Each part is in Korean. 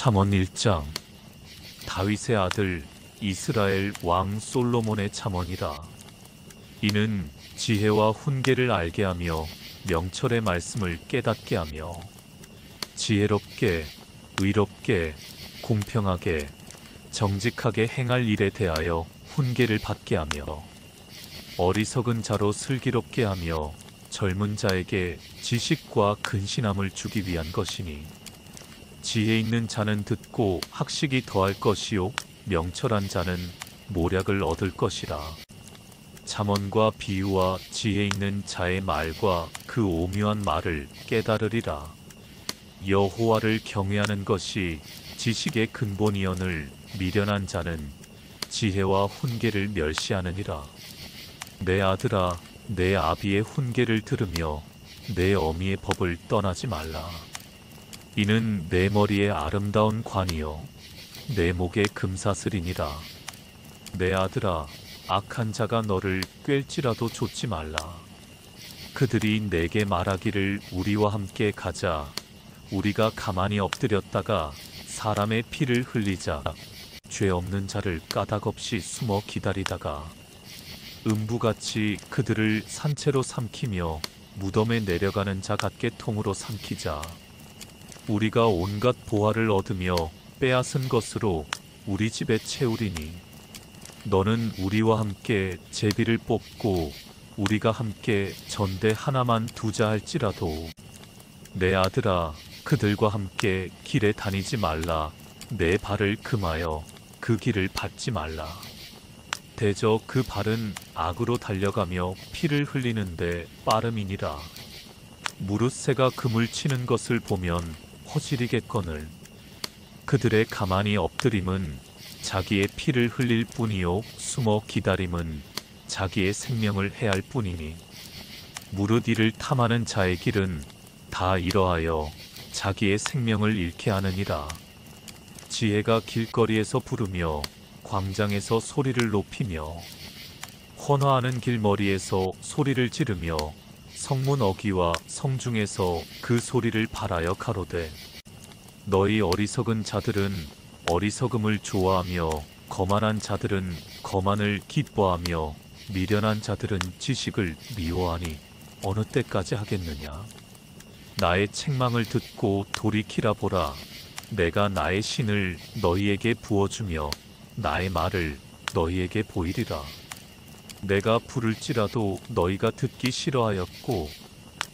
잠언 1장. 다윗의 아들 이스라엘 왕 솔로몬의 잠언이라. 이는 지혜와 훈계를 알게 하며 명철의 말씀을 깨닫게 하며 지혜롭게 의롭게 공평하게 정직하게 행할 일에 대하여 훈계를 받게 하며 어리석은 자로 슬기롭게 하며 젊은 자에게 지식과 근신함을 주기 위한 것이니, 지혜 있는 자는 듣고 학식이 더할 것이요 명철한 자는 모략을 얻을 것이라. 잠언과 비유와 지혜 있는 자의 말과 그 오묘한 말을 깨달으리라. 여호와를 경외하는 것이 지식의 근본이언을 미련한 자는 지혜와 훈계를 멸시하느니라. 내 아들아, 내 아비의 훈계를 들으며 내 어미의 법을 떠나지 말라. 이는 내 머리에 아름다운 관이요 내 목에 금사슬이니라. 내 아들아, 악한 자가 너를 꿰일지라도 좇지 말라. 그들이 내게 말하기를 우리와 함께 가자. 우리가 가만히 엎드렸다가 사람의 피를 흘리자. 죄 없는 자를 까닭없이 숨어 기다리다가 음부같이 그들을 산채로 삼키며 무덤에 내려가는 자 같게 통으로 삼키자. 우리가 온갖 보화를 얻으며 빼앗은 것으로 우리 집에 채우리니, 너는 우리와 함께 제비를 뽑고 우리가 함께 전대 하나만 두자 할지라도 내 아들아, 그들과 함께 길에 다니지 말라. 내 발을 금하여 그 길을 밟지 말라. 대저 그 발은 악으로 달려가며 피를 흘리는데 빠름이니라. 무릇새가 금을 치는 것을 보면 허지리겠거늘. 그들의 가만히 엎드림은 자기의 피를 흘릴 뿐이요 숨어 기다림은 자기의 생명을 해할 뿐이니, 무릇 이를 탐하는 자의 길은 다 이러하여 자기의 생명을 잃게 하느니라. 지혜가 길거리에서 부르며 광장에서 소리를 높이며 헌화하는 길머리에서 소리를 지르며 성문 어귀와 성중에서 그 소리를 발하여 가로되, 너희 어리석은 자들은 어리석음을 좋아하며 거만한 자들은 거만을 기뻐하며 미련한 자들은 지식을 미워하니 어느 때까지 하겠느냐. 나의 책망을 듣고 돌이키라 보라. 내가 나의 신을 너희에게 부어주며 나의 말을 너희에게 보이리라. 내가 부를지라도 너희가 듣기 싫어하였고,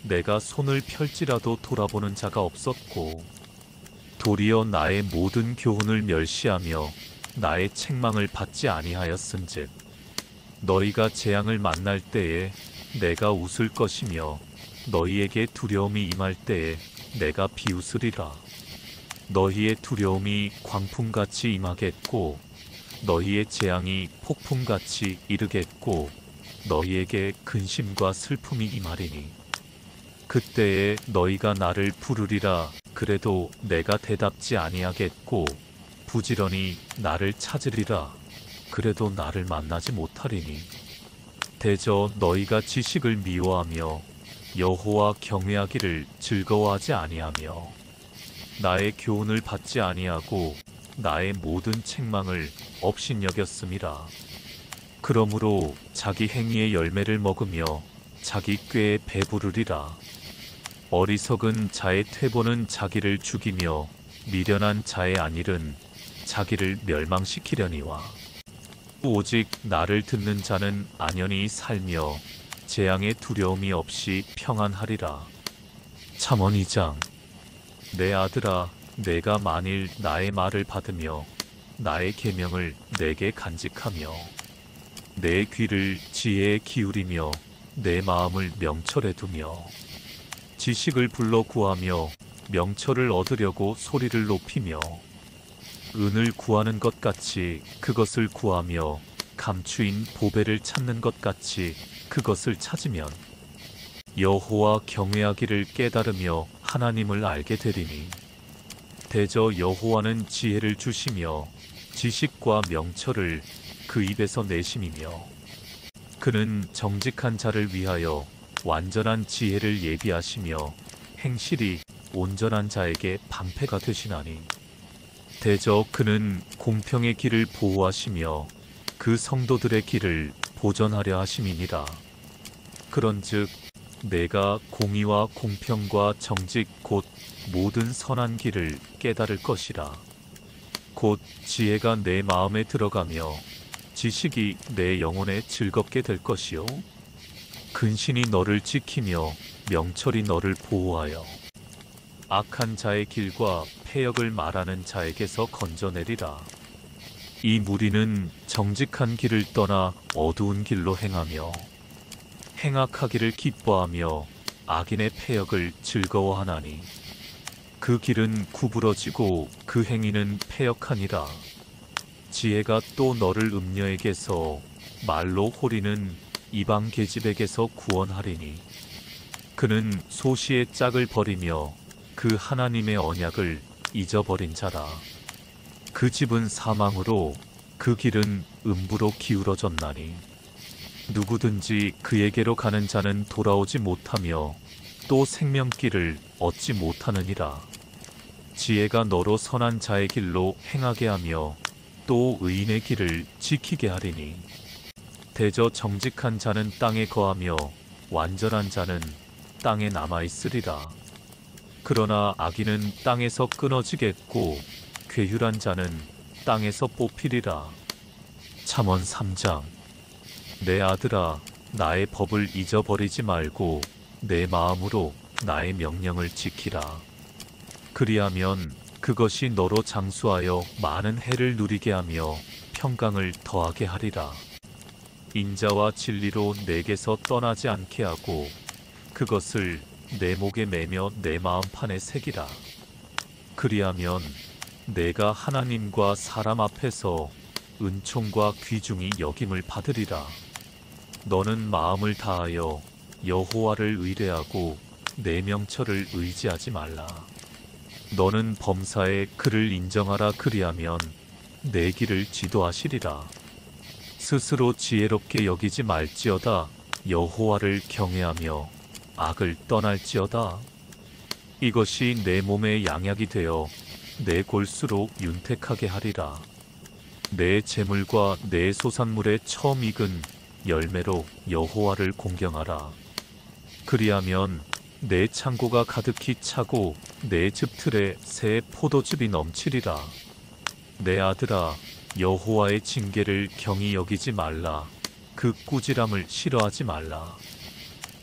내가 손을 펼지라도 돌아보는 자가 없었고, 도리어 나의 모든 교훈을 멸시하며 나의 책망을 받지 아니하였은즉, 너희가 재앙을 만날 때에 내가 웃을 것이며 너희에게 두려움이 임할 때에 내가 비웃으리라. 너희의 두려움이 광풍같이 임하겠고 너희의 재앙이 폭풍같이 이르겠고 너희에게 근심과 슬픔이 임하리니, 그때에 너희가 나를 부르리라. 그래도 내가 대답지 아니하겠고 부지런히 나를 찾으리라. 그래도 나를 만나지 못하리니, 대저 너희가 지식을 미워하며 여호와 경외하기를 즐거워하지 아니하며 나의 교훈을 받지 아니하고 나의 모든 책망을 업신여겼음이라. 그러므로 자기 행위의 열매를 먹으며 자기 꾀에 배부르리라. 어리석은 자의 퇴보는 자기를 죽이며 미련한 자의 안일은 자기를 멸망시키려니와, 오직 나를 듣는 자는 안연히 살며 재앙의 두려움이 없이 평안하리라. 잠언 2장. 내 아들아, 내가 만일 나의 말을 받으며 나의 계명을 내게 간직하며 내 귀를 지혜에 기울이며 내 마음을 명철에 두며 지식을 불러 구하며 명철을 얻으려고 소리를 높이며 은을 구하는 것 같이 그것을 구하며 감추인 보배를 찾는 것 같이 그것을 찾으면 여호와 경외하기를 깨달으며 하나님을 알게 되리니, 대저 여호와는 지혜를 주시며 지식과 명철을 그 입에서 내심이며 그는 정직한 자를 위하여 완전한 지혜를 예비하시며 행실이 온전한 자에게 방패가 되시나니, 대저 그는 공평의 길을 보호하시며 그 성도들의 길을 보전하려 하심이니라. 그런즉 내가 공의와 공평과 정직 곧 모든 선한 길을 깨달을 것이라. 곧 지혜가 내 마음에 들어가며 지식이 내 영혼에 즐겁게 될 것이요 근신이 너를 지키며 명철이 너를 보호하여 악한 자의 길과 패역을 말하는 자에게서 건져내리라. 이 무리는 정직한 길을 떠나 어두운 길로 행하며 행악하기를 기뻐하며 악인의 패역을 즐거워하나니 그 길은 구부러지고 그 행위는 패역하니라. 지혜가 또 너를 음녀에게서 말로 호리는 이방 계집에게서 구원하리니 그는 소시의 짝을 버리며 그 하나님의 언약을 잊어버린 자라. 그 집은 사망으로 그 길은 음부로 기울어졌나니 누구든지 그에게로 가는 자는 돌아오지 못하며 또 생명길을 얻지 못하느니라. 지혜가 너로 선한 자의 길로 행하게 하며 또 의인의 길을 지키게 하리니 대저 정직한 자는 땅에 거하며 완전한 자는 땅에 남아있으리라. 그러나 악인은 땅에서 끊어지겠고 괴휼한 자는 땅에서 뽑히리라. 잠언 3장. 내 아들아, 나의 법을 잊어버리지 말고 내 마음으로 나의 명령을 지키라. 그리하면 그것이 너로 장수하여 많은 해를 누리게 하며 평강을 더하게 하리라. 인자와 진리로 내게서 떠나지 않게 하고 그것을 내 목에 매며 내 마음판에 새기라. 그리하면 내가 하나님과 사람 앞에서 은총과 귀중히 여김을 받으리라. 너는 마음을 다하여 여호와를 의뢰하고 내 명철을 의지하지 말라. 너는 범사에 그를 인정하라. 그리하면 내 길을 지도하시리라. 스스로 지혜롭게 여기지 말지어다. 여호와를 경외하며 악을 떠날지어다. 이것이 내 몸의 양약이 되어 내 골수로 윤택하게 하리라. 내 재물과 내 소산물의 처음 익은 열매로 여호와를 공경하라. 그리하면 내 창고가 가득히 차고 내 즙틀에 새 포도즙이 넘치리라. 내 아들아, 여호와의 징계를 경히 여기지 말라. 그 꾸지람을 싫어하지 말라.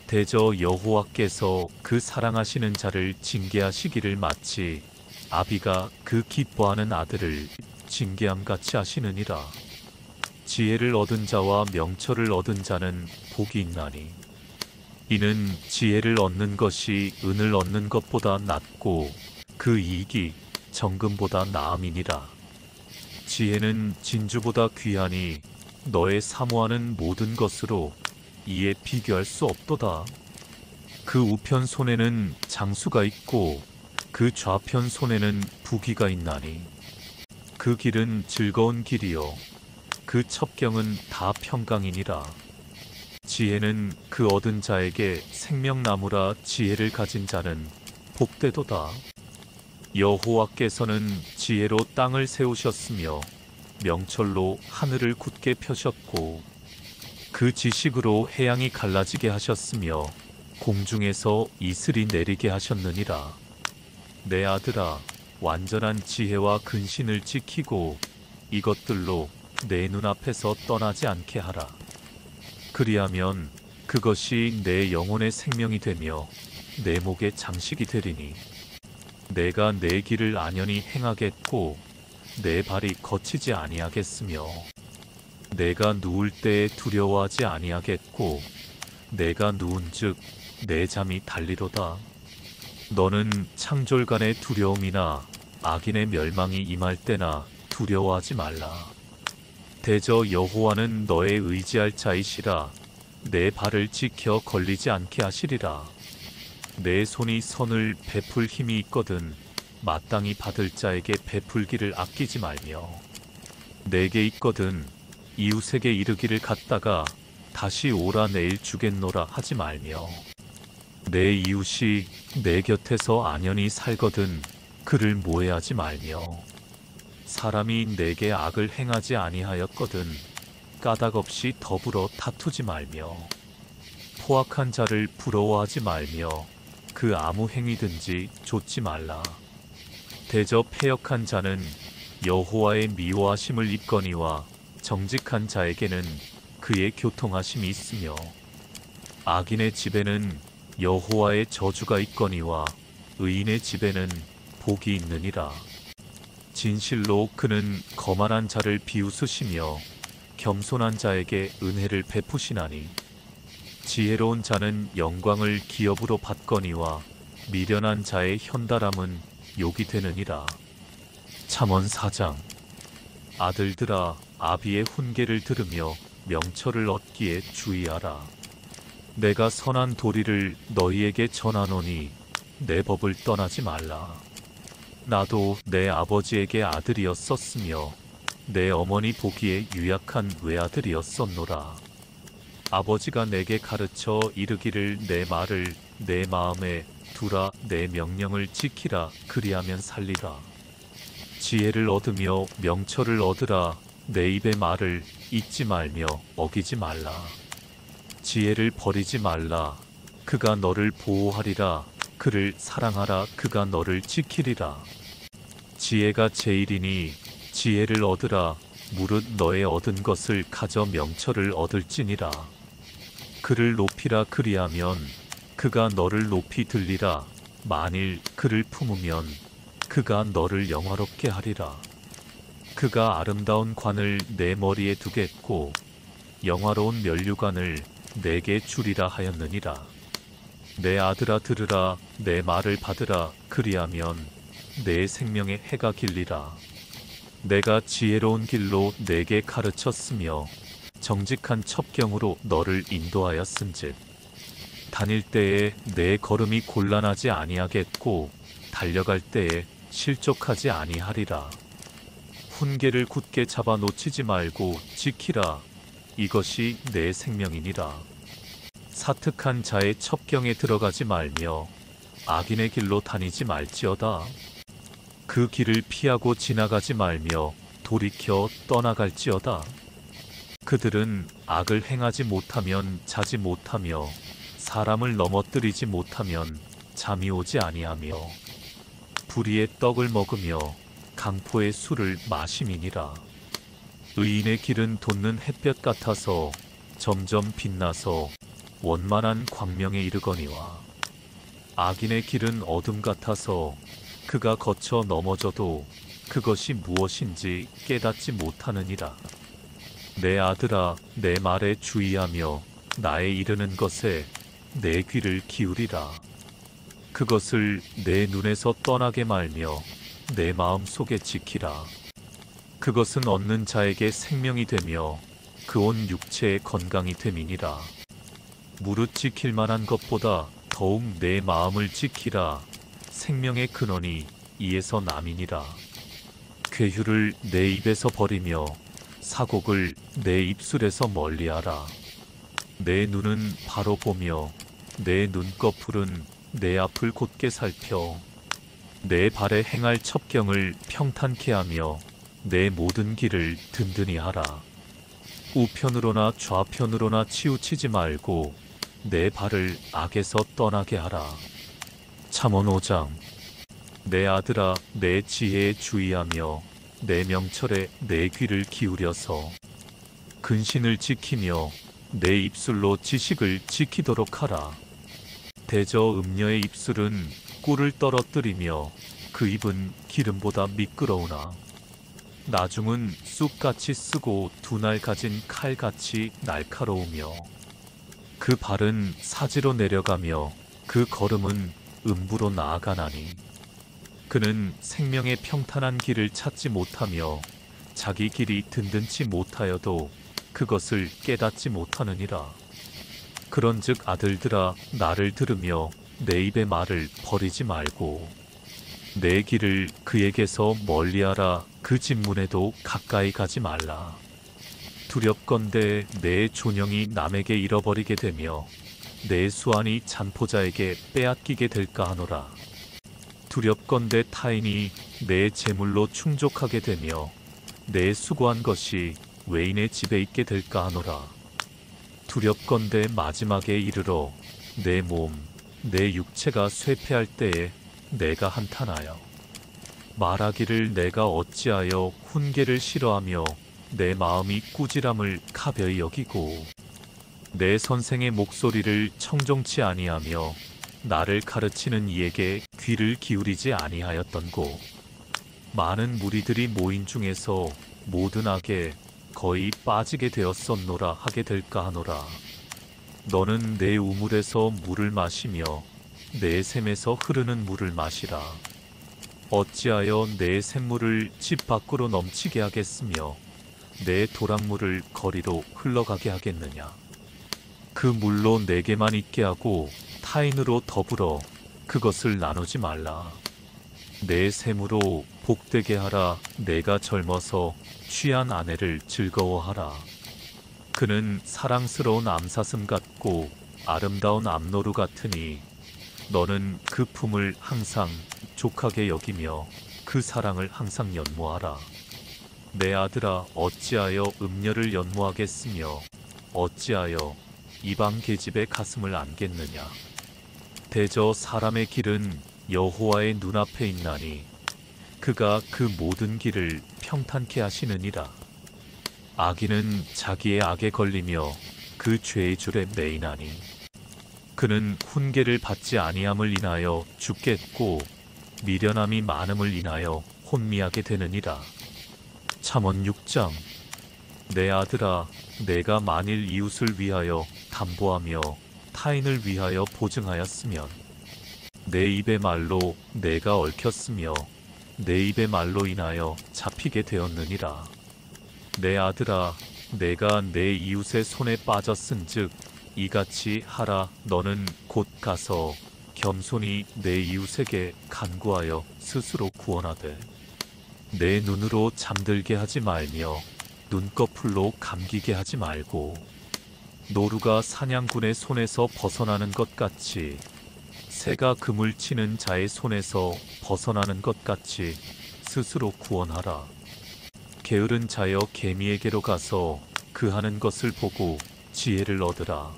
대저 여호와께서 그 사랑하시는 자를 징계하시기를 마치 아비가 그 기뻐하는 아들을 징계함같이 하시느니라. 지혜를 얻은 자와 명철을 얻은 자는 복이 있나니 이는 지혜를 얻는 것이 은을 얻는 것보다 낫고 그 이익이 정금보다 나음이니라. 지혜는 진주보다 귀하니 너의 사모하는 모든 것으로 이에 비교할 수 없도다. 그 우편 손에는 장수가 있고 그 좌편 손에는 부귀가 있나니 그 길은 즐거운 길이요 그 첩경은 다 평강이니라. 지혜는 그 얻은 자에게 생명나무라. 지혜를 가진 자는 복되도다. 여호와께서는 지혜로 땅을 세우셨으며 명철로 하늘을 굳게 펴셨고 그 지식으로 해양이 갈라지게 하셨으며 공중에서 이슬이 내리게 하셨느니라. 내 아들아, 완전한 지혜와 근신을 지키고 이것들로 내 눈앞에서 떠나지 않게 하라. 그리하면 그것이 내 영혼의 생명이 되며 내 목의 장식이 되리니 내가 내 길을 안연히 행하겠고 내 발이 거치지 아니하겠으며 내가 누울 때에 두려워하지 아니하겠고 내가 누운즉 내 잠이 달리로다. 너는 창졸간의 두려움이나 악인의 멸망이 임할 때나 두려워하지 말라. 대저 여호와는 너의 의지할 자이시라. 내 발을 지켜 걸리지 않게 하시리라. 내 손이 선을 베풀 힘이 있거든 마땅히 받을 자에게 베풀기를 아끼지 말며 내게 있거든 이웃에게 이르기를 갖다가 다시 오라 내일 주겠노라 하지 말며 내 이웃이 내 곁에서 안연히 살거든 그를 모해하지 말며 사람이 내게 악을 행하지 아니하였거든 까닭없이 더불어 다투지 말며 포악한 자를 부러워하지 말며 그 아무 행위든지 좇지 말라. 대저 패역한 자는 여호와의 미워하심을 입거니와 정직한 자에게는 그의 교통하심이 있으며 악인의 집에는 여호와의 저주가 있거니와 의인의 집에는 복이 있느니라. 진실로 그는 거만한 자를 비웃으시며 겸손한 자에게 은혜를 베푸시나니 지혜로운 자는 영광을 기업으로 받거니와 미련한 자의 현달함은 욕이 되느니라. 잠언 4장. 아들들아 아비의 훈계를 들으며 명철을 얻기에 주의하라. 내가 선한 도리를 너희에게 전하노니 내 법을 떠나지 말라. 나도 내 아버지에게 아들이었었으며 내 어머니 보기에 유약한 외아들이었었노라. 아버지가 내게 가르쳐 이르기를 내 말을 내 마음에 두라 내 명령을 지키라 그리하면 살리라. 지혜를 얻으며 명철을 얻으라 내 입의 말을 잊지 말며 어기지 말라. 지혜를 버리지 말라 그가 너를 보호하리라. 그를 사랑하라 그가 너를 지키리라. 지혜가 제일이니 지혜를 얻으라. 무릇 너의 얻은 것을 가져 명철을 얻을지니라. 그를 높이라 그리하면 그가 너를 높이 들리라. 만일 그를 품으면 그가 너를 영화롭게 하리라. 그가 아름다운 관을 내 머리에 두겠고 영화로운 면류관을 내게 주리라 하였느니라. 내 아들아 들으라 내 말을 받으라 그리하면 내 생명의 해가 길리라. 내가 지혜로운 길로 내게 가르쳤으며 정직한 첩경으로 너를 인도하였은즉 다닐 때에 내 걸음이 곤란하지 아니하겠고 달려갈 때에 실족하지 아니하리라. 훈계를 굳게 잡아 놓치지 말고 지키라. 이것이 내 생명이니라. 사특한 자의 첩경에 들어가지 말며 악인의 길로 다니지 말지어다. 그 길을 피하고 지나가지 말며 돌이켜 떠나갈지어다. 그들은 악을 행하지 못하면 자지 못하며 사람을 넘어뜨리지 못하면 잠이 오지 아니하며 불의의 떡을 먹으며 강포의 술을 마심이니라. 의인의 길은 돋는 햇볕 같아서 점점 빛나서 원만한 광명에 이르거니와 악인의 길은 어둠 같아서 그가 거쳐 넘어져도 그것이 무엇인지 깨닫지 못하느니라. 내 아들아 내 말에 주의하며 나에 이르는 것에 내 귀를 기울이라. 그것을 내 눈에서 떠나게 말며 내 마음 속에 지키라. 그것은 얻는 자에게 생명이 되며 그 온 육체의 건강이 됨이니라. 무릇 지킬 만한 것보다 더욱 내 마음을 지키라. 생명의 근원이 이에서 남이니라. 괴휴를 내 입에서 버리며 사곡을 내 입술에서 멀리하라. 내 눈은 바로 보며 내 눈꺼풀은 내 앞을 곧게 살펴 내 발에 행할 첩경을 평탄케 하며 내 모든 길을 든든히 하라. 우편으로나 좌편으로나 치우치지 말고 내 발을 악에서 떠나게 하라. 잠언 5장. 내 아들아 내 지혜에 주의하며 내 명철에 내 귀를 기울여서 근신을 지키며 내 입술로 지식을 지키도록 하라. 대저 음녀의 입술은 꿀을 떨어뜨리며 그 입은 기름보다 미끄러우나 나중은 쑥같이 쓰고 두 날 가진 칼같이 날카로우며 그 발은 사지로 내려가며 그 걸음은 음부로 나아가나니 그는 생명의 평탄한 길을 찾지 못하며 자기 길이 든든치 못하여도 그것을 깨닫지 못하느니라. 그런즉 아들들아 나를 들으며 내 입의 말을 버리지 말고 내 길을 그에게서 멀리하라. 그 진문에도 가까이 가지 말라. 두렵건대 내 존영이 남에게 잃어버리게 되며 내 수완이 잔포자에게 빼앗기게 될까 하노라. 두렵건대 타인이 내 재물로 충족하게 되며 내 수고한 것이 외인의 집에 있게 될까 하노라. 두렵건대 마지막에 이르러 내 몸, 내 육체가 쇠폐할 때에 내가 한탄하여 말하기를 내가 어찌하여 훈계를 싫어하며 내 마음이 꾸지람을 가벼이 여기고 내 선생의 목소리를 청종치 아니하며 나를 가르치는 이에게 귀를 기울이지 아니하였던고. 많은 무리들이 모인 중에서 모든 악에 거의 빠지게 되었었노라 하게 될까 하노라. 너는 내 우물에서 물을 마시며 내 샘에서 흐르는 물을 마시라. 어찌하여 내 샘물을 집 밖으로 넘치게 하겠으며 내 도랑물을 거리로 흘러가게 하겠느냐. 그 물로 내게만 있게 하고 타인으로 더불어 그것을 나누지 말라. 내 샘으로 복되게 하라. 내가 젊어서 취한 아내를 즐거워하라. 그는 사랑스러운 암사슴 같고 아름다운 암노루 같으니 너는 그 품을 항상 족하게 여기며 그 사랑을 항상 연모하라. 내 아들아, 어찌하여 음녀를 연모하겠으며 어찌하여 이방 계집의 가슴을 안겠느냐. 대저 사람의 길은 여호와의 눈앞에 있나니 그가 그 모든 길을 평탄케 하시느니라. 악인은 자기의 악에 걸리며 그 죄의 줄에 매이나니 그는 훈계를 받지 아니함을 인하여 죽겠고 미련함이 많음을 인하여 혼미하게 되느니라. 잠언 6장. 내 아들아, 내가 만일 이웃을 위하여 담보하며 타인을 위하여 보증하였으면 내 입의 말로 내가 얽혔으며 내 입의 말로 인하여 잡히게 되었느니라. 내 아들아, 내가 내 이웃의 손에 빠졌은즉 이같이 하라. 너는 곧 가서 겸손히 내 이웃에게 간구하여 스스로 구원하되 내 눈으로 잠들게 하지 말며 눈꺼풀로 감기게 하지 말고 노루가 사냥꾼의 손에서 벗어나는 것 같이 새가 그물 치는 자의 손에서 벗어나는 것 같이 스스로 구원하라. 게으른 자여 개미에게로 가서 그 하는 것을 보고 지혜를 얻으라.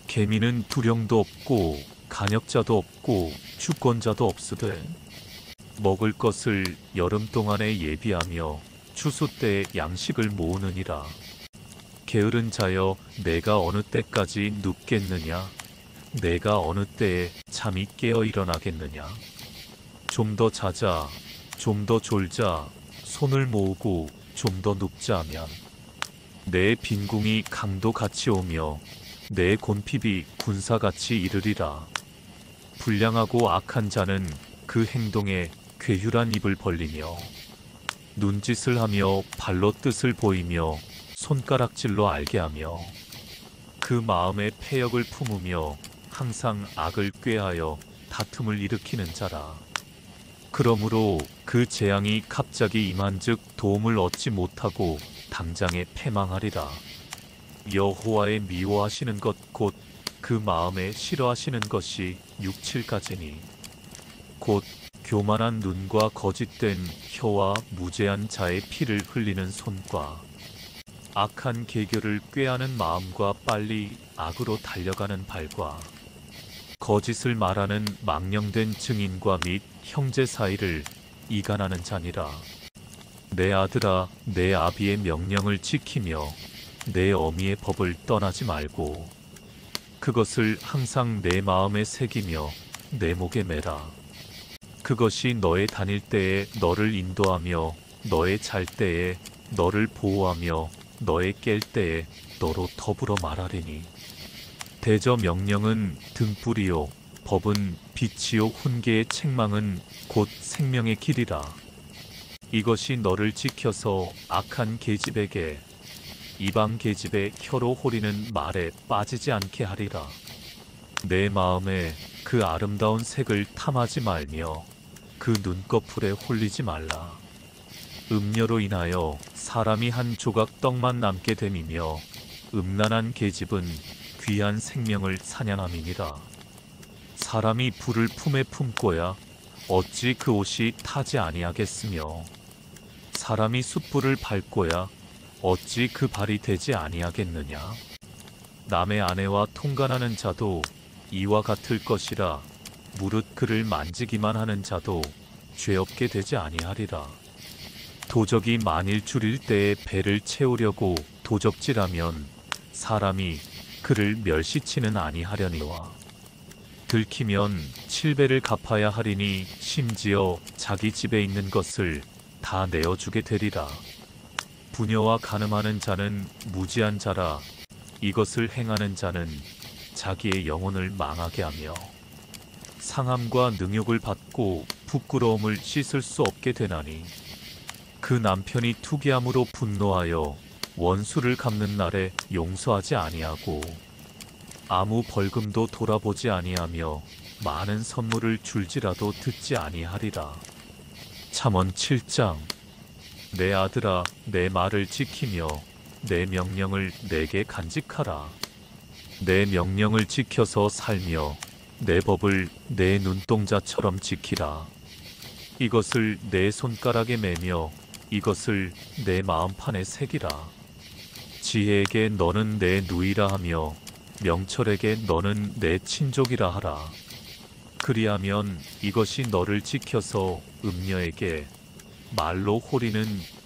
개미는 두령도 없고 간역자도 없고 주권자도 없으되 먹을 것을 여름 동안에 예비하며 추수 때에 양식을 모으느니라. 게으른 자여, 내가 어느 때까지 눕겠느냐? 내가 어느 때에 잠이 깨어 일어나겠느냐? 좀 더 자자, 좀 더 졸자, 손을 모으고 좀 더 눕자 하면 내 빈궁이 강도같이 오며 내 곤핍이 군사같이 이르리라. 불량하고 악한 자는 그 행동에 괴휼한 입을 벌리며 눈짓을 하며 발로 뜻을 보이며 손가락질로 알게 하며 그 마음에 패역을 품으며 항상 악을 꾀하여 다툼을 일으키는 자라. 그러므로 그 재앙이 갑자기 임한즉 도움을 얻지 못하고 당장에 패망하리라. 여호와의 미워하시는 것 곧 그 마음에 싫어하시는 것이 6, 7가지니 곧 교만한 눈과 거짓된 혀와 무죄한 자의 피를 흘리는 손과 악한 계교를 꾀하는 마음과 빨리 악으로 달려가는 발과 거짓을 말하는 망령된 증인과 및 형제 사이를 이간하는 자니라. 내 아들아, 내 아비의 명령을 지키며 내 어미의 법을 떠나지 말고 그것을 항상 내 마음에 새기며 내 목에 매라. 그것이 너의 다닐 때에 너를 인도하며 너의 잘 때에 너를 보호하며 너의 깰 때에 너로 더불어 말하리니 대저 명령은 등불이요 법은 빛이요 훈계의 책망은 곧 생명의 길이라. 이것이 너를 지켜서 악한 계집에게 이방 계집의 혀로 호리는 말에 빠지지 않게 하리라. 내 마음에 그 아름다운 색을 탐하지 말며 그 눈꺼풀에 홀리지 말라. 음녀로 인하여 사람이 한 조각 떡만 남게 됨이며 음란한 계집은 귀한 생명을 사냥함이니라. 사람이 불을 품에 품고야 어찌 그 옷이 타지 아니하겠으며 사람이 숯불을 밟고야 어찌 그 발이 되지 아니하겠느냐. 남의 아내와 통간하는 자도 이와 같을 것이라 무릇 그를 만지기만 하는 자도 죄 없게 되지 아니하리라. 도적이 만일 줄일 때에 배를 채우려고 도적질하면 사람이 그를 멸시치는 아니하려니와 들키면 7배를 갚아야 하리니 심지어 자기 집에 있는 것을 다 내어주게 되리라. 부녀와 간음하는 자는 무지한 자라. 이것을 행하는 자는 자기의 영혼을 망하게 하며 상함과 능욕을 받고 부끄러움을 씻을 수 없게 되나니 그 남편이 투기함으로 분노하여 원수를 갚는 날에 용서하지 아니하고 아무 벌금도 돌아보지 아니하며 많은 선물을 줄지라도 듣지 아니하리라. 잠언 7장. 내 아들아, 내 말을 지키며 내 명령을 내게 간직하라. 내 명령을 지켜서 살며 내 법을 내 눈동자처럼 지키라. 이것을 내 손가락에 매며 이것을 내 마음판에 새기라. 지혜에게 너는 내 누이라 하며 명철에게 너는 내 친족이라 하라. 그리하면 이것이 너를 지켜서 음녀에게 말로 호리는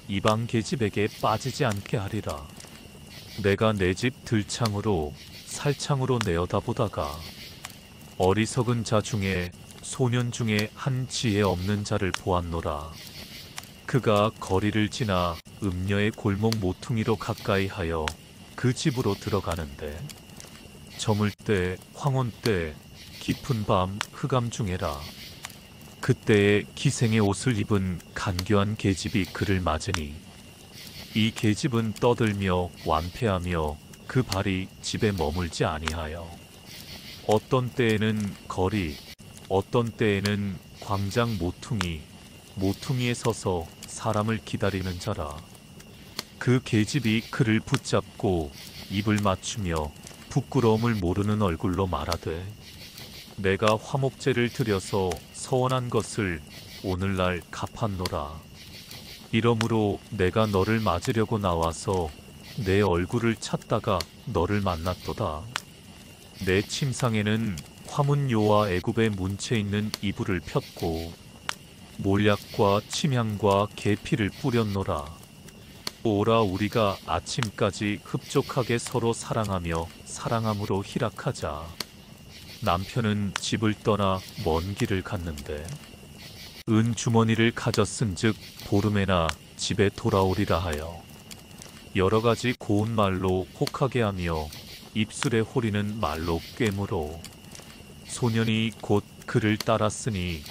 이방 계집에게 빠지지 않게 하리라. 내가 내 집 들창으로 살창으로 내어다보다가 어리석은 자 중에 소년 중에 한 지혜 없는 자를 보았노라. 그가 거리를 지나 음녀의 골목 모퉁이로 가까이 하여 그 집으로 들어가는데 저물 때 황혼 때 깊은 밤 흑암 중에라. 그때에 기생의 옷을 입은 간교한 계집이 그를 맞으니 이 계집은 떠들며 완패하며 그 발이 집에 머물지 아니하여 어떤 때에는 거리 어떤 때에는 광장 모퉁이에 서서 사람을 기다리는 자라. 그 계집이 그를 붙잡고 입을 맞추며 부끄러움을 모르는 얼굴로 말하되 내가 화목제를 드려서 서원한 것을 오늘날 갚았노라. 이러므로 내가 너를 맞으려고 나와서 내 얼굴을 찾다가 너를 만났도다. 내 침상에는 화문요와 애굽의 문채 있는 이불을 폈고 몰약과 침향과 계피를 뿌렸노라. 오라 우리가 아침까지 흡족하게 서로 사랑하며 사랑함으로 희락하자. 남편은 집을 떠나 먼 길을 갔는데 은 주머니를 가졌은즉 보름에나 집에 돌아오리라 하여 여러 가지 고운 말로 혹하게 하며 입술에 호리는 말로 꿰물어 소년이 곧 그를 따랐으니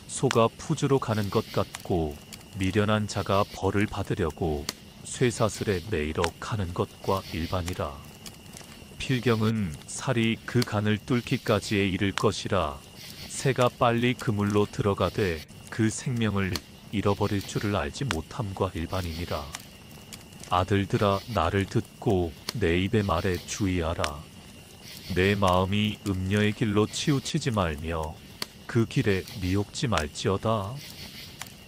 소가 푸주로 가는 것 같고 미련한 자가 벌을 받으려고 쇠사슬에 매이러 가는 것과 일반이라. 필경은 살이 그 간을 뚫기까지에 이를 것이라. 새가 빨리 그물로 들어가되 그 생명을 잃어버릴 줄을 알지 못함과 일반이니라. 아들들아 나를 듣고 내 입의 말에 주의하라. 내 마음이 음녀의 길로 치우치지 말며 그 길에 미혹지 말지어다.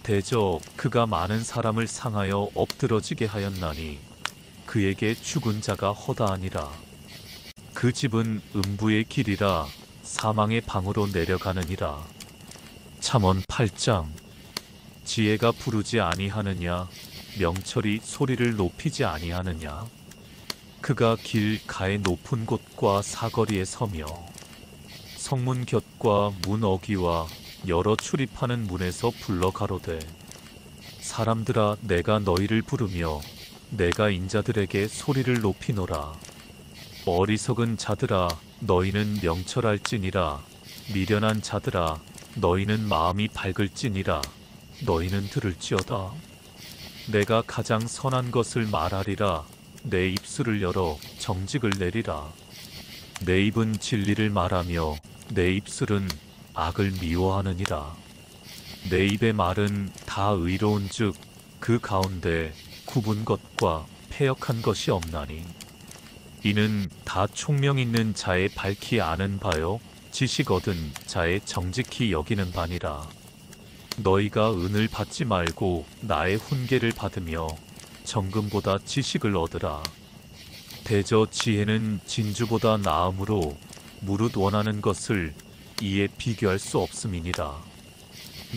대저 그가 많은 사람을 상하여 엎드러지게 하였나니 그에게 죽은 자가 허다하니라. 그 집은 음부의 길이라 사망의 방으로 내려가느니라. 잠언 8장. 지혜가 부르지 아니하느냐 명철이 소리를 높이지 아니하느냐. 그가 길 가의 높은 곳과 사거리에 서며 성문 곁과 문 어귀와 여러 출입하는 문에서 불러 가로되 사람들아 내가 너희를 부르며 내가 인자들에게 소리를 높이노라. 어리석은 자들아 너희는 명철할지니라. 미련한 자들아 너희는 마음이 밝을지니라. 너희는 들을지어다. 내가 가장 선한 것을 말하리라. 내 입술을 열어 정직을 내리라. 내 입은 진리를 말하며 내 입술은 악을 미워하느니라. 내 입의 말은 다 의로운즉 그 가운데 굽은 것과 패역한 것이 없나니 이는 다 총명 있는 자의 밝히 아는 바요 지식 얻은 자의 정직히 여기는 바니라. 너희가 은을 받지 말고 나의 훈계를 받으며 정금보다 지식을 얻으라. 대저 지혜는 진주보다 나음으로 무릇 원하는 것을 이에 비교할 수 없음이니라.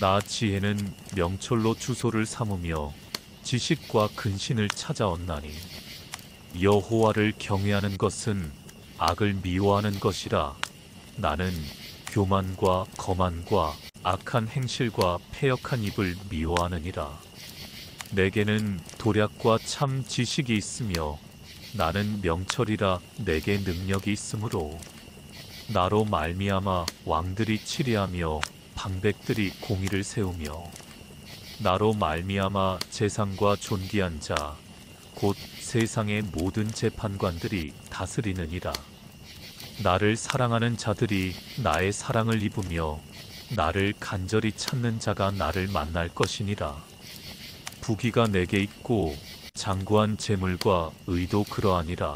나 지혜는 명철로 주소를 삼으며 지식과 근신을 찾아왔나니 여호와를 경외하는 것은 악을 미워하는 것이라. 나는 교만과 거만과 악한 행실과 패역한 입을 미워하느니라. 내게는 도략과 참 지식이 있으며 나는 명철이라 내게 능력이 있으므로 나로 말미암아 왕들이 치리하며 방백들이 공의를 세우며 나로 말미암아 재상과 존귀한 자 곧 세상의 모든 재판관들이 다스리느니라. 나를 사랑하는 자들이 나의 사랑을 입으며 나를 간절히 찾는 자가 나를 만날 것이니라. 부귀가 내게 있고 장구한 재물과 의도 그러하니라.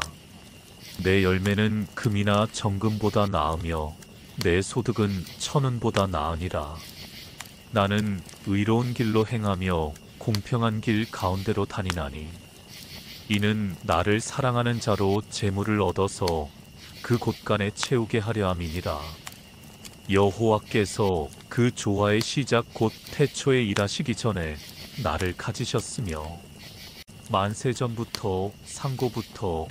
내 열매는 금이나 정금보다 나으며 내 소득은 천은보다 나으니라. 나는 의로운 길로 행하며 공평한 길 가운데로 다니나니 이는 나를 사랑하는 자로 재물을 얻어서 그 곳간에 채우게 하려 함이니라. 여호와께서 그 조화의 시작 곧 태초에 일하시기 전에 나를 가지셨으며 만세 전부터 상고부터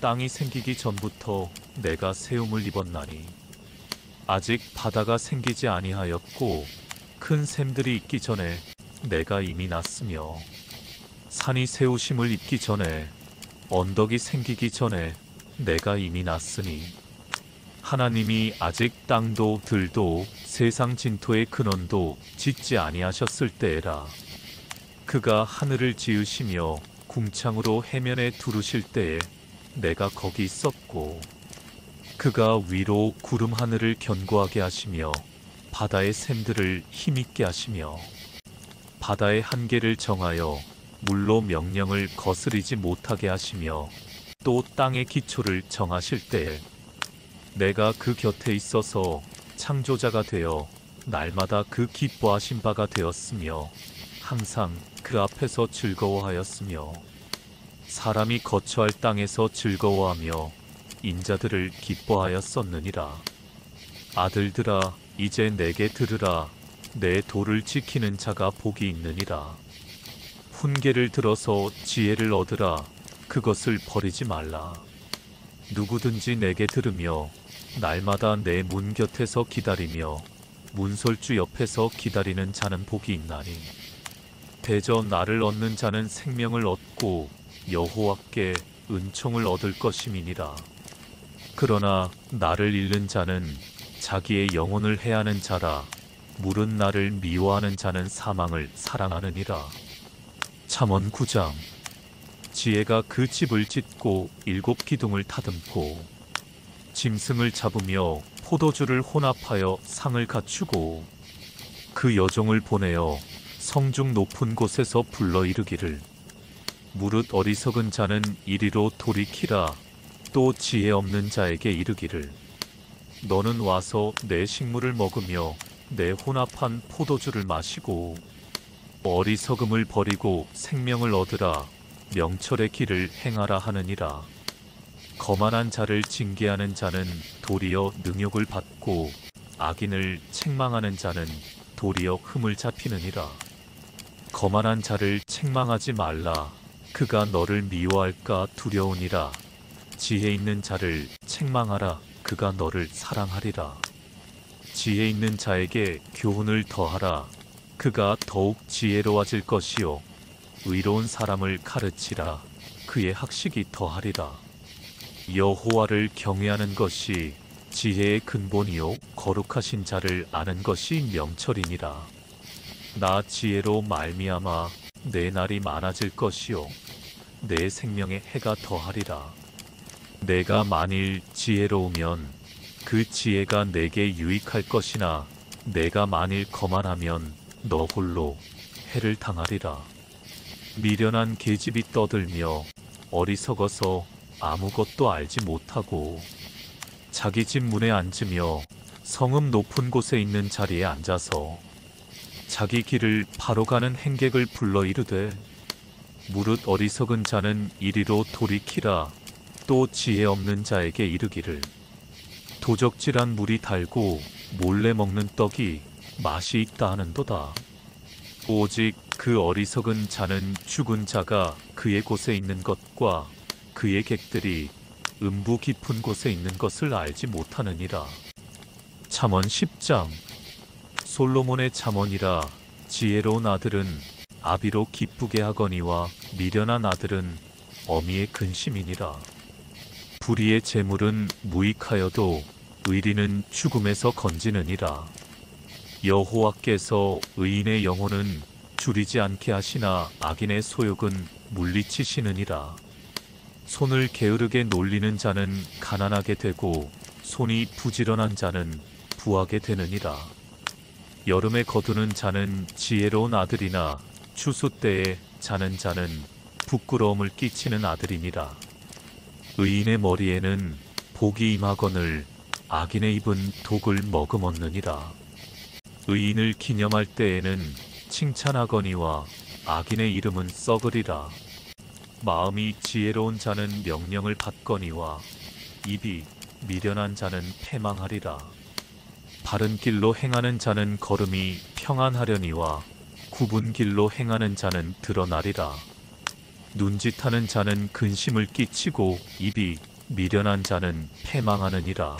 땅이 생기기 전부터 내가 세움을 입었나니 아직 바다가 생기지 아니하였고 큰 샘들이 있기 전에 내가 이미 났으며 산이 세우심을 입기 전에 언덕이 생기기 전에 내가 이미 났으니 하나님이 아직 땅도 들도 세상 진토의 근원도 짓지 아니하셨을 때에라. 그가 하늘을 지으시며 궁창으로 해면에 두르실 때에 내가 거기 있었고 그가 위로 구름 하늘을 견고하게 하시며 바다의 샘들을 힘있게 하시며 바다의 한계를 정하여 물로 명령을 거스리지 못하게 하시며 또 땅의 기초를 정하실 때에 내가 그 곁에 있어서 창조자가 되어 날마다 그 기뻐하신 바가 되었으며 항상 그 앞에서 즐거워하였으며 사람이 거처할 땅에서 즐거워하며 인자들을 기뻐하였었느니라. 아들들아 이제 내게 들으라. 내 도를 지키는 자가 복이 있느니라. 훈계를 들어서 지혜를 얻으라. 그것을 버리지 말라. 누구든지 내게 들으며 날마다 내 문 곁에서 기다리며 문설주 옆에서 기다리는 자는 복이 있나니 대저 나를 얻는 자는 생명을 얻고 여호와께 은총을 얻을 것임이니라. 그러나 나를 잃는 자는 자기의 영혼을 해하는 자라. 물은 나를 미워하는 자는 사망을 사랑하느니라. 잠언 9장. 지혜가 그 집을 짓고 7 기둥을 다듬고 짐승을 잡으며 포도주를 혼합하여 상을 갖추고 그 여종을 보내어 성중 높은 곳에서 불러 이르기를 무릇 어리석은 자는 이리로 돌이키라. 또 지혜 없는 자에게 이르기를 너는 와서 내 식물을 먹으며 내 혼합한 포도주를 마시고 어리석음을 버리고 생명을 얻으라. 명철의 길을 행하라 하느니라. 거만한 자를 징계하는 자는 도리어 능욕을 받고 악인을 책망하는 자는 도리어 흠을 잡히느니라. 거만한 자를 책망하지 말라. 그가 너를 미워할까 두려우니라. 지혜 있는 자를 책망하라. 그가 너를 사랑하리라. 지혜 있는 자에게 교훈을 더하라. 그가 더욱 지혜로워질 것이요 의로운 사람을 가르치라. 그의 학식이 더하리라. 여호와를 경외하는 것이 지혜의 근본이요 거룩하신 자를 아는 것이 명철이니라. 나 지혜로 말미암아 내 날이 많아질 것이요 내 생명의 해가 더하리라. 내가 만일 지혜로우면 그 지혜가 내게 유익할 것이나 내가 만일 거만하면 너 홀로 해를 당하리라. 미련한 계집이 떠들며 어리석어서 아무것도 알지 못하고 자기 집 문에 앉으며 성읍 높은 곳에 있는 자리에 앉아서 자기 길을 바로 가는 행객을 불러 이르되 무릇 어리석은 자는 이리로 돌이키라. 또 지혜 없는 자에게 이르기를 도적질한 물이 달고 몰래 먹는 떡이 맛이 있다 하는도다. 오직 그 어리석은 자는 죽은 자가 그의 곳에 있는 것과 그의 객들이 음부 깊은 곳에 있는 것을 알지 못하느니라. 잠언 10장. 솔로몬의 잠언이라. 지혜로운 아들은 아비로 기쁘게 하거니와 미련한 아들은 어미의 근심이니라. 불의의 재물은 무익하여도 의리는 죽음에서 건지느니라. 여호와께서 의인의 영혼은 줄이지 않게 하시나 악인의 소욕은 물리치시느니라. 손을 게으르게 놀리는 자는 가난하게 되고 손이 부지런한 자는 부하게 되느니라. 여름에 거두는 자는 지혜로운 아들이나 추수 때에 자는 자는 부끄러움을 끼치는 아들이니라. 의인의 머리에는 복이 임하거늘 악인의 입은 독을 머금었느니라. 의인을 기념할 때에는 칭찬하거니와 악인의 이름은 썩으리라. 마음이 지혜로운 자는 명령을 받거니와 입이 미련한 자는 패망하리라. 바른 길로 행하는 자는 걸음이 평안하려니와 굽은 길로 행하는 자는 드러나리라. 눈짓하는 자는 근심을 끼치고 입이 미련한 자는 패망하느니라.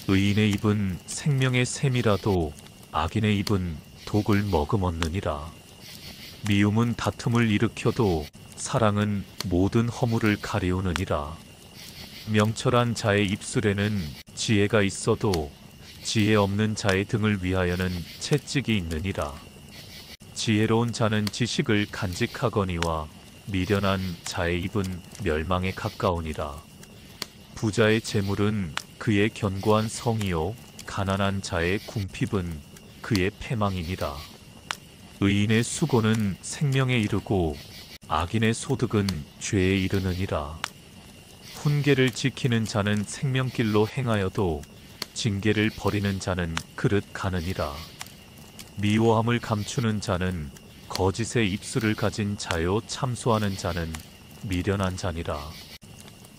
의인의 입은 생명의 샘이라도 악인의 입은 독을 머금었느니라. 미움은 다툼을 일으켜도 사랑은 모든 허물을 가리우느니라. 명철한 자의 입술에는 지혜가 있어도 지혜 없는 자의 등을 위하여는 채찍이 있느니라. 지혜로운 자는 지식을 간직하거니와 미련한 자의 입은 멸망에 가까우니라. 부자의 재물은 그의 견고한 성이요 가난한 자의 궁핍은 그의 패망이니라. 의인의 수고는 생명에 이르고 악인의 소득은 죄에 이르느니라. 훈계를 지키는 자는 생명길로 행하여도 징계를 버리는 자는 그릇 가느니라. 미워함을 감추는 자는 거짓의 입술을 가진 자요 참소하는 자는 미련한 자니라.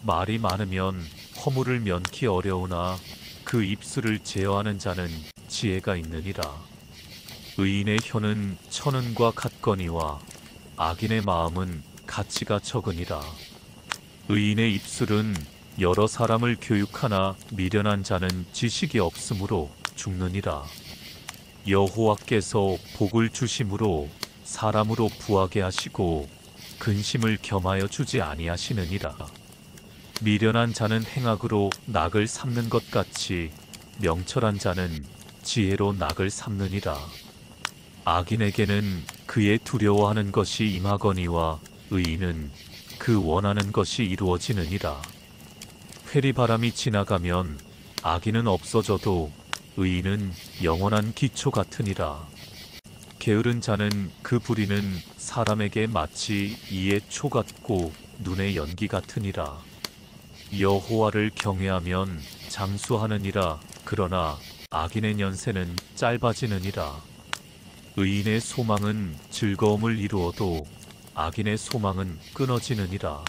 말이 많으면 허물을 면키 어려우나 그 입술을 제어하는 자는 지혜가 있느니라. 의인의 혀는 천은과 같거니와 악인의 마음은 가치가 적으니라. 의인의 입술은 여러 사람을 교육하나 미련한 자는 지식이 없으므로 죽느니라. 여호와께서 복을 주심으로 사람으로 부하게 하시고 근심을 겸하여 주지 아니하시느니라. 미련한 자는 행악으로 낙을 삼는 것 같이 명철한 자는 지혜로 낙을 삼느니라. 악인에게는 그의 두려워하는 것이 임하거니와 의인은 그 원하는 것이 이루어지느니라. 회리바람이 지나가면 악인은 없어져도 의인은 영원한 기초 같으니라. 게으른 자는 그 부리는 사람에게 마치 이의 초 같고 눈의 연기 같으니라. 여호와를 경외하면 장수하느니라. 그러나 악인의 연세는 짧아지느니라. 의인의 소망은 즐거움을 이루어도 악인의 소망은 끊어지느니라.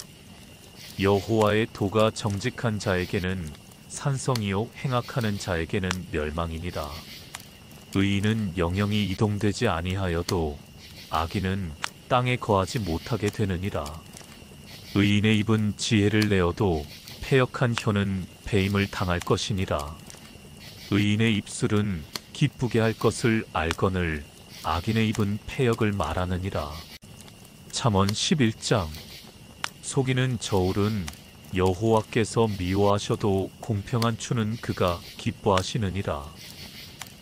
여호와의 도가 정직한 자에게는 산성이요 행악하는 자에게는 멸망이니라. 의인은 영영이 이동되지 아니하여도 악인은 땅에 거하지 못하게 되느니라. 의인의 입은 지혜를 내어도 패역한 혀는 배임을 당할 것이니라. 의인의 입술은 기쁘게 할 것을 알거늘 악인의 입은 패역을 말하느니라. 잠언 11장. 속이는 저울은 여호와께서 미워하셔도 공평한 추는 그가 기뻐하시느니라.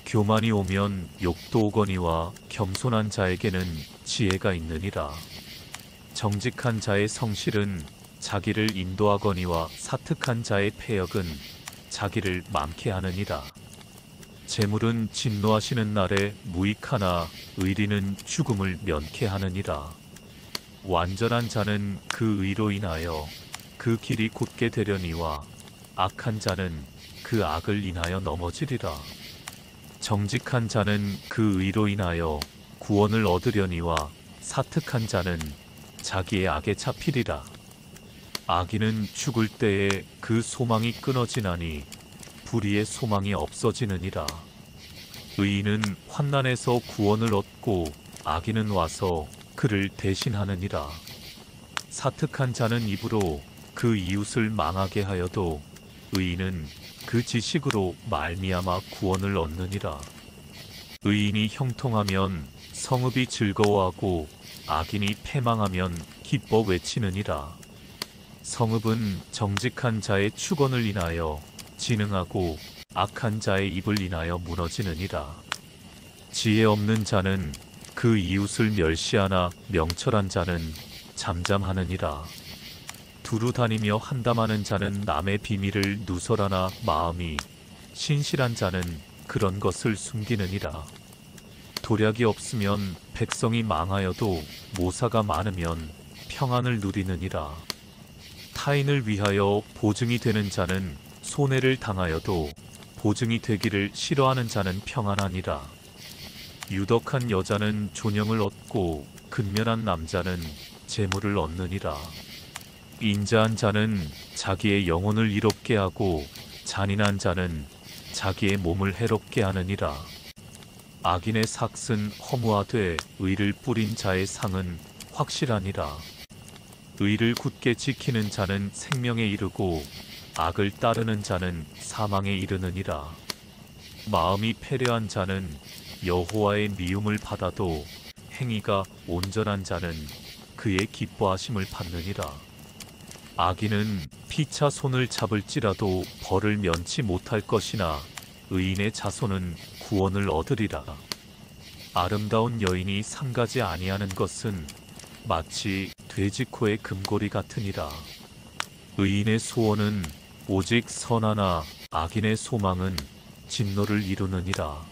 교만이 오면 욕도 오거니와 겸손한 자에게는 지혜가 있느니라. 정직한 자의 성실은 자기를 인도하거니와 사특한 자의 패역은 자기를 많게 하느니라. 재물은 진노하시는 날에 무익하나 의리는 죽음을 면케 하느니라. 완전한 자는 그 의로 인하여 그 길이 곧게 되려니와 악한 자는 그 악을 인하여 넘어지리라. 정직한 자는 그 의로 인하여 구원을 얻으려니와 사특한 자는 자기의 악에 잡히리라. 악인은 죽을 때에 그 소망이 끊어지나니 불의의 소망이 없어지느니라. 의인은 환난에서 구원을 얻고 악인은 와서 그를 대신하느니라. 사특한 자는 입으로 그 이웃을 망하게 하여도 의인은 그 지식으로 말미암아 구원을 얻느니라. 의인이 형통하면 성읍이 즐거워하고 악인이 패망하면 기뻐 외치느니라. 성읍은 정직한 자의 축원을 인하여 진흥하고 악한 자의 입을 인하여 무너지느니라. 지혜 없는 자는 그 이웃을 멸시하나 명철한 자는 잠잠하느니라. 두루 다니며 한담하는 자는 남의 비밀을 누설하나 마음이 신실한 자는 그런 것을 숨기느니라. 도략이 없으면 백성이 망하여도 모사가 많으면 평안을 누리느니라. 타인을 위하여 보증이 되는 자는 손해를 당하여도 보증이 되기를 싫어하는 자는 평안하니라. 유덕한 여자는 존영을 얻고 근면한 남자는 재물을 얻느니라. 인자한 자는 자기의 영혼을 이롭게 하고 잔인한 자는 자기의 몸을 해롭게 하느니라. 악인의 삭은 허무하되 의를 뿌린 자의 상은 확실하니라. 의를 굳게 지키는 자는 생명에 이르고 악을 따르는 자는 사망에 이르느니라. 마음이 패려한 자는 여호와의 미움을 받아도 행위가 온전한 자는 그의 기뻐하심을 받느니라. 악인은 피차 손을 잡을지라도 벌을 면치 못할 것이나 의인의 자손은 구원을 얻으리라. 아름다운 여인이 상가지 아니하는 것은 마치 돼지코의 금고리 같으니라. 의인의 소원은 오직 선하나 악인의 소망은 진노를 이루느니라.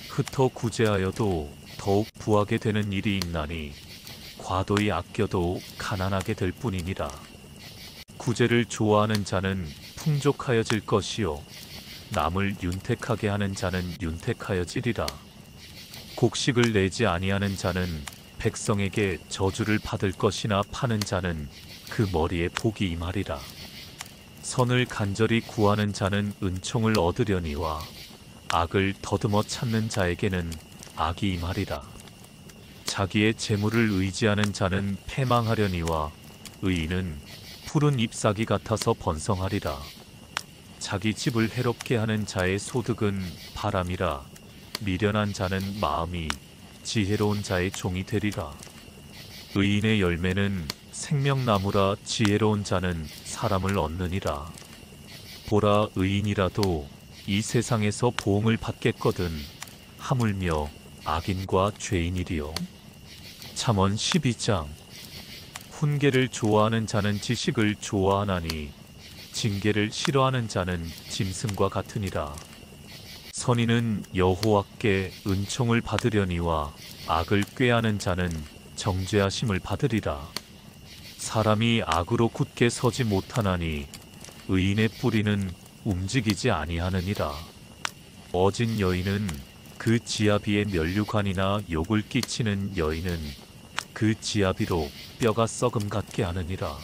흩어 구제하여도 더욱 부하게 되는 일이 있나니 과도히 아껴도 가난하게 될 뿐이니라. 구제를 좋아하는 자는 풍족하여질 것이요 남을 윤택하게 하는 자는 윤택하여지리라. 곡식을 내지 아니하는 자는 백성에게 저주를 받을 것이나 파는 자는 그 머리에 복이 임하리라. 선을 간절히 구하는 자는 은총을 얻으려니와 악을 더듬어 찾는 자에게는 악이 임하리라. 자기의 재물을 의지하는 자는 패망하려니와 의인은 푸른 잎사귀 같아서 번성하리라. 자기 집을 해롭게 하는 자의 소득은 바람이라. 미련한 자는 마음이 지혜로운 자의 종이 되리라. 의인의 열매는 생명나무라. 지혜로운 자는 사람을 얻느니라. 보라, 의인이라도 이 세상에서 보응을 받겠거든 하물며 악인과 죄인이리요. 잠언 12장. 훈계를 좋아하는 자는 지식을 좋아하나니 징계를 싫어하는 자는 짐승과 같으니라. 선인은 여호와께 은총을 받으려니와 악을 꾀하는 자는 정죄하심을 받으리라. 사람이 악으로 굳게 서지 못하나니 의인의 뿌리는 움직이지 아니하느니라. 어진 여인은 그 지아비의 면류관이나 욕을 끼치는 여인은 그 지아비로 뼈가 썩음 같게 하느니라.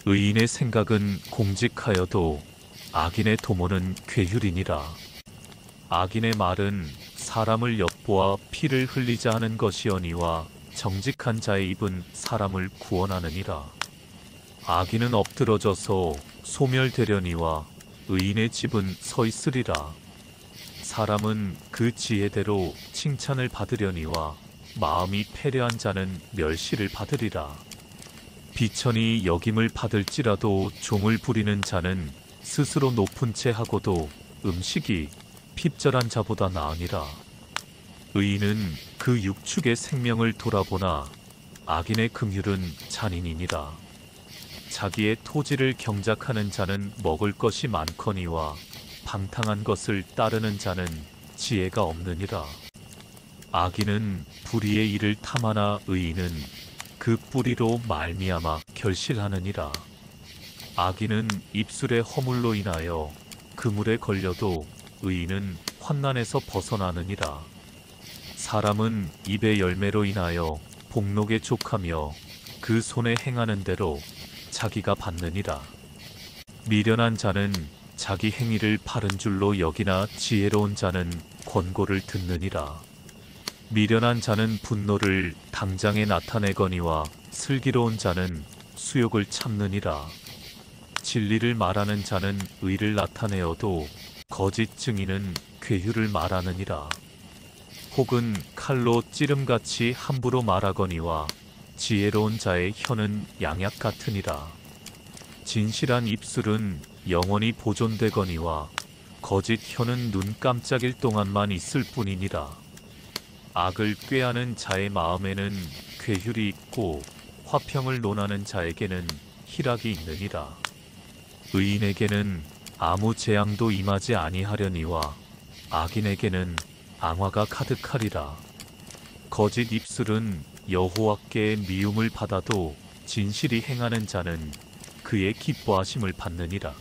의인의 생각은 공직하여도 악인의 도모는 괴휼이니라. 악인의 말은 사람을 엿보아 피를 흘리자 하는 것이오니와 정직한 자의 입은 사람을 구원하느니라. 악인은 엎드러져서 소멸되려니와 의인의 집은 서 있으리라. 사람은 그 지혜대로 칭찬을 받으려니와 마음이 패려한 자는 멸시를 받으리라. 비천이 여김을 받을지라도 종을 부리는 자는 스스로 높은 채 하고도 음식이 핍절한 자보다 나으니라. 의인은 그 육축의 생명을 돌아보나 악인의 긍휼은 잔인이니라. 자기의 토지를 경작하는 자는 먹을 것이 많거니와 방탕한 것을 따르는 자는 지혜가 없느니라. 악인은 불의의 일을 탐하나 의인은 그 뿌리로 말미암아 결실하느니라. 악인은 입술의 허물로 인하여 그물에 걸려도 의인은 환난에서 벗어나느니라. 사람은 입의 열매로 인하여 복록에 족하며 그 손에 행하는 대로 자기가 받느니라. 미련한 자는 자기 행위를 바른 줄로 여기나 지혜로운 자는 권고를 듣느니라. 미련한 자는 분노를 당장에 나타내거니와 슬기로운 자는 수욕을 참느니라. 진리를 말하는 자는 의를 나타내어도 거짓 증인은 괴휴를 말하느니라. 혹은 칼로 찌름같이 함부로 말하거니와 지혜로운 자의 혀는 양약 같으니라. 진실한 입술은 영원히 보존되거니와 거짓 혀는 눈 깜짝일 동안만 있을 뿐이니라. 악을 꾀하는 자의 마음에는 괴휼이 있고 화평을 논하는 자에게는 희락이 있느니라. 의인에게는 아무 재앙도 임하지 아니하려니와 악인에게는 앙화가 가득하리라. 거짓 입술은 여호와께 미움을 받아도 진실이 행하는 자는 그의 기뻐하심을 받느니라.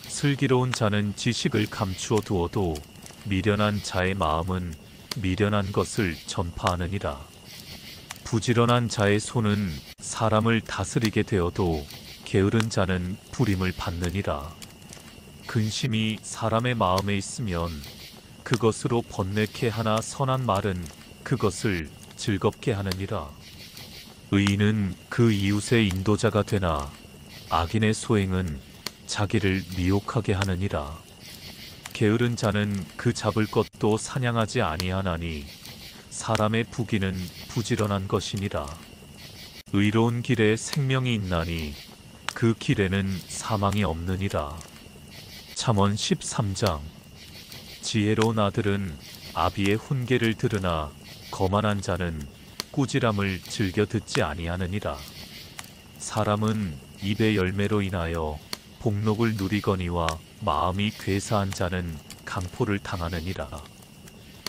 슬기로운 자는 지식을 감추어 두어도 미련한 자의 마음은 미련한 것을 전파하느니라. 부지런한 자의 손은 사람을 다스리게 되어도 게으른 자는 부림을 받느니라. 근심이 사람의 마음에 있으면 그것으로 번뇌케 하나 선한 말은 그것을 즐겁게 하느니라. 의인은 그 이웃의 인도자가 되나 악인의 소행은 자기를 미혹하게 하느니라. 게으른 자는 그 잡을 것도 사냥하지 아니하나니 사람의 부귀는 부지런한 것이니라. 의로운 길에 생명이 있나니 그 길에는 사망이 없느니라. 잠언 13장. 지혜로운 아들은 아비의 훈계를 들으나 거만한 자는 꾸지람을 즐겨 듣지 아니하느니라. 사람은 입의 열매로 인하여 복록을 누리거니와 마음이 괴사한 자는 강포를 당하느니라.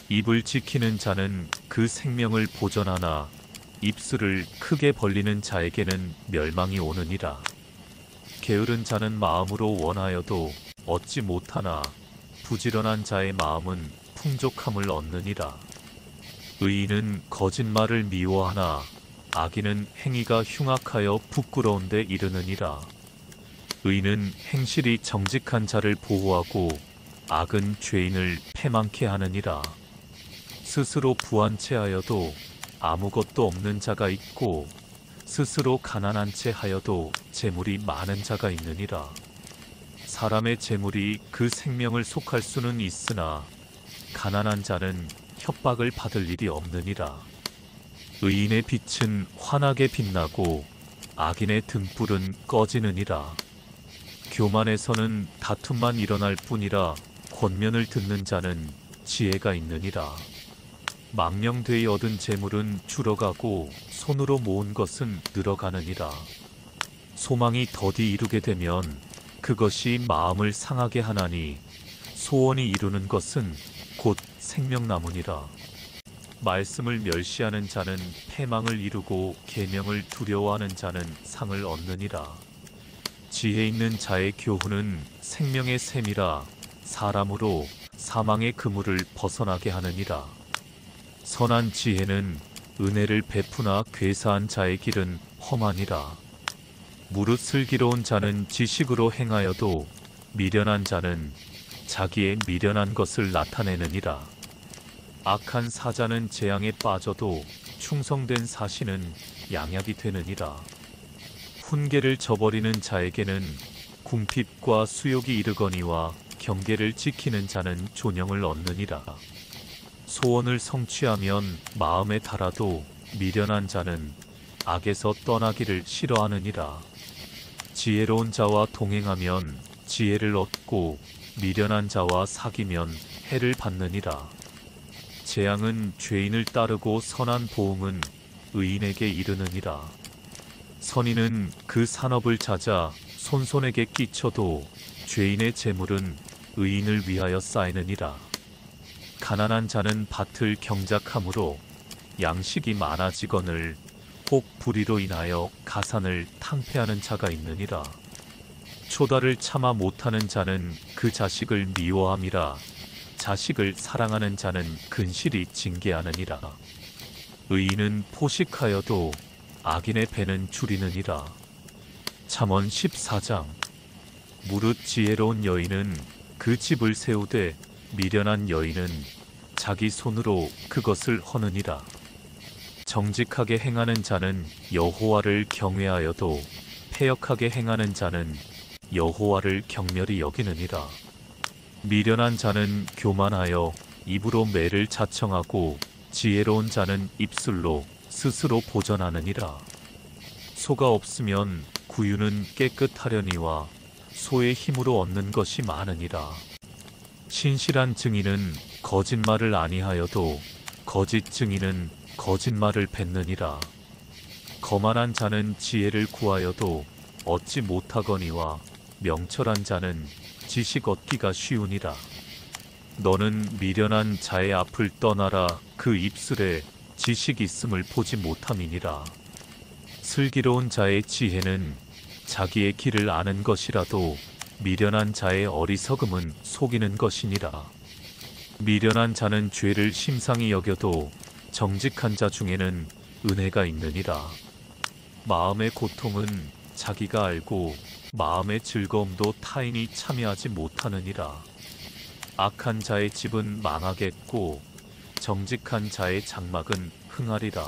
입을 지키는 자는 그 생명을 보전하나 입술을 크게 벌리는 자에게는 멸망이 오느니라. 게으른 자는 마음으로 원하여도 얻지 못하나 부지런한 자의 마음은 풍족함을 얻느니라. 의인은 거짓말을 미워하나 악인은 행위가 흉악하여 부끄러운 데 이르느니라. 의인은 행실이 정직한 자를 보호하고 악은 죄인을 패망케 하느니라. 스스로 부한 채 하여도 아무것도 없는 자가 있고 스스로 가난한 채 하여도 재물이 많은 자가 있느니라. 사람의 재물이 그 생명을 속할 수는 있으나 가난한 자는 협박을 받을 일이 없느니라. 의인의 빛은 환하게 빛나고 악인의 등불은 꺼지느니라. 교만에서는 다툼만 일어날 뿐이라 권면을 듣는 자는 지혜가 있느니라. 망령되이 얻은 재물은 줄어가고 손으로 모은 것은 늘어가느니라. 소망이 더디 이루게 되면 그것이 마음을 상하게 하나니 소원이 이루는 것은 곧 생명나무니라. 말씀을 멸시하는 자는 패망을 이루고 계명을 두려워하는 자는 상을 얻느니라. 지혜 있는 자의 교훈은 생명의 샘이라 사람으로 사망의 그물을 벗어나게 하느니라. 선한 지혜는 은혜를 베푸나 괴사한 자의 길은 험하니라. 무릇 슬기로운 자는 지식으로 행하여도 미련한 자는 자기의 미련한 것을 나타내느니라. 악한 사자는 재앙에 빠져도 충성된 사신은 양약이 되느니라. 훈계를 저버리는 자에게는 궁핍과 수욕이 이르거니와 경계를 지키는 자는 존영을 얻느니라. 소원을 성취하면 마음에 달아도 미련한 자는 악에서 떠나기를 싫어하느니라. 지혜로운 자와 동행하면 지혜를 얻고 미련한 자와 사귀면 해를 받느니라. 재앙은 죄인을 따르고 선한 보응은 의인에게 이르느니라. 선인은 그 산업을 찾아 손손에게 끼쳐도 죄인의 재물은 의인을 위하여 쌓이느니라. 가난한 자는 밭을 경작함으로 양식이 많아지거늘 혹 불의로 인하여 가산을 탕폐하는 자가 있느니라. 초달을 참아 못하는 자는 그 자식을 미워함이라 자식을 사랑하는 자는 근실이 징계하느니라. 의인은 포식하여도 악인의 배는 줄이느니라. 잠언 14장. 무릇 지혜로운 여인은 그 집을 세우되 미련한 여인은 자기 손으로 그것을 허느니라. 정직하게 행하는 자는 여호와를 경외하여도 패역하게 행하는 자는 여호와를 경멸히 여기느니라. 미련한 자는 교만하여 입으로 매를 자청하고 지혜로운 자는 입술로 스스로 보전하느니라. 소가 없으면 구유는 깨끗하려니와 소의 힘으로 얻는 것이 많으니라. 신실한 증인은 거짓말을 아니하여도 거짓 증인은 거짓말을 뱉느니라. 거만한 자는 지혜를 구하여도 얻지 못하거니와 명철한 자는 지식 얻기가 쉬우니라. 너는 미련한 자의 앞을 떠나라. 그 입술에 지식 있음을 보지 못함이니라. 슬기로운 자의 지혜는 자기의 길을 아는 것이라도 미련한 자의 어리석음은 속이는 것이니라. 미련한 자는 죄를 심상히 여겨도 정직한 자 중에는 은혜가 있느니라. 마음의 고통은 자기가 알고 마음의 즐거움도 타인이 참여하지 못하느니라. 악한 자의 집은 망하겠고 정직한 자의 장막은 흥하리라.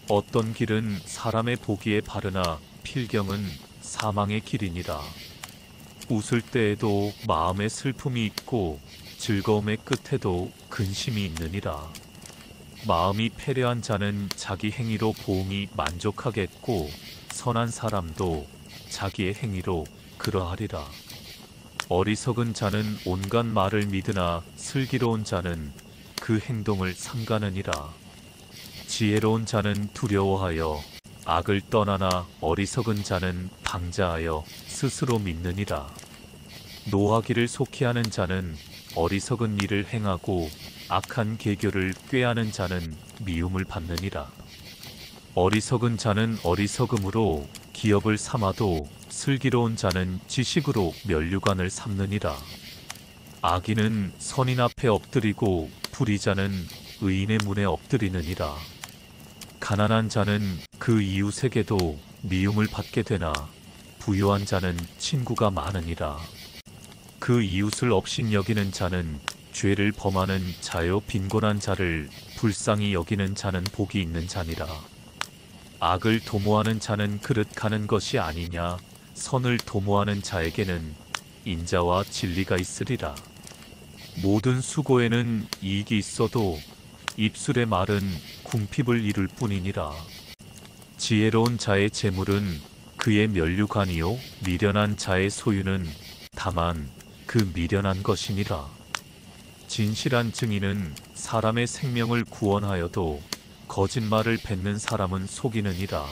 어떤 길은 사람의 보기에 바르나 필경은 사망의 길이니라. 웃을 때에도 마음에 슬픔이 있고 즐거움의 끝에도 근심이 있느니라. 마음이 패려한 자는 자기 행위로 보응이 만족하겠고 선한 사람도 자기의 행위로 그러하리라. 어리석은 자는 온갖 말을 믿으나 슬기로운 자는 그 행동을 삼가느니라. 지혜로운 자는 두려워하여 악을 떠나나 어리석은 자는 방자하여 스스로 믿느니라. 노하기를 속히하는 자는 어리석은 일을 행하고 악한 계교를 꾀하는 자는 미움을 받느니라. 어리석은 자는 어리석음으로 기업을 삼아도 슬기로운 자는 지식으로 면류관을 삼느니라. 악인은 선인 앞에 엎드리고 불의자는 의인의 문에 엎드리느니라. 가난한 자는 그 이웃에게도 미움을 받게 되나 부유한 자는 친구가 많으니라. 그 이웃을 업신여기는 자는 죄를 범하는 자요 빈곤한 자를 불쌍히 여기는 자는 복이 있는 자니라. 악을 도모하는 자는 그릇 가는 것이 아니냐. 선을 도모하는 자에게는 인자와 진리가 있으리라. 모든 수고에는 이익이 있어도 입술의 말은 궁핍을 이룰 뿐이니라. 지혜로운 자의 재물은 그의 면류관이요 미련한 자의 소유는 다만 그 미련한 것이니라. 진실한 증인은 사람의 생명을 구원하여도 거짓말을 뱉는 사람은 속이느니라.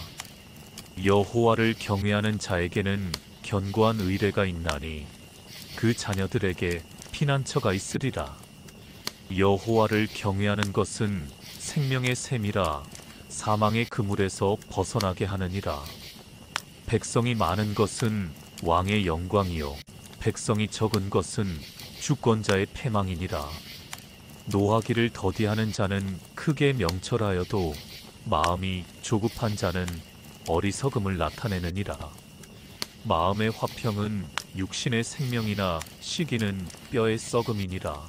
여호와를 경외하는 자에게는 견고한 의뢰가 있나니 그 자녀들에게 피난처가 있으리라. 여호와를 경외하는 것은 생명의 샘이라 사망의 그물에서 벗어나게 하느니라. 백성이 많은 것은 왕의 영광이요 백성이 적은 것은 주권자의 패망이니라. 노하기를 더디하는 자는 크게 명철하여도 마음이 조급한 자는 어리석음을 나타내느니라. 마음의 화평은 육신의 생명이나 시기는 뼈의 썩음이니라.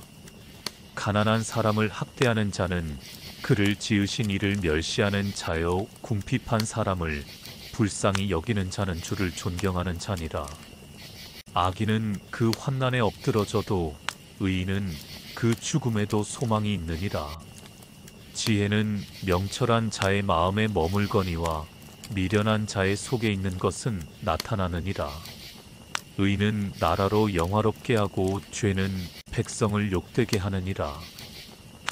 가난한 사람을 학대하는 자는 그를 지으신 이를 멸시하는 자요 궁핍한 사람을 불쌍히 여기는 자는 주를 존경하는 자니라. 악인은 그 환난에 엎드러져도 의인은 그 죽음에도 소망이 있느니라. 지혜는 명철한 자의 마음에 머물거니와 미련한 자의 속에 있는 것은 나타나느니라. 의는 나라로 영화롭게 하고 죄는 백성을 욕되게 하느니라.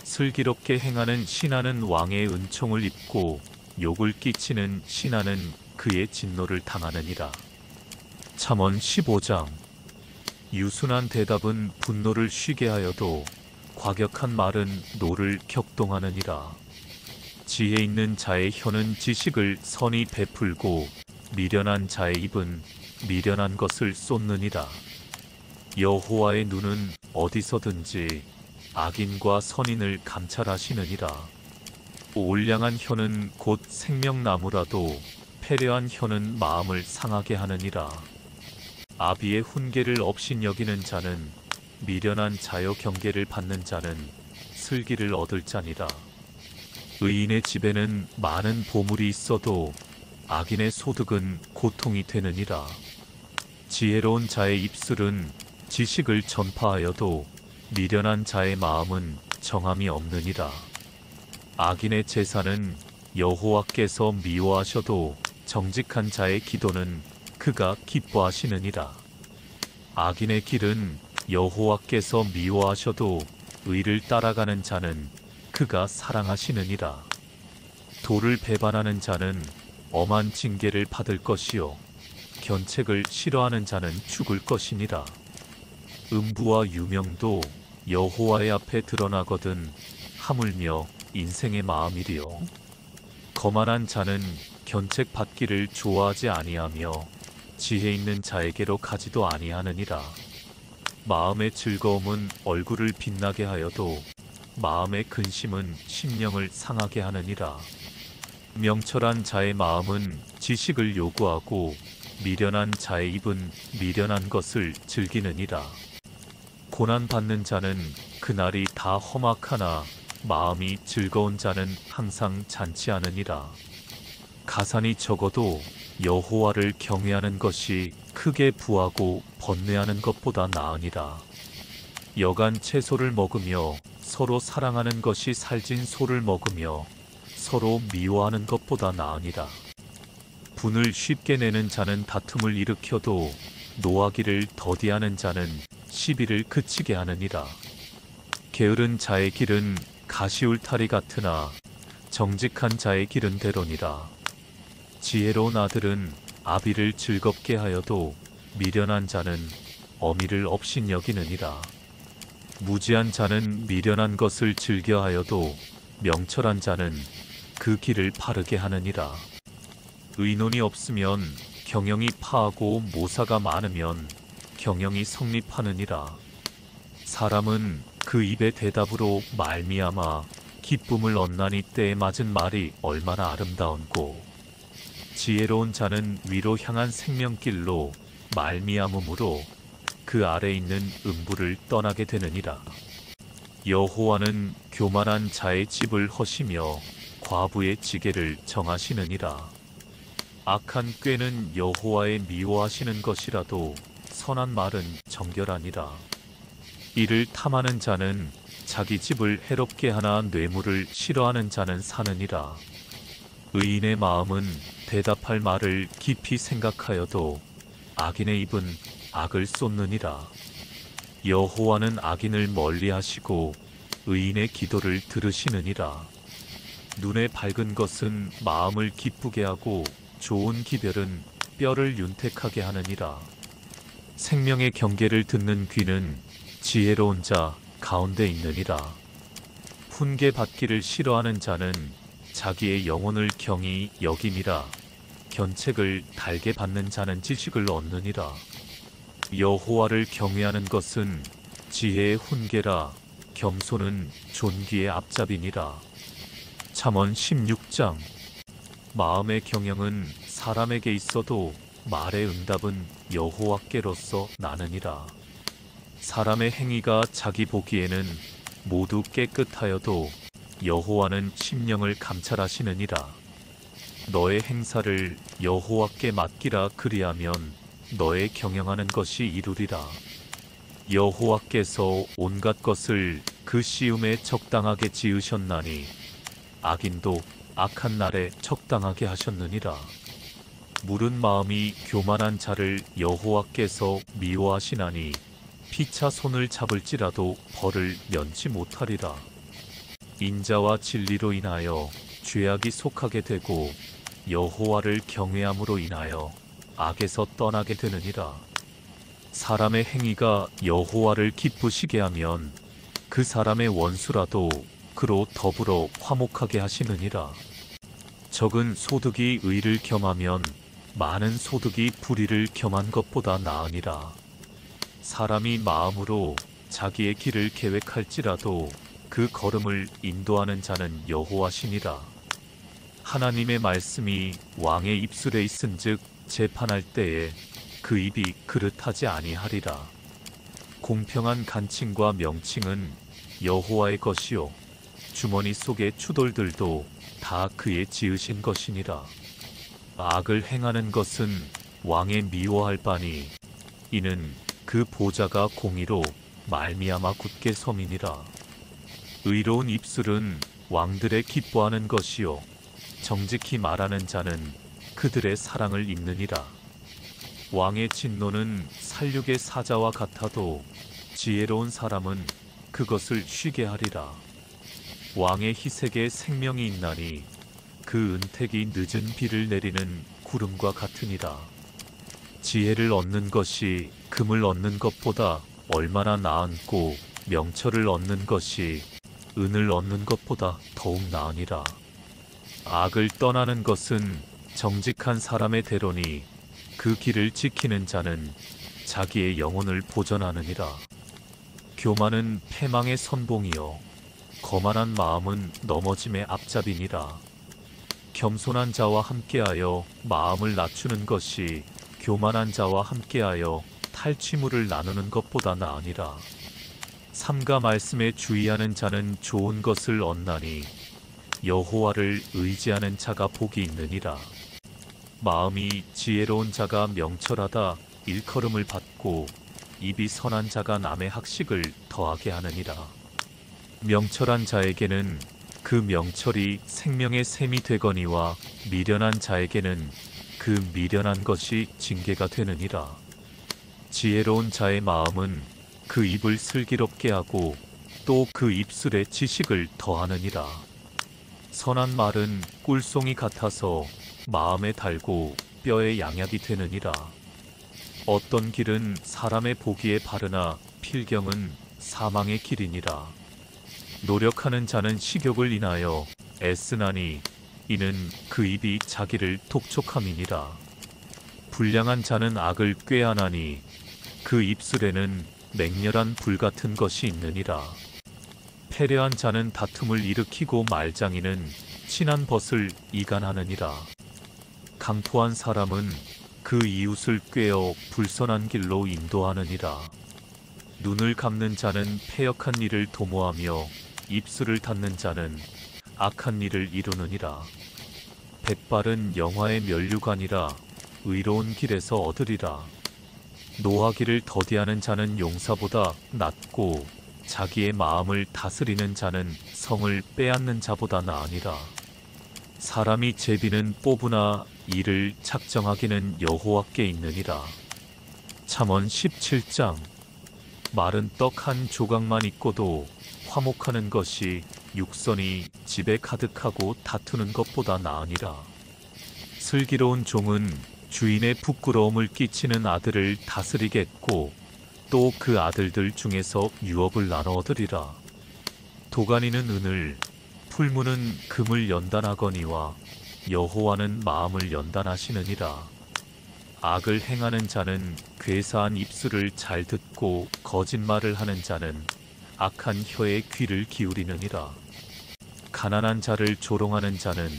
슬기롭게 행하는 신하는 왕의 은총을 입고 욕을 끼치는 신하는 그의 진노를 당하느니라. 잠언 15장. 유순한 대답은 분노를 쉬게 하여도 과격한 말은 노를 격동하느니라. 지혜 있는 자의 혀는 지식을 선히 베풀고 미련한 자의 입은 미련한 것을 쏟느니라. 여호와의 눈은 어디서든지 악인과 선인을 감찰하시느니라. 올량한 혀는 곧 생명나무라도 패려한 혀는 마음을 상하게 하느니라. 아비의 훈계를 업신여기는 자는 미련한 자여, 경계를 받는 자는 슬기를 얻을 자니라. 의인의 집에는 많은 보물이 있어도 악인의 소득은 고통이 되느니라. 지혜로운 자의 입술은 지식을 전파하여도 미련한 자의 마음은 정함이 없느니라. 악인의 제사는 여호와께서 미워하셔도 정직한 자의 기도는 그가 기뻐하시느니라. 악인의 길은 여호와께서 미워하셔도 의를 따라가는 자는 그가 사랑하시느니라. 도를 배반하는 자는 엄한 징계를 받을 것이요 견책을 싫어하는 자는 죽을 것이니라. 음부와 유명도 여호와의 앞에 드러나거든 하물며 인생의 마음이리요. 거만한 자는 견책 받기를 좋아하지 아니하며 지혜 있는 자에게로 가지도 아니하느니라. 마음의 즐거움은 얼굴을 빛나게 하여도 마음의 근심은 심령을 상하게 하느니라. 명철한 자의 마음은 지식을 요구하고 미련한 자의 입은 미련한 것을 즐기느니라. 고난받는 자는 그날이 다 험악하나 마음이 즐거운 자는 항상 잔치하느니라. 가산이 적어도 여호와를 경외하는 것이 크게 부하고 번뇌하는 것보다 나으니라. 여간 채소를 먹으며 서로 사랑하는 것이 살진 소를 먹으며 서로 미워하는 것보다 나으니라. 분을 쉽게 내는 자는 다툼을 일으켜도 노하기를 더디하는 자는 시비를 그치게 하느니라. 게으른 자의 길은 가시울타리 같으나 정직한 자의 길은 대로니라. 지혜로운 아들은 아비를 즐겁게 하여도 미련한 자는 어미를 업신여기느니라. 무지한 자는 미련한 것을 즐겨하여도 명철한 자는 그 길을 바르게 하느니라. 의논이 없으면 경영이 파하고 모사가 많으면 경영이 성립하느니라. 사람은 그 입의 대답으로 말미암아 기쁨을 얻나니 때에 맞은 말이 얼마나 아름다운고. 지혜로운 자는 위로 향한 생명길로 말미암음으로 그 아래 있는 음부를 떠나게 되느니라. 여호와는 교만한 자의 집을 허시며 과부의 지게를 정하시느니라. 악한 꾀는 여호와의 미워하시는 것이라도 선한 말은 정결하니라. 이를 탐하는 자는 자기 집을 해롭게 하나 뇌물을 싫어하는 자는 사느니라. 의인의 마음은 대답할 말을 깊이 생각하여도 악인의 입은 악을 쏟느니라. 여호와는 악인을 멀리하시고 의인의 기도를 들으시느니라. 눈에 밝은 것은 마음을 기쁘게 하고 좋은 기별은 뼈를 윤택하게 하느니라. 생명의 경계를 듣는 귀는 지혜로운 자 가운데 있느니라. 훈계 받기를 싫어하는 자는 자기의 영혼을 경히 여김이라. 견책을 달게 받는 자는 지식을 얻느니라. 여호와를 경외하는 것은 지혜의 훈계라. 겸손은 존귀의 앞잡이니라. 잠언 16장. 마음의 경영은 사람에게 있어도 말의 응답은 여호와께로서 나느니라. 사람의 행위가 자기 보기에는 모두 깨끗하여도 여호와는 심령을 감찰하시느니라. 너의 행사를 여호와께 맡기라. 그리하면 너의 경영하는 것이 이루리라. 여호와께서 온갖 것을 그 시음에 적당하게 지으셨나니 악인도 악한 날에 적당하게 하셨느니라. 물은 마음이 교만한 자를 여호와께서 미워하시나니 피차 손을 잡을지라도 벌을 면치 못하리라. 인자와 진리로 인하여 죄악이 속하게 되고 여호와를 경외함으로 인하여 악에서 떠나게 되느니라. 사람의 행위가 여호와를 기쁘시게 하면 그 사람의 원수라도 그로 더불어 화목하게 하시느니라. 적은 소득이 의를 겸하면 많은 소득이 불의를 겸한 것보다 나으니라. 사람이 마음으로 자기의 길을 계획할지라도 그 걸음을 인도하는 자는 여호와시니라. 하나님의 말씀이 왕의 입술에 있은즉 재판할 때에 그 입이 그릇하지 아니하리라. 공평한 간칭과 명칭은 여호와의 것이요 주머니 속의 추돌들도 다 그의 지으신 것이니라. 악을 행하는 것은 왕의 미워할 바니 이는 그 보좌가 공의로 말미암아 굳게 섬이니라. 의로운 입술은 왕들의 기뻐하는 것이요 정직히 말하는 자는 그들의 사랑을 입느니라. 왕의 진노는 살육의 사자와 같아도 지혜로운 사람은 그것을 쉬게 하리라. 왕의 희색에 생명이 있나니 그 은택이 늦은 비를 내리는 구름과 같으니라. 지혜를 얻는 것이 금을 얻는 것보다 얼마나 나은고 명철을 얻는 것이 은을 얻는 것보다 더욱 나으니라. 악을 떠나는 것은 정직한 사람의 대로니 그 길을 지키는 자는 자기의 영혼을 보전하느니라. 교만은 패망의 선봉이요 거만한 마음은 넘어짐의 앞잡이니라. 겸손한 자와 함께하여 마음을 낮추는 것이 교만한 자와 함께하여 탈취물을 나누는 것보다 나으니라. 삼가 말씀에 주의하는 자는 좋은 것을 얻나니 여호와를 의지하는 자가 복이 있느니라. 마음이 지혜로운 자가 명철하다 일컬음을 받고 입이 선한 자가 남의 학식을 더하게 하느니라. 명철한 자에게는 그 명철이 생명의 샘이 되거니와 미련한 자에게는 그 미련한 것이 징계가 되느니라. 지혜로운 자의 마음은 그 입을 슬기롭게 하고 또 그 입술에 지식을 더하느니라. 선한 말은 꿀송이 같아서 마음에 달고 뼈에 양약이 되느니라. 어떤 길은 사람의 보기에 바르나 필경은 사망의 길이니라. 노력하는 자는 식욕을 인하여 애쓰나니 이는 그 입이 자기를 독촉함이니라. 불량한 자는 악을 꾀하나니 그 입술에는 맹렬한 불같은 것이 있느니라. 패례한 자는 다툼을 일으키고 말장이는 친한 벗을 이간하느니라. 강포한 사람은 그 이웃을 꾀어 불선한 길로 인도하느니라. 눈을 감는 자는 패역한 일을 도모하며 입술을 닫는 자는 악한 일을 이루느니라. 백발은 영화의 면류관이라 의로운 길에서 얻으리라. 노하기를 더디하는 자는 용사보다 낫고 자기의 마음을 다스리는 자는 성을 빼앗는 자보다 나으니라. 사람이 제비는 뽑으나 이를 작정하기는 여호와께 있느니라. 잠언 17장. 마른 떡 한 조각만 있고도 화목하는 것이 육선이 집에 가득하고 다투는 것보다 나으니라. 슬기로운 종은 주인의 부끄러움을 끼치는 아들을 다스리겠고 또 그 아들들 중에서 유업을 나눠 얻으리라. 도가니는 은을, 풀무는 금을 연단하거니와 여호와는 마음을 연단하시느니라. 악을 행하는 자는 괴사한 입술을 잘 듣고 거짓말을 하는 자는 악한 혀에 귀를 기울이느니라. 가난한 자를 조롱하는 자는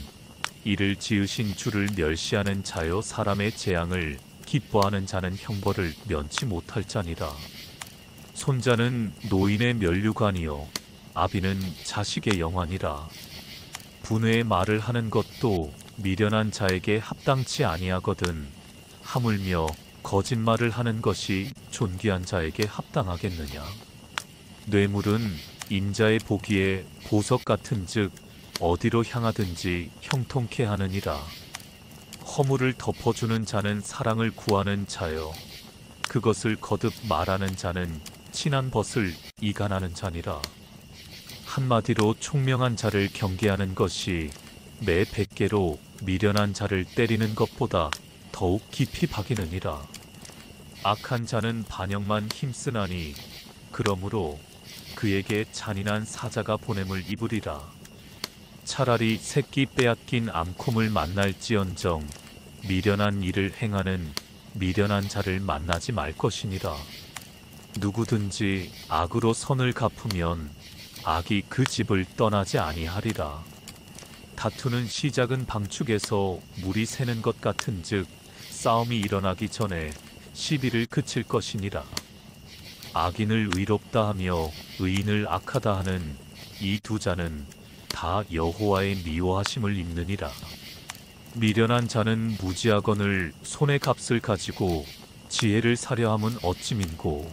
이를 지으신 주를 멸시하는 자요 사람의 재앙을 기뻐하는 자는 형벌을 면치 못할 자니라. 손자는 노인의 면류관이요 아비는 자식의 영환이라. 분회의 말을 하는 것도 미련한 자에게 합당치 아니하거든 하물며 거짓말을 하는 것이 존귀한 자에게 합당하겠느냐. 뇌물은 인자의 보기에 보석 같은즉 어디로 향하든지 형통케 하느니라. 허물을 덮어주는 자는 사랑을 구하는 자요 그것을 거듭 말하는 자는 친한 벗을 이간하는 자니라. 한마디로 총명한 자를 경계하는 것이 매 100개로 미련한 자를 때리는 것보다 더욱 깊이 박이느니라. 악한 자는 반역만 힘쓰나니 그러므로 그에게 잔인한 사자가 보냄을 입으리라. 차라리 새끼 빼앗긴 암콤을 만날지언정 미련한 일을 행하는 미련한 자를 만나지 말 것이니라. 누구든지 악으로 선을 갚으면 악이 그 집을 떠나지 아니하리라. 다투는 시작은 방축에서 물이 새는 것 같은즉 싸움이 일어나기 전에 시비를 그칠 것이니라. 악인을 의롭다 하며 의인을 악하다 하는 이 두 자는 다 여호와의 미워하심을 입느니라. 미련한 자는 무지하거늘 손의 값을 가지고 지혜를 사려 함은 어찌 민고.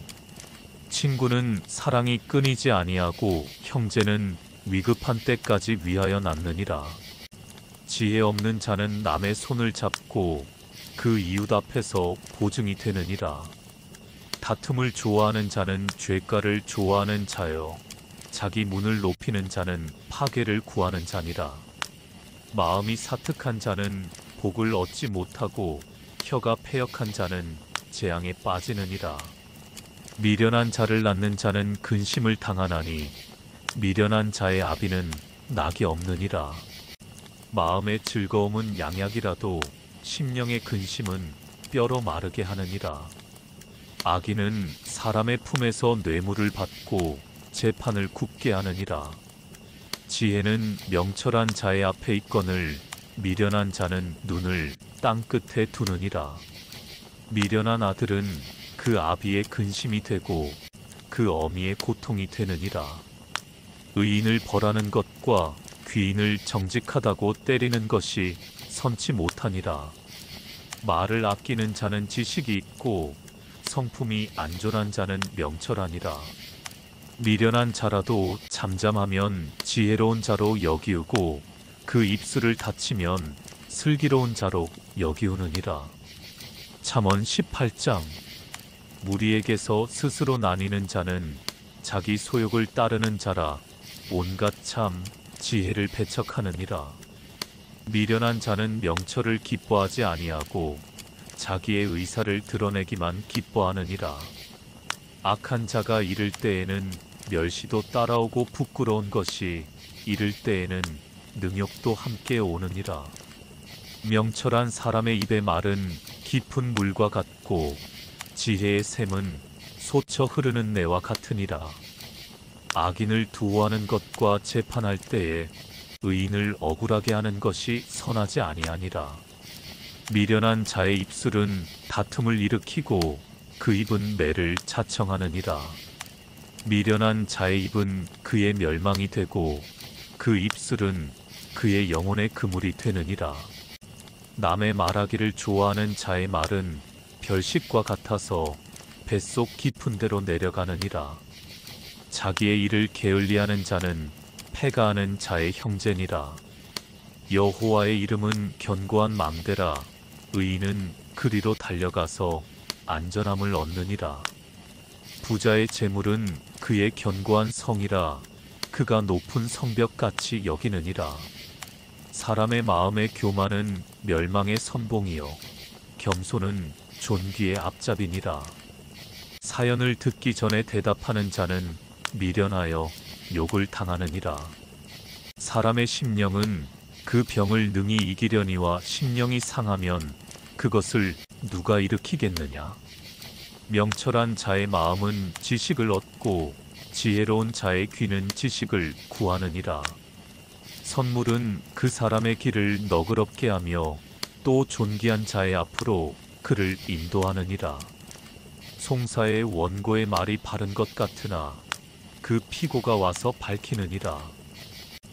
친구는 사랑이 끊이지 아니하고 형제는 위급한 때까지 위하여 낳느니라. 지혜 없는 자는 남의 손을 잡고 그 이웃 앞에서 보증이 되느니라. 다툼을 좋아하는 자는 죄가를 좋아하는 자여 자기 문을 높이는 자는 파괴를 구하는 자니라. 마음이 사특한 자는 복을 얻지 못하고 혀가 패역한 자는 재앙에 빠지느니라. 미련한 자를 낳는 자는 근심을 당하나니 미련한 자의 아비는 낙이 없느니라. 마음의 즐거움은 양약이라도 심령의 근심은 뼈로 마르게 하느니라. 악인은 사람의 품에서 뇌물을 받고 재판을 굽게 하느니라. 지혜는 명철한 자의 앞에 있거늘 미련한 자는 눈을 땅 끝에 두느니라. 미련한 아들은 그 아비의 근심이 되고 그 어미의 고통이 되느니라. 의인을 벌하는 것과 귀인을 정직하다고 때리는 것이 선치 못하니라. 말을 아끼는 자는 지식이 있고 성품이 안전한 자는 명철하니라. 미련한 자라도 잠잠하면 지혜로운 자로 여기우고 그 입술을 닫히면 슬기로운 자로 여기우느니라. 잠언 18장. 무리에게서 스스로 나뉘는 자는 자기 소욕을 따르는 자라 온갖 참 지혜를 배척하느니라. 미련한 자는 명철을 기뻐하지 아니하고 자기의 의사를 드러내기만 기뻐하느니라. 악한 자가 이를 때에는 멸시도 따라오고 부끄러운 것이 이를 때에는 능욕도 함께 오느니라. 명철한 사람의 입의 말은 깊은 물과 같고 지혜의 샘은 솟쳐 흐르는 내와 같으니라. 악인을 두어하는 것과 재판할 때에 의인을 억울하게 하는 것이 선하지 아니하니라. 미련한 자의 입술은 다툼을 일으키고 그 입은 매를 자청하느니라. 미련한 자의 입은 그의 멸망이 되고 그 입술은 그의 영혼의 그물이 되느니라. 남의 말하기를 좋아하는 자의 말은 별식과 같아서 뱃속 깊은 데로 내려가느니라. 자기의 일을 게을리하는 자는 패가하는 자의 형제니라. 여호와의 이름은 견고한 망대라. 의인은 그리로 달려가서 안전함을 얻느니라. 부자의 재물은 그의 견고한 성이라. 그가 높은 성벽같이 여기느니라. 사람의 마음의 교만은 멸망의 선봉이요 겸손은 존귀의 앞잡이니라. 사연을 듣기 전에 대답하는 자는 미련하여 욕을 당하느니라. 사람의 심령은 그 병을 능히 이기려니와 심령이 상하면 그것을 누가 일으키겠느냐. 명철한 자의 마음은 지식을 얻고 지혜로운 자의 귀는 지식을 구하느니라. 선물은 그 사람의 길을 너그럽게 하며 또 존귀한 자의 앞으로 그를 인도하느니라. 송사의 원고의 말이 바른 것 같으나 그 피고가 와서 밝히느니라.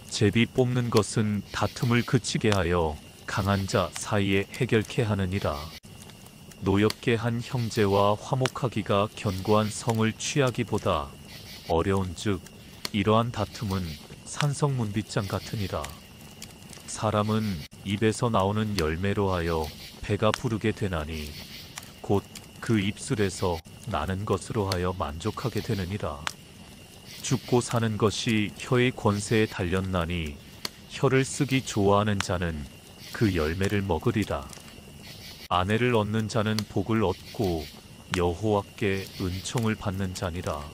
제비 뽑는 것은 다툼을 그치게 하여 강한 자 사이에 해결케 하느니라. 노엽게 한 형제와 화목하기가 견고한 성을 취하기보다 어려운즉 이러한 다툼은 산성문빗장 같으니라. 사람은 입에서 나오는 열매로 하여 배가 부르게 되나니 곧 그 입술에서 나는 것으로 하여 만족하게 되느니라. 죽고 사는 것이 혀의 권세에 달렸나니 혀를 쓰기 좋아하는 자는 그 열매를 먹으리라. 아내를 얻는 자는 복을 얻고 여호와께 은총을 받는 자니라.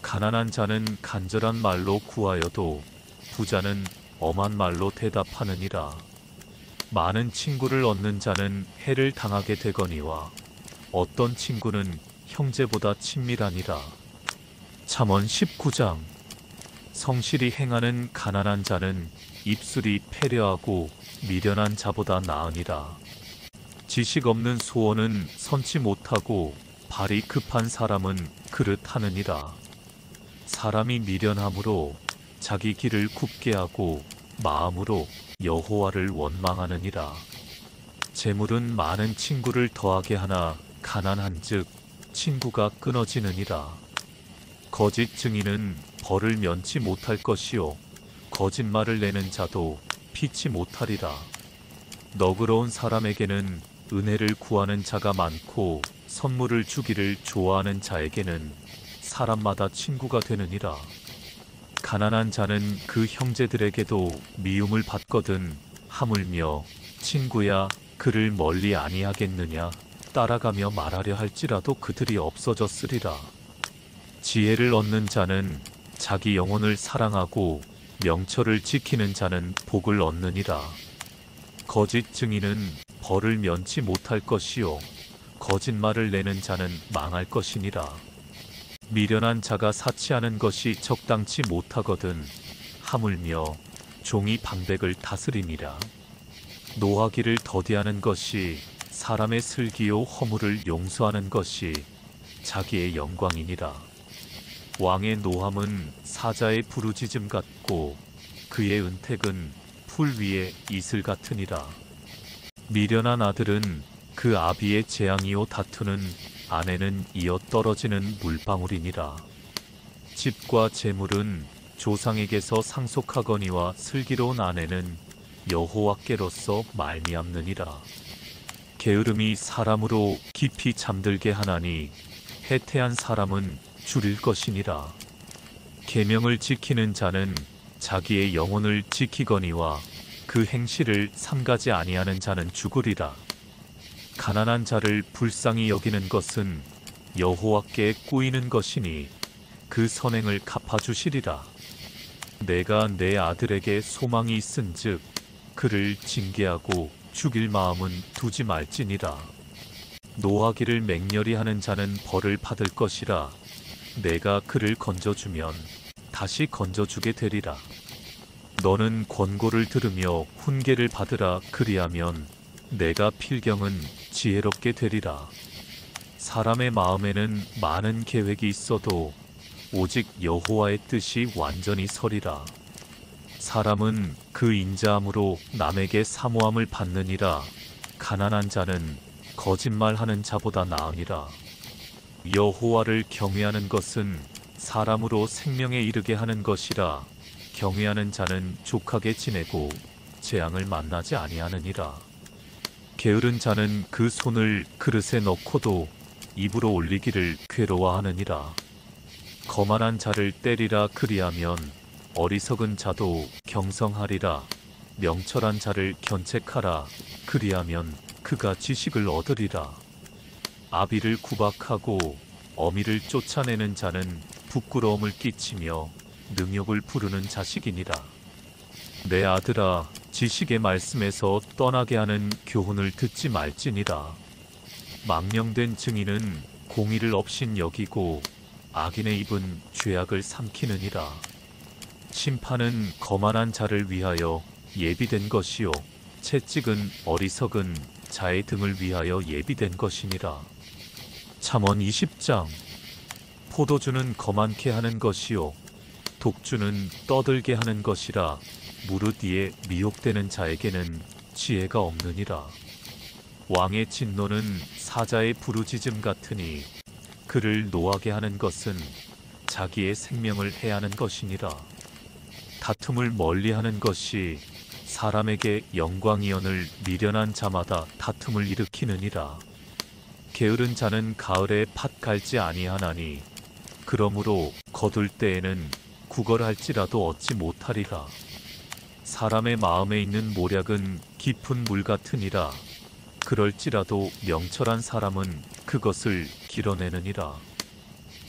가난한 자는 간절한 말로 구하여도 부자는 엄한 말로 대답하느니라. 많은 친구를 얻는 자는 해를 당하게 되거니와 어떤 친구는 형제보다 친밀하니라. 잠언 19장. 성실히 행하는 가난한 자는 입술이 패려하고 미련한 자보다 나으니라. 지식 없는 소원은 선치 못하고 발이 급한 사람은 그릇하느니라. 사람이 미련함으로 자기 길을 굽게 하고 마음으로 여호와를 원망하느니라. 재물은 많은 친구를 더하게 하나 가난한즉 친구가 끊어지느니라. 거짓 증인은 벌을 면치 못할 것이요 거짓말을 내는 자도 피치 못하리라. 너그러운 사람에게는 은혜를 구하는 자가 많고 선물을 주기를 좋아하는 자에게는 사람마다 친구가 되느니라. 가난한 자는 그 형제들에게도 미움을 받거든 하물며 친구야 그를 멀리 아니하겠느냐 따라가며 말하려 할지라도 그들이 없어졌으리라. 지혜를 얻는 자는 자기 영혼을 사랑하고 명철을 지키는 자는 복을 얻느니라. 거짓 증인은 벌을 면치 못할 것이요 거짓말을 내는 자는 망할 것이니라. 미련한 자가 사치하는 것이 적당치 못하거든 하물며 종이 방백을 다스리니라. 노하기를 더디하는 것이 사람의 슬기요 허물을 용서하는 것이 자기의 영광이니라. 왕의 노함은 사자의 부르짖음 같고 그의 은택은 풀 위에 이슬 같으니라. 미련한 아들은 그 아비의 재앙이요 다투는 아내는 이어 떨어지는 물방울이니라. 집과 재물은 조상에게서 상속하거니와 슬기로운 아내는 여호와께로서 말미암느니라. 게으름이 사람으로 깊이 잠들게 하나니 해태한 사람은 줄일 것이니라. 계명을 지키는 자는 자기의 영혼을 지키거니와 그 행실을 삼가지 아니하는 자는 죽으리라. 가난한 자를 불쌍히 여기는 것은 여호와께 꾸이는 것이니 그 선행을 갚아주시리라. 내가 내 아들에게 소망이 있은즉 그를 징계하고 죽일 마음은 두지 말지니라. 노하기를 맹렬히 하는 자는 벌을 받을 것이라. 내가 그를 건져주면 다시 건져주게 되리라. 너는 권고를 들으며 훈계를 받으라. 그리하면 내가 필경은 지혜롭게 되리라. 사람의 마음에는 많은 계획이 있어도 오직 여호와의 뜻이 완전히 서리라. 사람은 그 인자함으로 남에게 사모함을 받느니라. 가난한 자는 거짓말하는 자보다 나으니라. 여호와를 경외하는 것은 사람으로 생명에 이르게 하는 것이라. 경외하는 자는 족하게 지내고 재앙을 만나지 아니하느니라. 게으른 자는 그 손을 그릇에 넣고도 입으로 올리기를 괴로워하느니라. 거만한 자를 때리라. 그리하면 어리석은 자도 경성하리라. 명철한 자를 견책하라. 그리하면 그가 지식을 얻으리라. 아비를 구박하고 어미를 쫓아내는 자는 부끄러움을 끼치며 능욕을 부르는 자식이니라. 내 아들아, 지식의 말씀에서 떠나게 하는 교훈을 듣지 말지니라. 망령된 증인은 공의를 업신 여기고 악인의 입은 죄악을 삼키느니라. 심판은 거만한 자를 위하여 예비된 것이요 채찍은 어리석은 자의 등을 위하여 예비된 것이니라. 잠언 20장. 포도주는 거만케 하는 것이요 독주는 떠들게 하는 것이라. 무릇 이에 미혹되는 자에게는 지혜가 없느니라. 왕의 진노는 사자의 부르짖음 같으니 그를 노하게 하는 것은 자기의 생명을 해하는 것이니라. 다툼을 멀리하는 것이 사람에게 영광이언을 미련한 자마다 다툼을 일으키느니라. 게으른 자는 가을에 팥 갈지 아니하나니 그러므로 거둘 때에는 구걸할지라도 얻지 못하리라. 사람의 마음에 있는 모략은 깊은 물 같으니라. 그럴지라도 명철한 사람은 그것을 길어내느니라.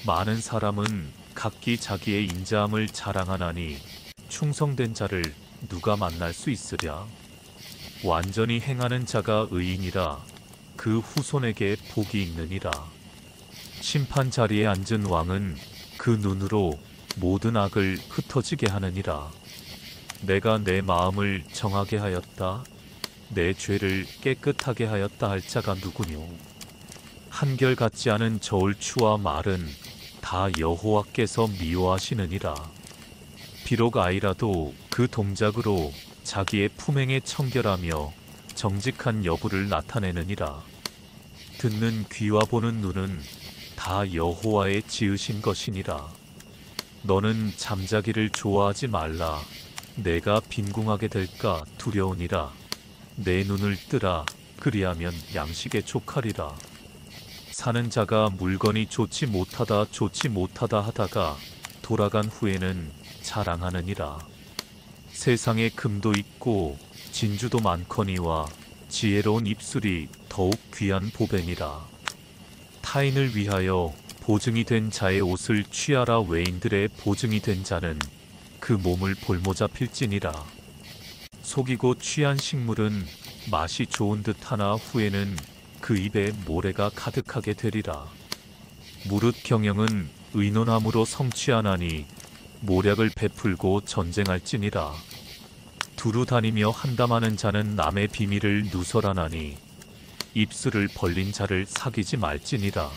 많은 사람은 각기 자기의 인자함을 자랑하나니 충성된 자를 누가 만날 수 있으랴. 완전히 행하는 자가 의인이라. 그 후손에게 복이 있느니라. 심판 자리에 앉은 왕은 그 눈으로 모든 악을 흩어지게 하느니라. 내가 내 마음을 정하게 하였다. 내 죄를 깨끗하게 하였다 할 자가 누구뇨? 한결같지 않은 저울추와 말은 다 여호와께서 미워하시느니라. 비록 아이라도 그 동작으로 자기의 품행에 청결하며 정직한 여부를 나타내느니라. 듣는 귀와 보는 눈은 다 여호와의 지으신 것이니라. 너는 잠자기를 좋아하지 말라. 내가 빈궁하게 될까 두려우니라. 내 눈을 뜨라. 그리하면 양식에 족하리라. 사는 자가 물건이 좋지 못하다 하다가 돌아간 후에는 자랑하느니라. 세상에 금도 있고 진주도 많거니와 지혜로운 입술이 더욱 귀한 보배니라. 타인을 위하여 보증이 된 자의 옷을 취하라. 외인들의 보증이 된 자는 그 몸을 볼모자 필지니라. 속이고 취한 식물은 맛이 좋은 듯하나 후에는 그 입에 모래가 가득하게 되리라. 무릇 경영은 의논함으로 성취하나니 모략을 베풀고 전쟁할지니라. 두루 다니며 한담하는 자는 남의 비밀을 누설하나니 입술을 벌린 자를 사귀지 말지니라.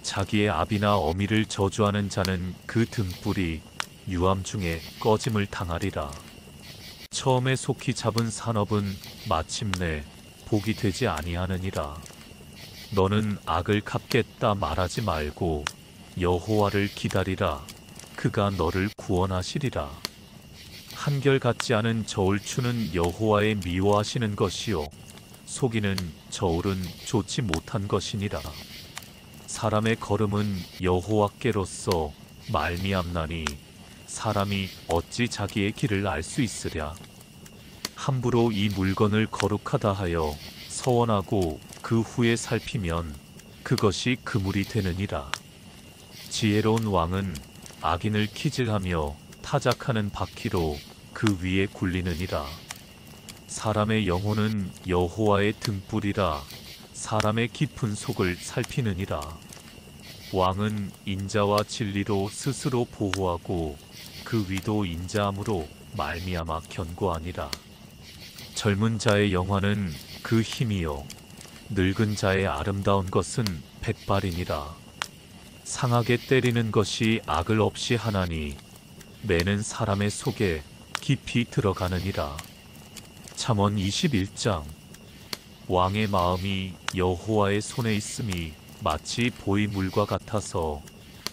자기의 아비나 어미를 저주하는 자는 그 등불이 유암 중에 꺼짐을 당하리라. 처음에 속히 잡은 산업은 마침내 복이 되지 아니하느니라. 너는 악을 갚겠다 말하지 말고 여호와를 기다리라. 그가 너를 구원하시리라. 한결같지 않은 저울추는 여호와의 미워하시는 것이요 속이는 저울은 좋지 못한 것이니라. 사람의 걸음은 여호와께로서 말미암나니 사람이 어찌 자기의 길을 알 수 있으랴. 함부로 이 물건을 거룩하다 하여 서원하고 그 후에 살피면 그것이 그물이 되느니라. 지혜로운 왕은 악인을 키질하며 타작하는 바퀴로 그 위에 굴리느니라. 사람의 영혼은 여호와의 등불이라. 사람의 깊은 속을 살피느니라. 왕은 인자와 진리로 스스로 보호하고 그 위도 인자함으로 말미암아 견고하니라. 젊은 자의 영화는 그 힘이요 늙은 자의 아름다운 것은 백발이니라. 상하게 때리는 것이 악을 없이 하나니 매는 사람의 속에 깊이 들어가느니라. 잠언 21장. 왕의 마음이 여호와의 손에 있음이 마치 보이물과 같아서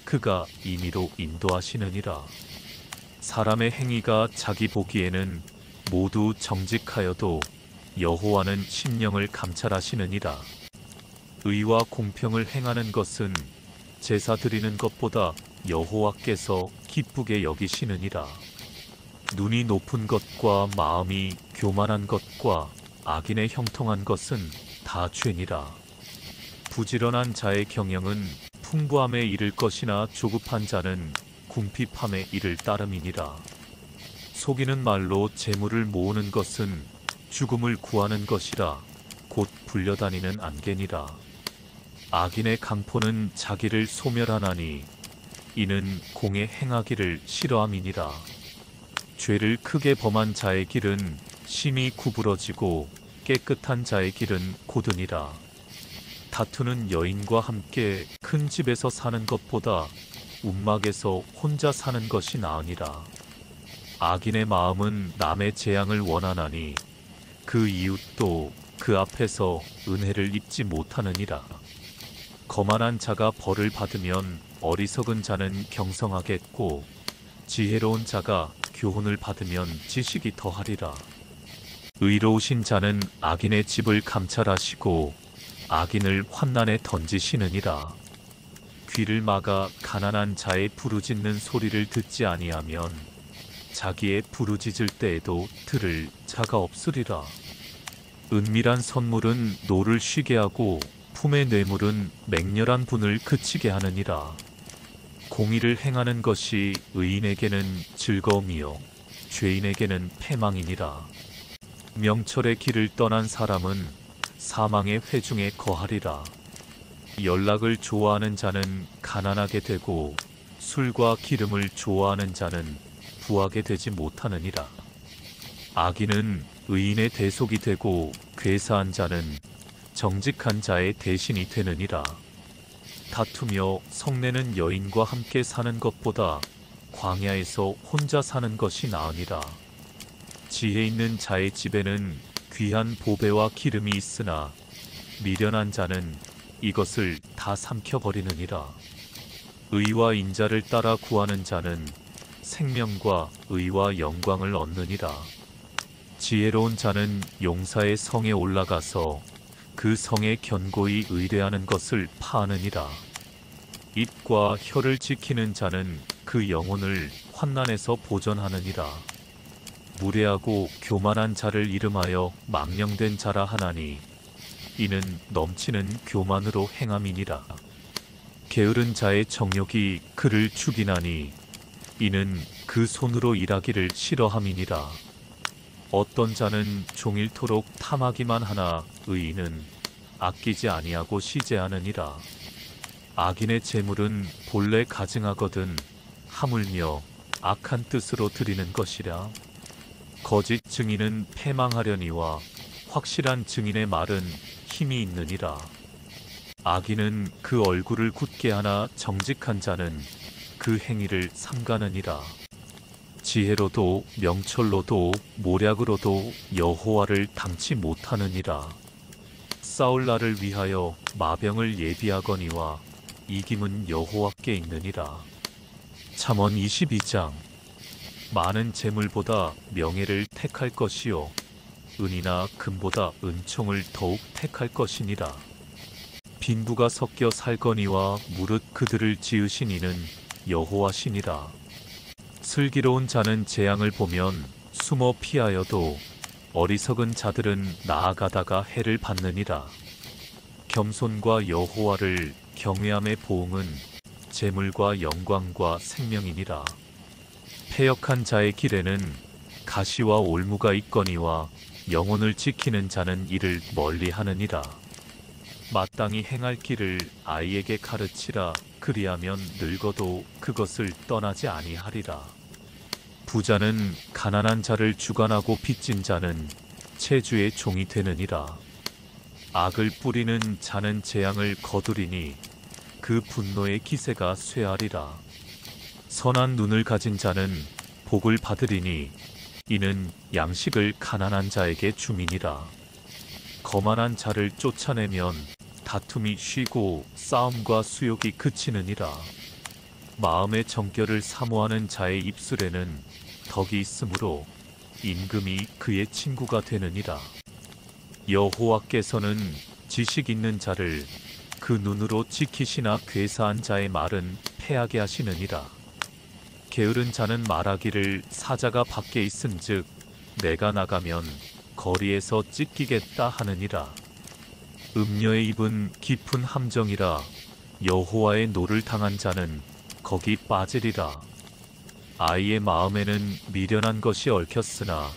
그가 임의로 인도하시느니라. 사람의 행위가 자기 보기에는 모두 정직하여도 여호와는 심령을 감찰하시느니라. 의와 공평을 행하는 것은 제사 드리는 것보다 여호와께서 기쁘게 여기시느니라. 눈이 높은 것과 마음이 교만한 것과 악인의 형통한 것은 다 죄니라. 부지런한 자의 경영은 풍부함에 이를 것이나 조급한 자는 궁핍함에 이를 따름이니라. 속이는 말로 재물을 모으는 것은 죽음을 구하는 것이라 곧 불려다니는 안개니라. 악인의 강포는 자기를 소멸하나니 이는 공에 행하기를 싫어함이니라. 죄를 크게 범한 자의 길은 심히 구부러지고 깨끗한 자의 길은 고드니라. 다투는 여인과 함께 큰 집에서 사는 것보다 움막에서 혼자 사는 것이 나으니라. 악인의 마음은 남의 재앙을 원하나니 그 이웃도 그 앞에서 은혜를 입지 못하느니라. 거만한 자가 벌을 받으면 어리석은 자는 경성하겠고 지혜로운 자가 교훈을 받으면 지식이 더하리라. 의로우신 자는 악인의 집을 감찰하시고 악인을 환난에 던지시느니라. 귀를 막아 가난한 자의 부르짖는 소리를 듣지 아니하면 자기의 부르짖을 때에도 들을 자가 없으리라. 은밀한 선물은 노를 쉬게 하고 품의 뇌물은 맹렬한 분을 그치게 하느니라. 공의를 행하는 것이 의인에게는 즐거움이요 죄인에게는 패망이니라. 명철의 길을 떠난 사람은 사망의 회중에 거하리라. 연락을 좋아하는 자는 가난하게 되고 술과 기름을 좋아하는 자는 부하게 되지 못하느니라. 악인은 의인의 대속이 되고 괴사한 자는 정직한 자의 대신이 되느니라. 다투며 성내는 여인과 함께 사는 것보다 광야에서 혼자 사는 것이 나으니라. 지혜 있는 자의 집에는 귀한 보배와 기름이 있으나 미련한 자는 이것을 다 삼켜버리느니라. 의와 인자를 따라 구하는 자는 생명과 의와 영광을 얻느니라. 지혜로운 자는 용사의 성에 올라가서 그 성에 견고히 의뢰하는 것을 파하느니라. 입과 혀를 지키는 자는 그 영혼을 환난에서 보전하느니라. 무례하고 교만한 자를 이름하여 망령된 자라 하나니 이는 넘치는 교만으로 행함이니라. 게으른 자의 정욕이 그를 죽이나니 이는 그 손으로 일하기를 싫어함이니라. 어떤 자는 종일토록 탐하기만 하나 의인은 아끼지 아니하고 시제하느니라. 악인의 재물은 본래 가증하거든 하물며 악한 뜻으로 드리는 것이라. 거짓 증인은 패망하려니와 확실한 증인의 말은 힘이 있느니라. 악인은 그 얼굴을 굳게 하나 정직한 자는 그 행위를 삼가느니라. 지혜로도 명철로도 모략으로도 여호와를 당치 못하느니라. 싸울 날을 위하여 마병을 예비하거니와 이김은 여호와께 있느니라. 잠언 22장. 많은 재물보다 명예를 택할 것이요 은이나 금보다 은총을 더욱 택할 것이니라. 빈부가 섞여 살거니와 무릇 그들을 지으신 이는 여호와시니라. 슬기로운 자는 재앙을 보면 숨어 피하여도 어리석은 자들은 나아가다가 해를 받느니라. 겸손과 여호와를 경외함의 보응은 재물과 영광과 생명이니라. 패역한 자의 길에는 가시와 올무가 있거니와 영혼을 지키는 자는 이를 멀리하느니라. 마땅히 행할 길을 아이에게 가르치라. 그리하면 늙어도 그것을 떠나지 아니하리라. 부자는 가난한 자를 주관하고 빚진 자는 체주의 종이 되느니라. 악을 뿌리는 자는 재앙을 거두리니 그 분노의 기세가 쇠하리라. 선한 눈을 가진 자는 복을 받으리니 이는 양식을 가난한 자에게 주민이라. 거만한 자를 쫓아내면 다툼이 쉬고 싸움과 수욕이 그치느니라. 마음의 정결을 사모하는 자의 입술에는 덕이 있으므로 임금이 그의 친구가 되느니라. 여호와께서는 지식 있는 자를 그 눈으로 지키시나 괴사한 자의 말은 패하게 하시느니라. 게으른 자는 말하기를 사자가 밖에 있은즉 내가 나가면 거리에서 찢기겠다 하느니라. 음녀의 입은 깊은 함정이라. 여호와의 노를 당한 자는 거기 빠지리라. 아이의 마음에는 미련한 것이 얽혔으나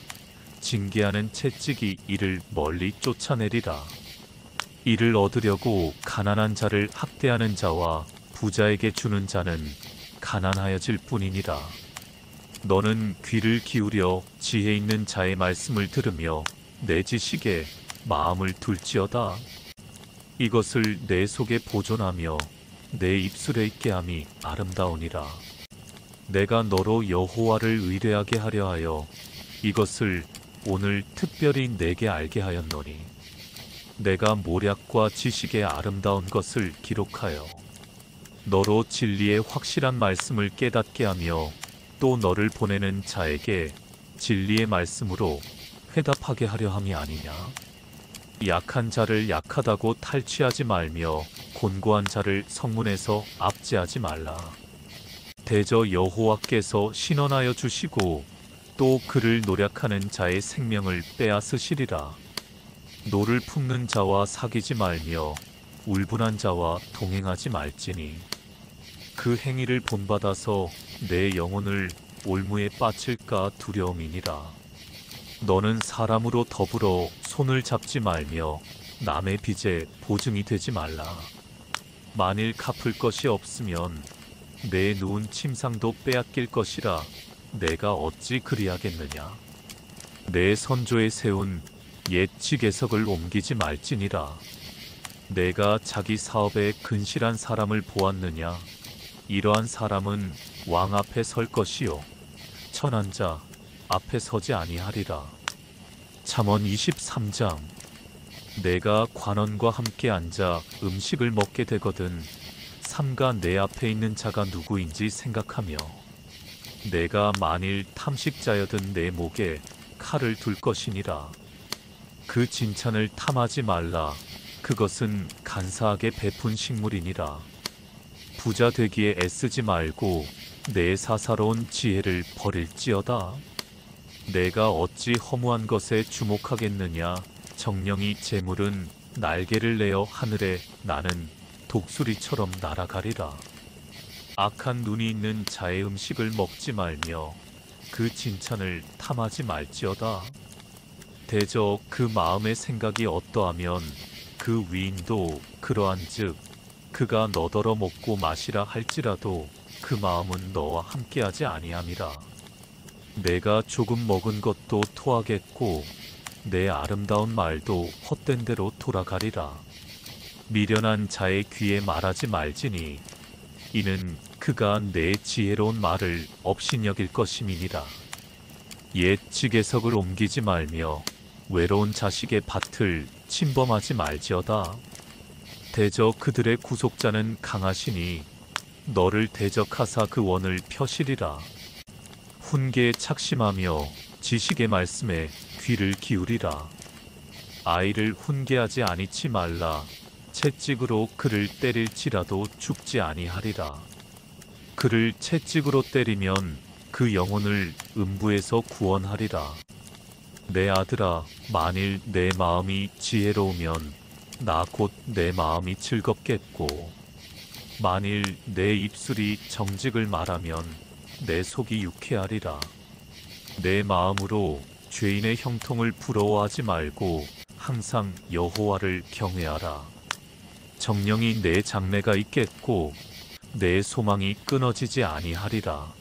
징계하는 채찍이 이를 멀리 쫓아내리라. 이를 얻으려고 가난한 자를 학대하는 자와 부자에게 주는 자는 가난하여질 뿐이니라. 너는 귀를 기울여 지혜 있는 자의 말씀을 들으며 내 지식에 마음을 둘지어다. 이것을 내 속에 보존하며 내 입술에 있게 함이 아름다우니라. 내가 너로 여호와를 의뢰하게 하려 하여 이것을 오늘 특별히 내게 알게 하였노니 내가 모략과 지식의 아름다운 것을 기록하여 너로 진리의 확실한 말씀을 깨닫게 하며 또 너를 보내는 자에게 진리의 말씀으로 회답하게 하려 함이 아니냐. 약한 자를 약하다고 탈취하지 말며 곤고한 자를 성문에서 압제하지 말라. 대저 여호와께서 신원하여 주시고 또 그를 노략하는 자의 생명을 빼앗으시리라. 노를 품는 자와 사귀지 말며 울분한 자와 동행하지 말지니 그 행위를 본받아서 내 영혼을 올무에 빠칠까 두려움이니라. 너는 사람으로 더불어 손을 잡지 말며 남의 빚에 보증이 되지 말라. 만일 갚을 것이 없으면 내 누운 침상도 빼앗길 것이라 내가 어찌 그리하겠느냐. 내 선조에 세운 옛 지계석을 옮기지 말지니라. 내가 자기 사업에 근실한 사람을 보았느냐. 이러한 사람은 왕 앞에 설 것이요 천한 자 앞에 서지 아니하리라. 잠언 23장. 내가 관원과 함께 앉아 음식을 먹게 되거든 삼가 내 앞에 있는 자가 누구인지 생각하며 내가 만일 탐식자여든 내 목에 칼을 둘 것이니라. 그 진찬을 탐하지 말라. 그것은 간사하게 베푼 식물이니라. 부자 되기에 애쓰지 말고 내 사사로운 지혜를 버릴지어다. 내가 어찌 허무한 것에 주목하겠느냐. 정령이 재물은 날개를 내어 하늘에 나는 독수리처럼 날아가리라. 악한 눈이 있는 자의 음식을 먹지 말며 그 진찬을 탐하지 말지어다. 대저 그 마음의 생각이 어떠하면 그 위인도 그러한즉 그가 너더러 먹고 마시라 할지라도 그 마음은 너와 함께하지 아니함이라. 내가 조금 먹은 것도 토하겠고 내 아름다운 말도 헛된 대로 돌아가리라. 미련한 자의 귀에 말하지 말지니 이는 그가 내 지혜로운 말을 업신여길 것임이니라. 옛 지계석을 옮기지 말며 외로운 자식의 밭을 침범하지 말지어다. 대저 그들의 구속자는 강하시니 너를 대적하사 그 원을 펴시리라. 훈계에 착심하며 지식의 말씀에 귀를 기울이라. 아이를 훈계하지 아니치 말라. 채찍으로 그를 때릴지라도 죽지 아니하리라. 그를 채찍으로 때리면 그 영혼을 음부에서 구원하리라. 내 아들아, 만일 내 마음이 지혜로우면 나 곧 내 마음이 즐겁겠고 만일 내 입술이 정직을 말하면 내 속이 유쾌하리라. 내 마음으로 죄인의 형통을 부러워하지 말고 항상 여호와를 경외하라. 정령이 내 장래가 있겠고 내 소망이 끊어지지 아니하리라.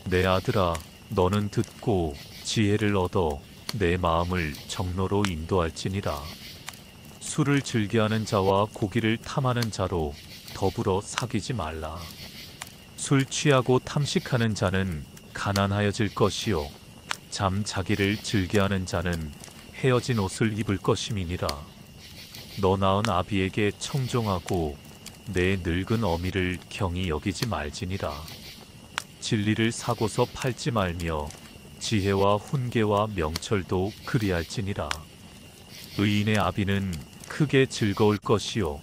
내 아들아, 너는 듣고 지혜를 얻어 내 마음을 정로로 인도할지니라. 술을 즐겨하는 자와 고기를 탐하는 자로 더불어 사귀지 말라. 술 취하고 탐식하는 자는 가난하여질 것이요 잠자기를 즐겨하는 자는 헤어진 옷을 입을 것임이니라. 너 낳은 아비에게 청종하고 내 늙은 어미를 경히 여기지 말지니라. 진리를 사고서 팔지 말며 지혜와 훈계와 명철도 그리할지니라. 의인의 아비는 크게 즐거울 것이요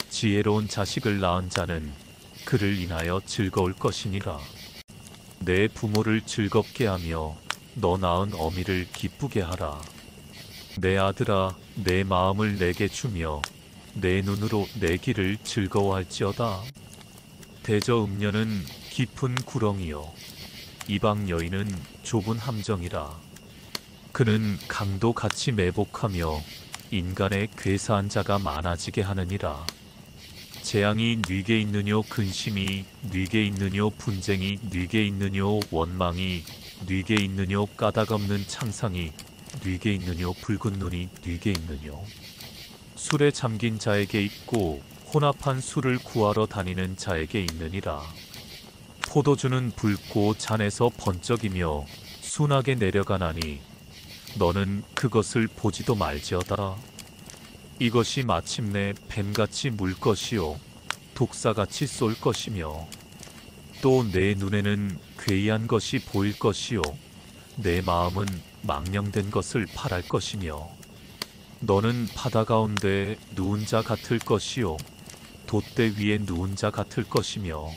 지혜로운 자식을 낳은 자는 그를 인하여 즐거울 것이니라. 내 부모를 즐겁게 하며 너 낳은 어미를 기쁘게 하라. 내 아들아, 내 마음을 내게 주며 내 눈으로 내 길을 즐거워할지어다. 대저 음녀는 깊은 구렁이요 이방 여인은 좁은 함정이라. 그는 강도 같이 매복하며 인간의 괴사한 자가 많아지게 하느니라. 재앙이 뉘게 있느뇨 근심이 뉘게 있느뇨 분쟁이 뉘게 있느뇨 원망이 뉘게 있느뇨 까닭없는 창상이 뉘게 있느뇨 붉은 눈이 뉘게 있느뇨. 술에 잠긴 자에게 있고 혼합한 술을 구하러 다니는 자에게 있느니라. 포도주는 붉고 잔에서 번쩍이며 순하게 내려가나니 너는 그것을 보지도 말지어다. 이것이 마침내 뱀같이 물 것이요 독사같이 쏠 것이며 또 내 눈에는 괴이한 것이 보일 것이요 내 마음은 망령된 것을 바랄 것이며 너는 바다 가운데 누운 자 같을 것이요 돛대 위에 누운 자 같을 것이며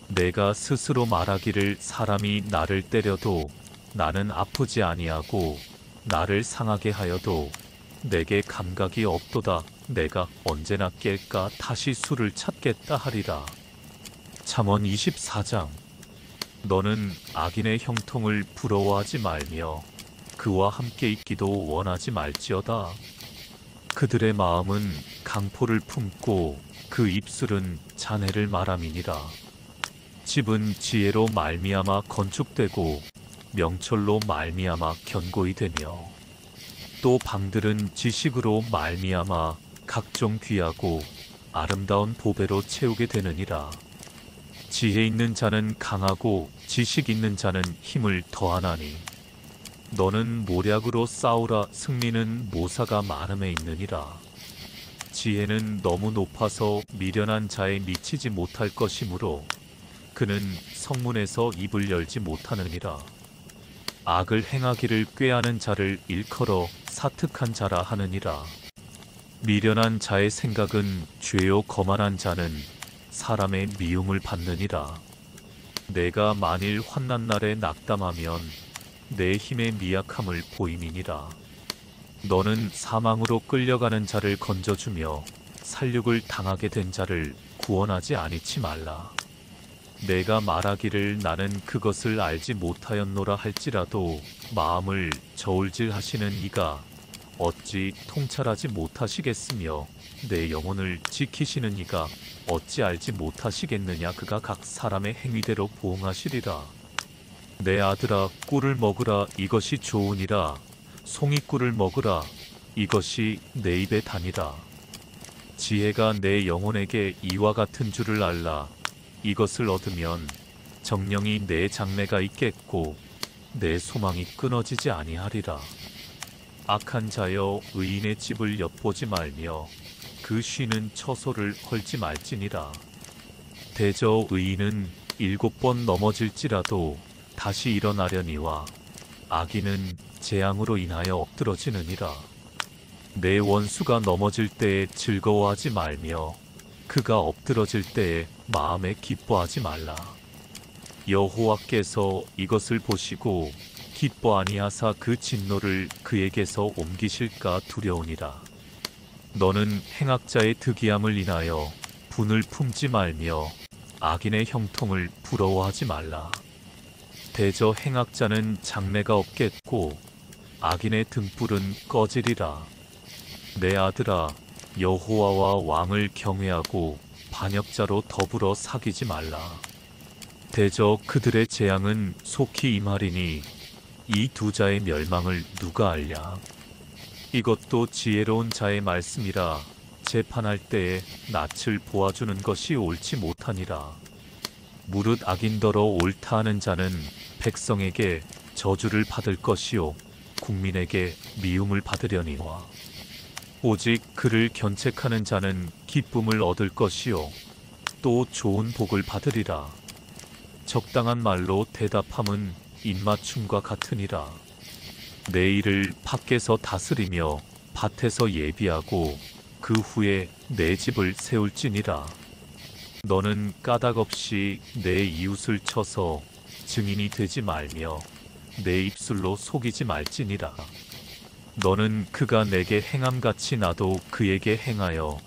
내가 스스로 말하기를 사람이 나를 때려도 나는 아프지 아니하고 나를 상하게 하여도 내게 감각이 없도다. 내가 언제나 깰까 다시 술을 찾겠다 하리라. 잠언 24장. 너는 악인의 형통을 부러워하지 말며 그와 함께 있기도 원하지 말지어다. 그들의 마음은 강포를 품고 그 입술은 잔해를 말함이니라. 집은 지혜로 말미암아 건축되고 명철로 말미암아 견고히 되며 또 방들은 지식으로 말미암아 각종 귀하고 아름다운 보배로 채우게 되느니라. 지혜 있는 자는 강하고 지식 있는 자는 힘을 더하나니 너는 모략으로 싸우라. 승리는 모사가 많음에 있느니라. 지혜는 너무 높아서 미련한 자에 미치지 못할 것이므로 그는 성문에서 입을 열지 못하느니라. 악을 행하기를 꾀하는 자를 일컬어 사특한 자라 하느니라. 미련한 자의 생각은 죄요 거만한 자는 사람의 미움을 받느니라. 내가 만일 환난 날에 낙담하면 내 힘의 미약함을 보임이니라. 너는 사망으로 끌려가는 자를 건져주며 살육을 당하게 된 자를 구원하지 아니치 말라. 내가 말하기를 나는 그것을 알지 못하였노라 할지라도 마음을 저울질하시는 이가 어찌 통찰하지 못하시겠으며 내 영혼을 지키시는 이가 어찌 알지 못하시겠느냐. 그가 각 사람의 행위대로 보응하시리라. 내 아들아, 꿀을 먹으라. 이것이 좋으니라. 송이꿀을 먹으라. 이것이 내 입에 다니라. 지혜가 내 영혼에게 이와 같은 줄을 알라. 이것을 얻으면 정령이 내 장래가 있겠고 내 소망이 끊어지지 아니하리라. 악한 자여, 의인의 집을 엿보지 말며 그 쉬는 처소를 헐지 말지니라. 대저 의인은 7번 넘어질지라도 다시 일어나려니와 악인은 재앙으로 인하여 엎드러지느니라. 내 원수가 넘어질 때에 즐거워하지 말며 그가 엎드러질 때에 마음에 기뻐하지 말라. 여호와께서 이것을 보시고 기뻐 아니하사 그 진노를 그에게서 옮기실까 두려우니라. 너는 행악자의 득이함을 인하여 분을 품지 말며 악인의 형통을 부러워하지 말라. 대저 행악자는 장래가 없겠고 악인의 등불은 꺼지리라. 내 아들아, 여호와와 왕을 경외하고 반역자로 더불어 사귀지 말라. 대저 그들의 재앙은 속히 임하리니 이 두 자의 멸망을 누가 알랴. 이것도 지혜로운 자의 말씀이라. 재판할 때에 낯을 보아주는 것이 옳지 못하니라. 무릇 악인더러 옳다 하는 자는 백성에게 저주를 받을 것이요 국민에게 미움을 받으려니와 오직 그를 견책하는 자는 기쁨을 얻을 것이요 또 좋은 복을 받으리라. 적당한 말로 대답함은 입맞춤과 같으니라. 내 일을 밖에서 다스리며 밭에서 예비하고 그 후에 내 집을 세울지니라. 너는 까닭없이 내 이웃을 쳐서 증인이 되지 말며 내 입술로 속이지 말지니라. 너는 그가 내게 행함같이 나도 그에게 행하여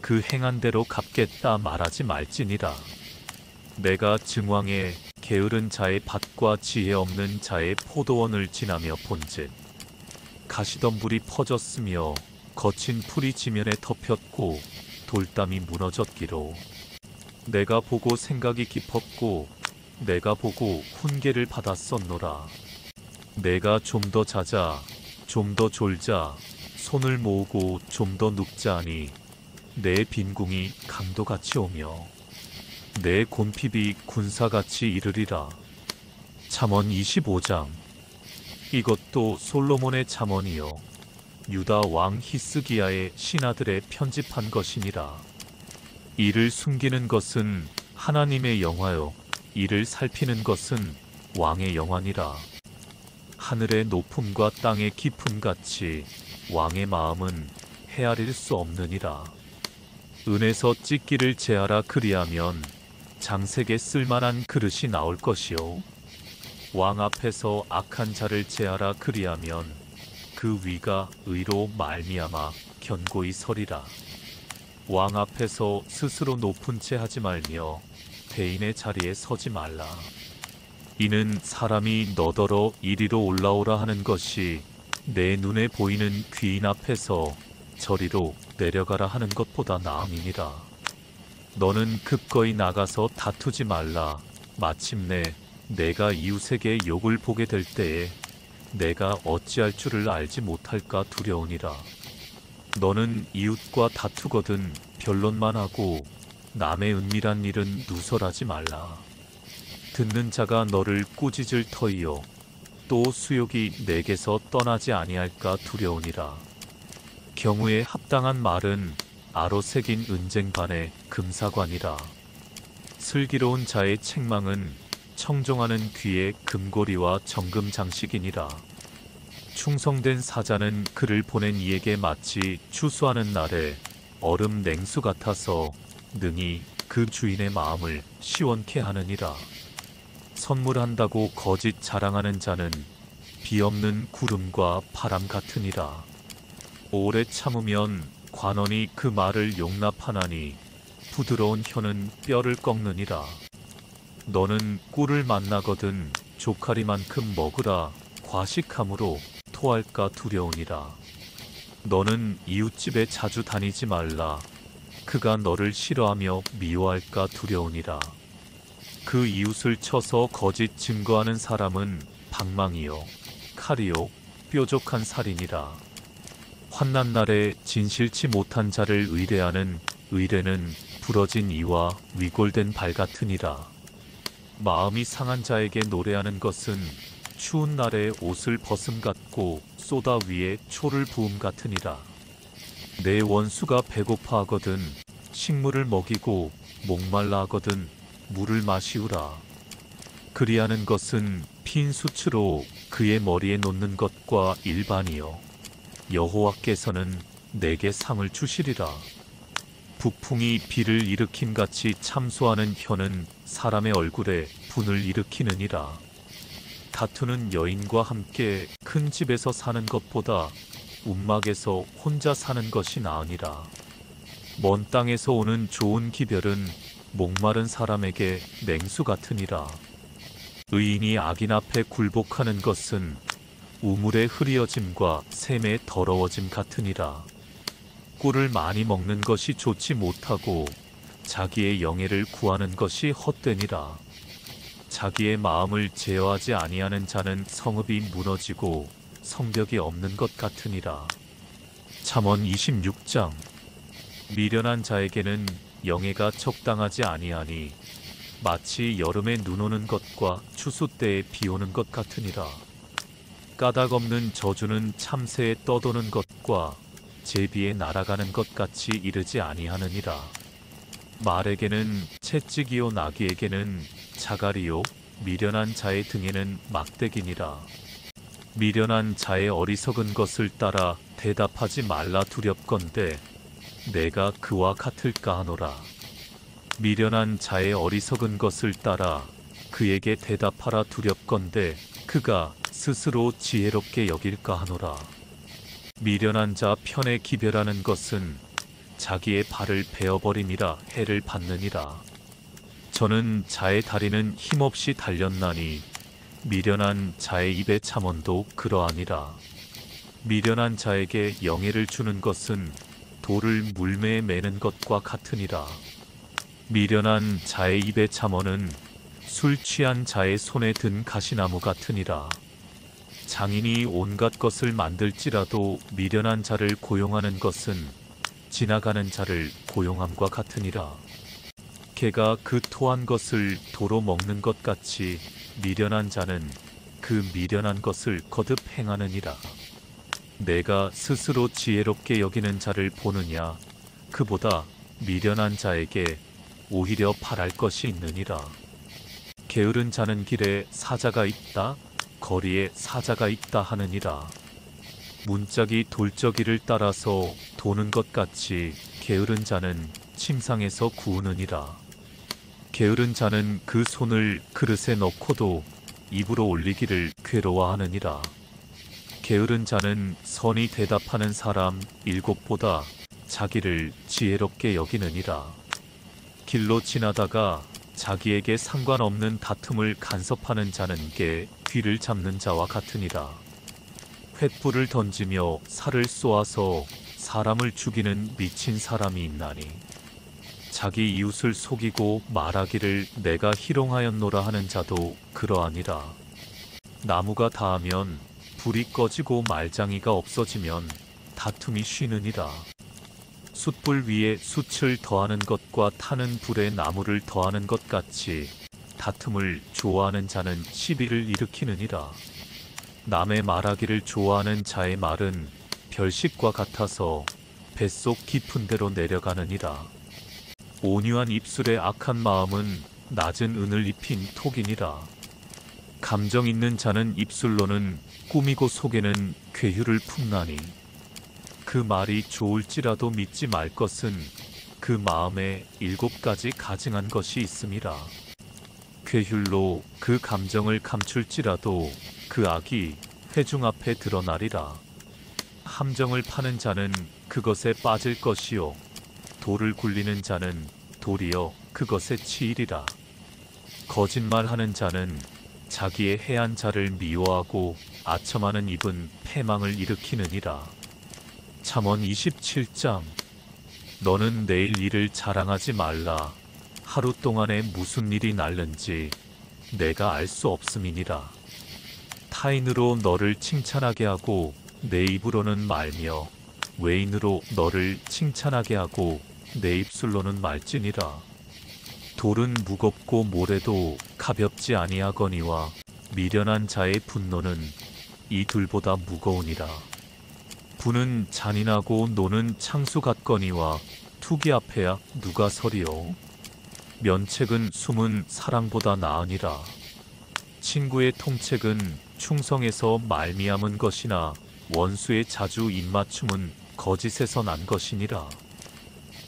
그 행한 대로 갚겠다 말하지 말지니라. 내가 증왕에 게으른 자의 밭과 지혜 없는 자의 포도원을 지나며 본즉 가시덤불이 퍼졌으며 거친 풀이 지면에 덮였고 돌담이 무너졌기로 내가 보고 생각이 깊었고 내가 보고 훈계를 받았었노라. 내가 좀 더 자자 좀 더 졸자 손을 모으고 좀 더 눕자 하니 내 빈궁이 강도같이 오며 내 곤핍이 군사같이 이르리라. 잠언 25장. 이것도 솔로몬의 잠언이요 유다 왕 히스기야의 신하들의 편집한 것이니라. 이를 숨기는 것은 하나님의 영화요 이를 살피는 것은 왕의 영화니라. 하늘의 높음과 땅의 깊음같이 왕의 마음은 헤아릴 수 없느니라. 은에서 찢기를 제하라. 그리하면 장색에 쓸만한 그릇이 나올 것이요 왕 앞에서 악한 자를 제하라. 그리하면 그 위가 의로 말미암아 견고히 서리라. 왕 앞에서 스스로 높은 채 하지 말며 대인의 자리에 서지 말라. 이는 사람이 너더러 이리로 올라오라 하는 것이 내 눈에 보이는 귀인 앞에서 저리로 내려가라 하는 것보다 나음이니라. 너는 급거이 나가서 다투지 말라. 마침내 내가 이웃에게 욕을 보게 될 때에 내가 어찌할 줄을 알지 못할까 두려우니라. 너는 이웃과 다투거든 변론만 하고 남의 은밀한 일은 누설하지 말라. 듣는 자가 너를 꾸짖을 터이요 또 수욕이 내게서 떠나지 아니할까 두려우니라. 경우에 합당한 말은 아로 새긴 은쟁반의 금사관이라. 슬기로운 자의 책망은 청종하는 귀의 금고리와 정금 장식이니라. 충성된 사자는 그를 보낸 이에게 마치 추수하는 날에 얼음 냉수 같아서 능히 그 주인의 마음을 시원케 하느니라. 선물한다고 거짓 자랑하는 자는 비 없는 구름과 바람 같으니라. 오래 참으면 관원이 그 말을 용납하나니 부드러운 혀는 뼈를 꺾느니라. 너는 꿀을 만나거든 조카리만큼 먹으라. 과식함으로 토할까 두려우니라. 너는 이웃집에 자주 다니지 말라. 그가 너를 싫어하며 미워할까 두려우니라. 그 이웃을 쳐서 거짓 증거하는 사람은 방망이요 칼이요 뾰족한 살이니라. 환난 날에 진실치 못한 자를 의뢰하는 의뢰는 부러진 이와 위골된 발 같으니라. 마음이 상한 자에게 노래하는 것은 추운 날에 옷을 벗음 같고 쏘다 위에 초를 부음 같으니라. 내 원수가 배고파하거든 식물을 먹이고 목말라 하거든 물을 마시우라. 그리하는 것은 핀 수치로 그의 머리에 놓는 것과 일반이요 여호와께서는 내게 상을 주시리라. 북풍이 비를 일으킴같이 참소하는 혀는 사람의 얼굴에 분을 일으키느니라. 다투는 여인과 함께 큰 집에서 사는 것보다 움막에서 혼자 사는 것이 나으니라. 먼 땅에서 오는 좋은 기별은 목마른 사람에게 냉수 같으니라. 의인이 악인 앞에 굴복하는 것은 우물의 흐리어짐과 샘의 더러워짐 같으니라. 꿀을 많이 먹는 것이 좋지 못하고 자기의 영예를 구하는 것이 헛되니라. 자기의 마음을 제어하지 아니하는 자는 성읍이 무너지고 성벽이 없는 것 같으니라. 잠언 26장. 미련한 자에게는 영예가 적당하지 아니하니 마치 여름에 눈 오는 것과 추수 때에 비 오는 것 같으니라. 까닭 없는 저주는 참새에 떠도는 것과 제비에 날아가는 것 같이 이르지 아니하느니라. 말에게는 채찍이요 나귀에게는 자갈이요 미련한 자의 등에는 막대기니라. 미련한 자의 어리석은 것을 따라 대답하지 말라 두렵건대 내가 그와 같을까 하노라. 미련한 자의 어리석은 것을 따라 그에게 대답하라 두렵건대 그가 스스로 지혜롭게 여길까 하노라. 미련한 자 편에 기별하는 것은 자기의 발을 베어버림이라 해를 받느니라. 저는 자의 다리는 힘없이 달렸나니 미련한 자의 입의 잠언도 그러하니라. 미련한 자에게 영예를 주는 것은 돌을 물매에 매는 것과 같으니라. 미련한 자의 입의 잠언은 술 취한 자의 손에 든 가시나무 같으니라. 장인이 온갖 것을 만들지라도 미련한 자를 고용하는 것은 지나가는 자를 고용함과 같으니라. 개가 그 토한 것을 도로 먹는 것 같이 미련한 자는 그 미련한 것을 거듭 행하느니라. 내가 스스로 지혜롭게 여기는 자를 보느냐 그보다 미련한 자에게 오히려 바랄 것이 있느니라. 게으른 자는 길에 사자가 있다 거리에 사자가 있다 하느니라. 문짝이 돌적이를 따라서 도는 것 같이 게으른 자는 침상에서 구우느니라. 게으른 자는 그 손을 그릇에 넣고도 입으로 올리기를 괴로워하느니라. 게으른 자는 선히 대답하는 사람 7보다 자기를 지혜롭게 여기느니라. 길로 지나다가 자기에게 상관없는 다툼을 간섭하는 자는 게 귀를 잡는 자와 같으니라. 횃불을 던지며 살을 쏘아서 사람을 죽이는 미친 사람이 있나니. 자기 이웃을 속이고 말하기를 내가 희롱하였노라 하는 자도 그러하니라. 나무가 닿으면 불이 꺼지고 말장이가 없어지면 다툼이 쉬느니라. 숯불 위에 숯을 더하는 것과 타는 불에 나무를 더하는 것 같이 다툼을 좋아하는 자는 시비를 일으키느니라. 남의 말하기를 좋아하는 자의 말은 별식과 같아서 뱃속 깊은 데로 내려가느니라. 온유한 입술의 악한 마음은 낮은 은을 입힌 톡이니라. 감정 있는 자는 입술로는 꾸미고 속에는 괴휴를 품나니. 그 말이 좋을지라도 믿지 말 것은 그 마음에 7가지 가증한 것이 있음이라. 괴휼로 그 감정을 감출지라도 그 악이 회중 앞에 드러나리라. 함정을 파는 자는 그것에 빠질 것이요 돌을 굴리는 자는 도리어 그것에 치이리라. 거짓말하는 자는 자기의 해한 자를 미워하고 아첨하는 입은 패망을 일으키느니라. 잠언 27장. 너는 내일 일을 자랑하지 말라. 하루 동안에 무슨 일이 날는지 내가 알 수 없음이니라. 타인으로 너를 칭찬하게 하고 내 입으로는 말며 외인으로 너를 칭찬하게 하고 내 입술로는 말지니라. 돌은 무겁고 모래도 가볍지 아니하거니와 미련한 자의 분노는 이 둘보다 무거우니라. 부는 잔인하고 노는 창수 같거니와 투기 앞에야 누가 서리요. 면책은 숨은 사랑보다 나으니라. 친구의 통책은 충성에서 말미암은 것이나 원수의 자주 입맞춤은 거짓에서 난 것이니라.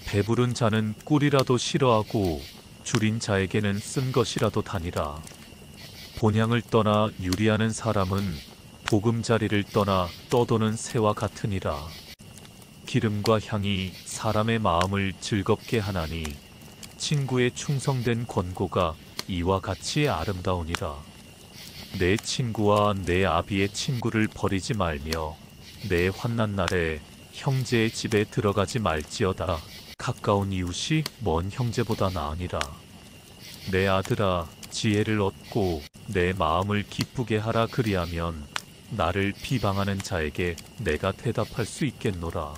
배부른 자는 꿀이라도 싫어하고 줄인 자에게는 쓴 것이라도 다니라. 본향을 떠나 유리하는 사람은 보금자리를 떠나 떠도는 새와 같으니라. 기름과 향이 사람의 마음을 즐겁게 하나니 친구의 충성된 권고가 이와 같이 아름다우니라. 내 친구와 내 아비의 친구를 버리지 말며 내 환난 날에 형제의 집에 들어가지 말지어다. 가까운 이웃이 먼 형제보다 나으니라. 내 아들아, 지혜를 얻고 내 마음을 기쁘게 하라. 그리하면 나를 비방하는 자에게 내가 대답할 수 있겠노라.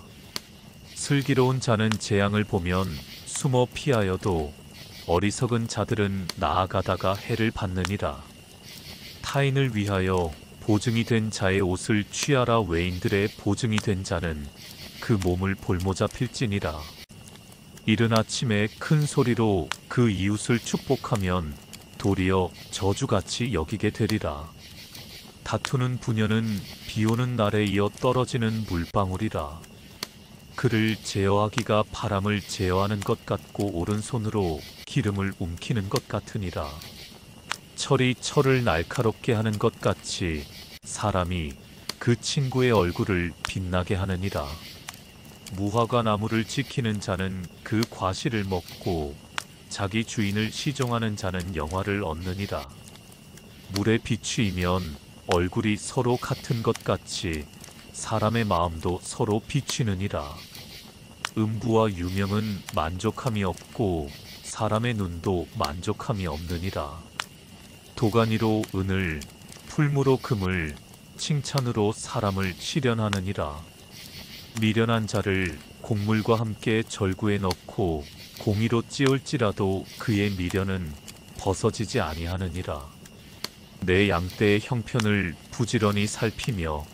슬기로운 자는 재앙을 보면 숨어 피하여도 어리석은 자들은 나아가다가 해를 받느니라. 타인을 위하여 보증이 된 자의 옷을 취하라. 외인들의 보증이 된 자는 그 몸을 볼모자 필지니라. 이른 아침에 큰 소리로 그 이웃을 축복하면 도리어 저주같이 여기게 되리라. 다투는 부녀는 비오는 날에 이어 떨어지는 물방울이라. 그를 제어하기가 바람을 제어하는 것 같고 오른손으로 기름을 움키는 것 같으니라. 철이 철을 날카롭게 하는 것 같이 사람이 그 친구의 얼굴을 빛나게 하느니라. 무화과 나무를 지키는 자는 그 과실을 먹고 자기 주인을 시종하는 자는 영화를 얻느니라. 물에 비추이면 얼굴이 서로 같은 것 같이 사람의 마음도 서로 비추느니라. 음부와 유명은 만족함이 없고 사람의 눈도 만족함이 없느니라. 도가니로 은을, 풀무로 금을, 칭찬으로 사람을 실현하느니라. 미련한 자를 곡물과 함께 절구에 넣고 공의로 찌울지라도 그의 미련은 벗어지지 아니하느니라. 내 양떼의 형편을 부지런히 살피며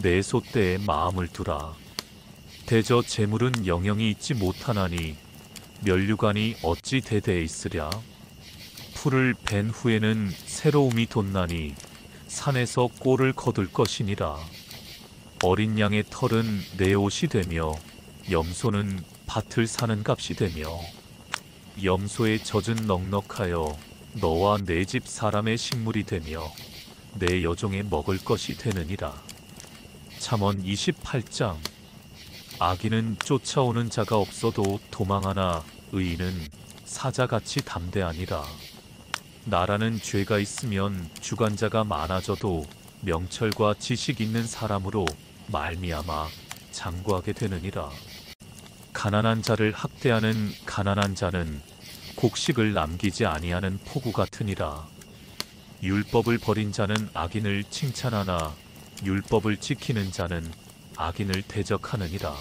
내 소떼에 마음을 두라. 대저 재물은 영영이 있지 못하나니 면류관이 어찌 대대에 있으랴. 풀을 벤 후에는 새로움이 돋나니 산에서 꼴을 거둘 것이니라. 어린 양의 털은 내 옷이 되며 염소는 밭을 사는 값이 되며 염소의 젖은 넉넉하여 너와 내 집 사람의 식물이 되며 내 여종의 먹을 것이 되느니라. 잠언 28장. 악인은 쫓아오는 자가 없어도 도망하나 의인은 사자같이 담대하니라. 나라는 죄가 있으면 주관자가 많아져도 명철과 지식 있는 사람으로 말미암아 장구하게 되느니라. 가난한 자를 학대하는 가난한 자는 곡식을 남기지 아니하는 폭우 같으니라. 율법을 버린 자는 악인을 칭찬하나 율법을 지키는 자는 악인을 대적하느니라.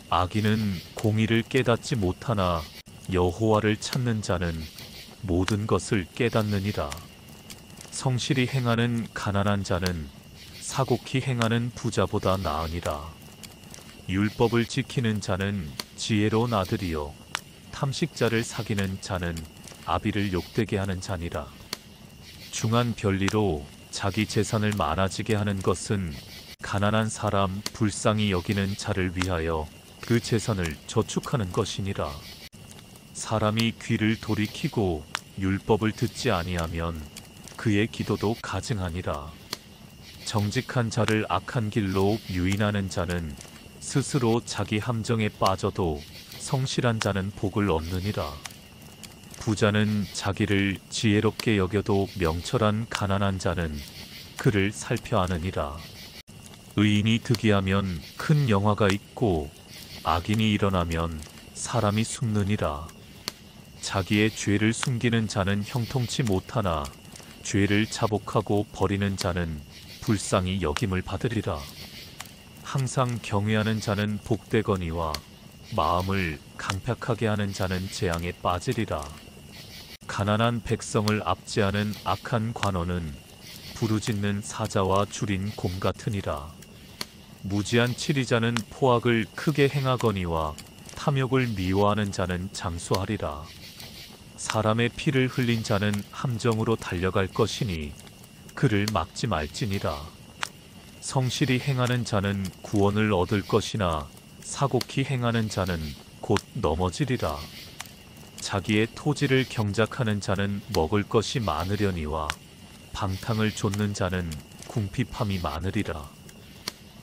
악인은 공의를 깨닫지 못하나 여호와를 찾는 자는 모든 것을 깨닫느니라. 성실히 행하는 가난한 자는 사곡히 행하는 부자보다 나으니라. 율법을 지키는 자는 지혜로운 아들이요 탐식자를 사귀는 자는 아비를 욕되게 하는 자니라. 중한 별리로 자기 재산을 많아지게 하는 것은 가난한 사람 불쌍히 여기는 자를 위하여 그 재산을 저축하는 것이니라. 사람이 귀를 돌이키고 율법을 듣지 아니하면 그의 기도도 가증하니라. 정직한 자를 악한 길로 유인하는 자는 스스로 자기 함정에 빠져도 성실한 자는 복을 얻느니라. 부자는 자기를 지혜롭게 여겨도 명철한 가난한 자는 그를 살펴 아느니라. 의인이 득이하면 큰 영화가 있고 악인이 일어나면 사람이 숨느니라. 자기의 죄를 숨기는 자는 형통치 못하나 죄를 자복하고 버리는 자는 불쌍히 여김을 받으리라. 항상 경외하는 자는 복되거니와 마음을 강팍하게 하는 자는 재앙에 빠지리라. 가난한 백성을 압제하는 악한 관원은 부르짖는 사자와 줄인 곰 같으니라. 무지한 치리자는 포악을 크게 행하거니와 탐욕을 미워하는 자는 장수하리라. 사람의 피를 흘린 자는 함정으로 달려갈 것이니 그를 막지 말지니라. 성실히 행하는 자는 구원을 얻을 것이나 사곡히 행하는 자는 곧 넘어지리라. 자기의 토지를 경작하는 자는 먹을 것이 많으려니와 방탕을 좇는 자는 궁핍함이 많으리라.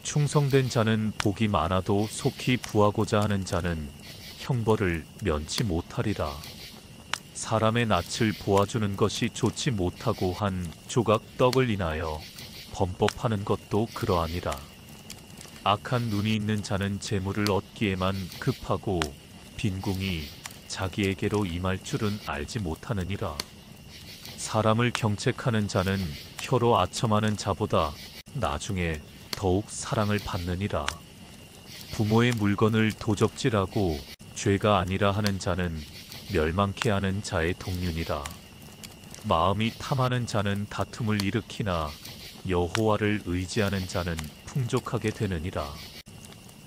충성된 자는 복이 많아도 속히 부하고자 하는 자는 형벌을 면치 못하리라. 사람의 낯을 보아주는 것이 좋지 못하고 한 조각 떡을 인하여 범법하는 것도 그러하니라. 악한 눈이 있는 자는 재물을 얻기에만 급하고 빈궁이 자기에게로 임할 줄은 알지 못하느니라. 사람을 경책하는 자는 혀로 아첨하는 자보다 나중에 더욱 사랑을 받느니라. 부모의 물건을 도적질하고 죄가 아니라 하는 자는 멸망케 하는 자의 동륜이라. 마음이 탐하는 자는 다툼을 일으키나 여호와를 의지하는 자는 풍족하게 되느니라.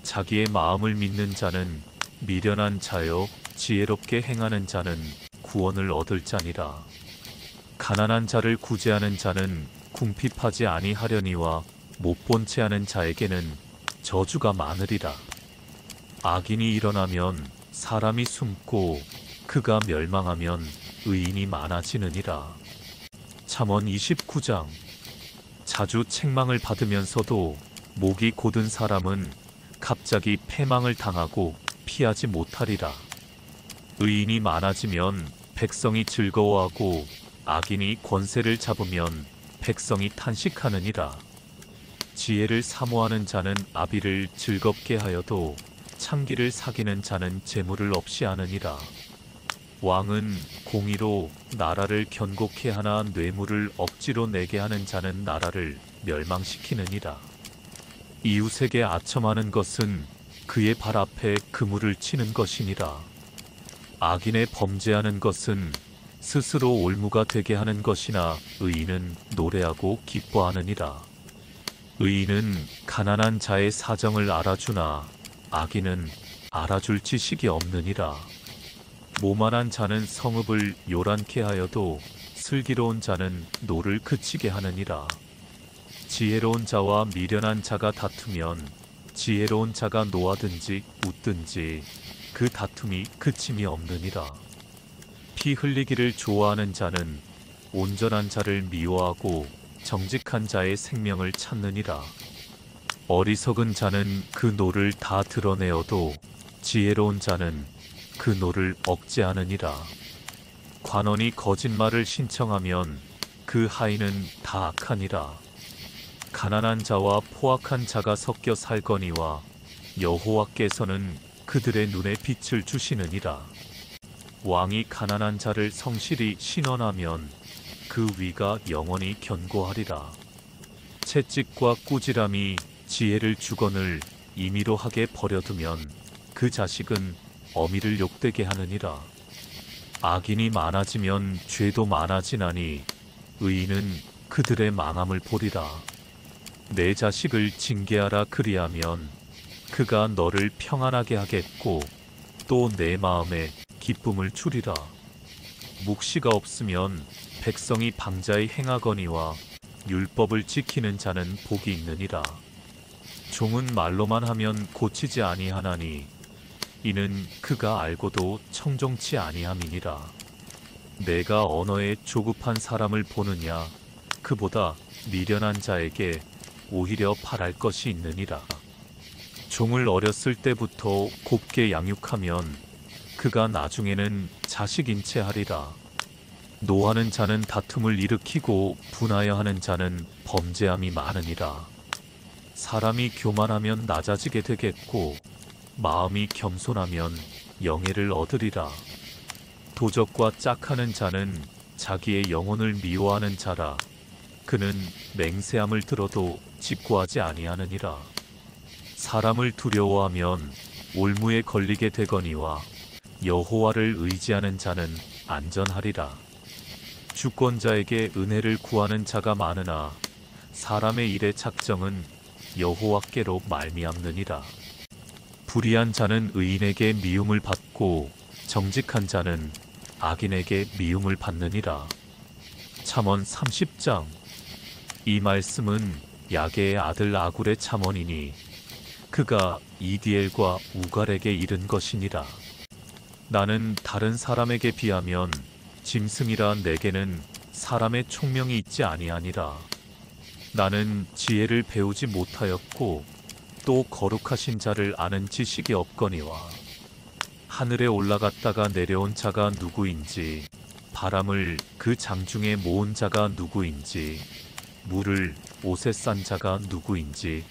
자기의 마음을 믿는 자는 미련한 자요 지혜롭게 행하는 자는 구원을 얻을 자니라. 가난한 자를 구제하는 자는 궁핍하지 아니하려니와 못본 채 하는 자에게는 저주가 많으리라. 악인이 일어나면 사람이 숨고 그가 멸망하면 의인이 많아지느니라. 잠언 29장. 자주 책망을 받으면서도 목이 곧은 사람은 갑자기 패망을 당하고 피하지 못하리라. 의인이 많아지면 백성이 즐거워하고 악인이 권세를 잡으면 백성이 탄식하느니라. 지혜를 사모하는 자는 아비를 즐겁게 하여도 창기를 사귀는 자는 재물을 없이 하느니라. 왕은 공의로 나라를 견고케 하나 뇌물을 억지로 내게 하는 자는 나라를 멸망시키느니라. 이웃에게 아첨하는 것은 그의 발 앞에 그물을 치는 것이니라. 악인의 범죄하는 것은 스스로 올무가 되게 하는 것이나 의인은 노래하고 기뻐하느니라. 의인은 가난한 자의 사정을 알아주나 악인은 알아줄 지식이 없느니라. 모만한 자는 성읍을 요란케 하여도 슬기로운 자는 노를 그치게 하느니라. 지혜로운 자와 미련한 자가 다투면 지혜로운 자가 노하든지 웃든지 그 다툼이 그침이 없느니라. 피 흘리기를 좋아하는 자는 온전한 자를 미워하고 정직한 자의 생명을 찾느니라. 어리석은 자는 그 노를 다 드러내어도 지혜로운 자는 그 노를 억제하느니라. 관원이 거짓말을 신청하면 그 하인은 다 악하니라. 가난한 자와 포악한 자가 섞여 살거니와 여호와께서는 그들의 눈에 빛을 주시느니라. 왕이 가난한 자를 성실히 신원하면 그 위가 영원히 견고하리라. 채찍과 꾸지람이 지혜를 주거늘 임의로 하게 버려두면 그 자식은 어미를 욕되게 하느니라. 악인이 많아지면 죄도 많아지나니 의인은 그들의 망함을 보리라. 내 자식을 징계하라. 그리하면 그가 너를 평안하게 하겠고 또 내 마음에 기쁨을 주리라. 묵시가 없으면 백성이 방자히 행하거니와 율법을 지키는 자는 복이 있느니라. 종은 말로만 하면 고치지 아니하나니 이는 그가 알고도 청종치 아니함이니라. 내가 언어에 조급한 사람을 보느냐? 그보다 미련한 자에게 오히려 바랄 것이 있느니라. 종을 어렸을 때부터 곱게 양육하면 그가 나중에는 자식인 채 하리라. 노하는 자는 다툼을 일으키고 분하여 하는 자는 범죄함이 많으니라. 사람이 교만하면 낮아지게 되겠고 마음이 겸손하면 영예를 얻으리라. 도적과 짝하는 자는 자기의 영혼을 미워하는 자라. 그는 맹세함을 들어도 직고하지 아니하느니라. 사람을 두려워하면 올무에 걸리게 되거니와 여호와를 의지하는 자는 안전하리라. 주권자에게 은혜를 구하는 자가 많으나 사람의 일의 작정은 여호와께로 말미암느니라. 불의한 자는 의인에게 미움을 받고 정직한 자는 악인에게 미움을 받느니라. 잠언 30장. 이 말씀은 야게의 아들 아굴의 잠언이니 그가 이디엘과 우갈에게 이른 것이니라. 나는 다른 사람에게 비하면 짐승이라. 내게는 사람의 총명이 있지 아니하니라. 나는 지혜를 배우지 못하였고 또 거룩하신 자를 아는 지식이 없거니와 하늘에 올라갔다가 내려온 자가 누구인지 바람을 그 장중에 모은 자가 누구인지 물을 옷에 싼 자가 누구인지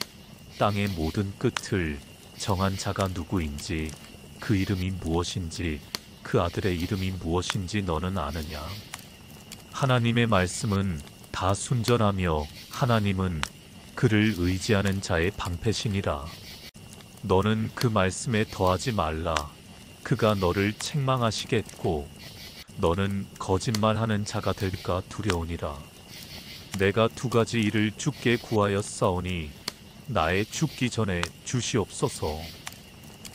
땅의 모든 끝을 정한 자가 누구인지 그 이름이 무엇인지 그 아들의 이름이 무엇인지 너는 아느냐? 하나님의 말씀은 다 순전하며 하나님은 그를 의지하는 자의 방패시니라. 너는 그 말씀에 더하지 말라. 그가 너를 책망하시겠고 너는 거짓말하는 자가 될까 두려우니라. 내가 두 가지 일을 주께 구하였사오니 나의 죽기 전에 주시옵소서.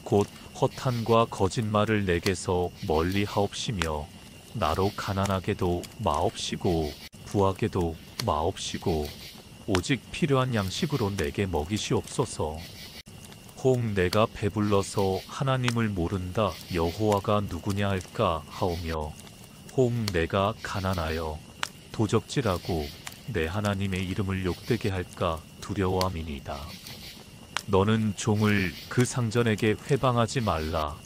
곧 허탄과 거짓말을 내게서 멀리 하옵시며 나로 가난하게도 마옵시고 부하게도 마옵시고 오직 필요한 양식으로 내게 먹이시옵소서. 혹 내가 배불러서 하나님을 모른다 여호와가 누구냐 할까 하오며 혹 내가 가난하여 도적질하고 내 하나님의 이름을 욕되게 할까 두려워함이니이다. 너는 종을 그 상전에게 회방하지 말라.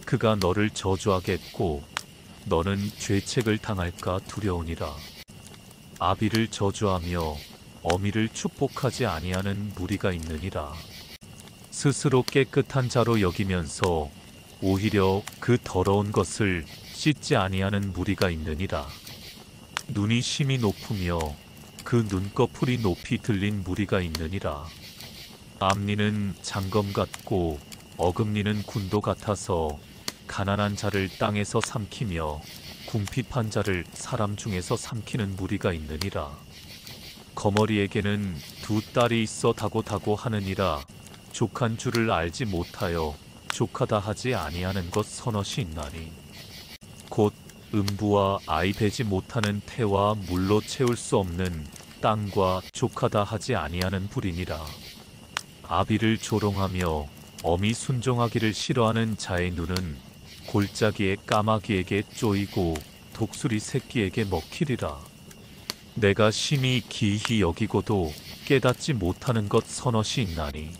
그가 너를 저주하겠고 너는 죄책을 당할까 두려우니라. 아비를 저주하며 어미를 축복하지 아니하는 무리가 있느니라. 스스로 깨끗한 자로 여기면서 오히려 그 더러운 것을 씻지 아니하는 무리가 있느니라. 눈이 심히 높으며 그 눈꺼풀이 높이 들린 무리가 있느니라. 암니는 장검 같고 어금니는 군도 같아서 가난한 자를 땅에서 삼키며 궁핍한 자를 사람 중에서 삼키는 무리가 있느니라. 거머리에게는 두 딸이 있어 다고다고 하느니라. 족한 줄을 알지 못하여 족하다 하지 아니하는 것 서너시 있나니 곧 음부와 아이 베지 못하는 태와 물로 채울 수 없는 땅과 족하다 하지 아니하는 불이니라. 아비를 조롱하며 어미 순종하기를 싫어하는 자의 눈은 골짜기의 까마귀에게 쪼이고 독수리 새끼에게 먹히리라. 내가 심히 기이히 여기고도 깨닫지 못하는 것 서너시 있나니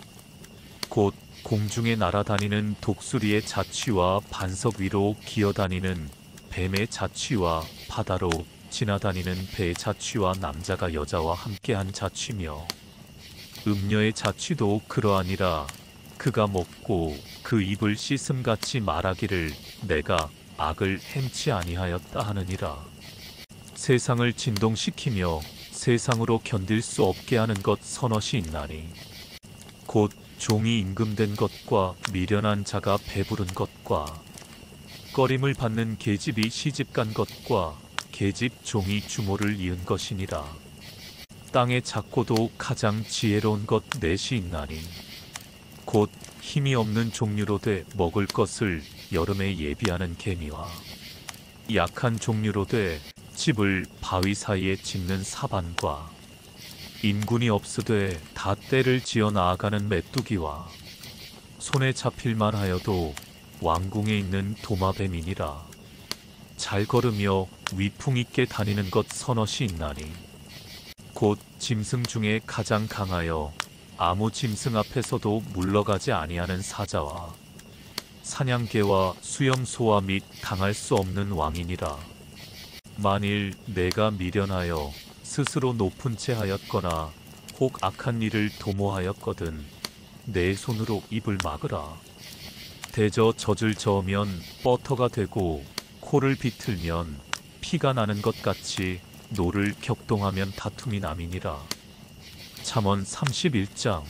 곧 공중에 날아다니는 독수리의 자취와 반석 위로 기어다니는 뱀의 자취와 바다로 지나다니는 배의 자취와 남자가 여자와 함께한 자취며 음녀의 자취도 그러하니라. 그가 먹고 그 입을 씻음같이 말하기를 내가 악을 행치 아니하였다 하느니라. 세상을 진동시키며 세상으로 견딜 수 없게 하는 것 서너시 있나니 곧 종이 임금된 것과 미련한 자가 배부른 것과 꺼림을 받는 계집이 시집간 것과 계집 종이 주모를 이은 것이니라. 땅의 작고도 가장 지혜로운 것 넷이 있나니 곧 힘이 없는 종류로 돼 먹을 것을 여름에 예비하는 개미와 약한 종류로 돼 집을 바위 사이에 짓는 사반과 인군이 없으되 다 때를 지어 나아가는 메뚜기와 손에 잡힐만 하여도 왕궁에 있는 도마뱀이니라. 잘 걸으며 위풍 있게 다니는 것 서너시 있나니 곧 짐승 중에 가장 강하여 아무 짐승 앞에서도 물러가지 아니하는 사자와 사냥개와 수염소와 및 당할 수 없는 왕이니라. 만일 내가 미련하여 스스로 높은 채 하였거나 혹 악한 일을 도모하였거든 내 손으로 입을 막으라. 대저 젖을 저으면 버터가 되고 코를 비틀면 피가 나는 것 같이 노를 격동하면 다툼이 남이니라. 잠언 31장.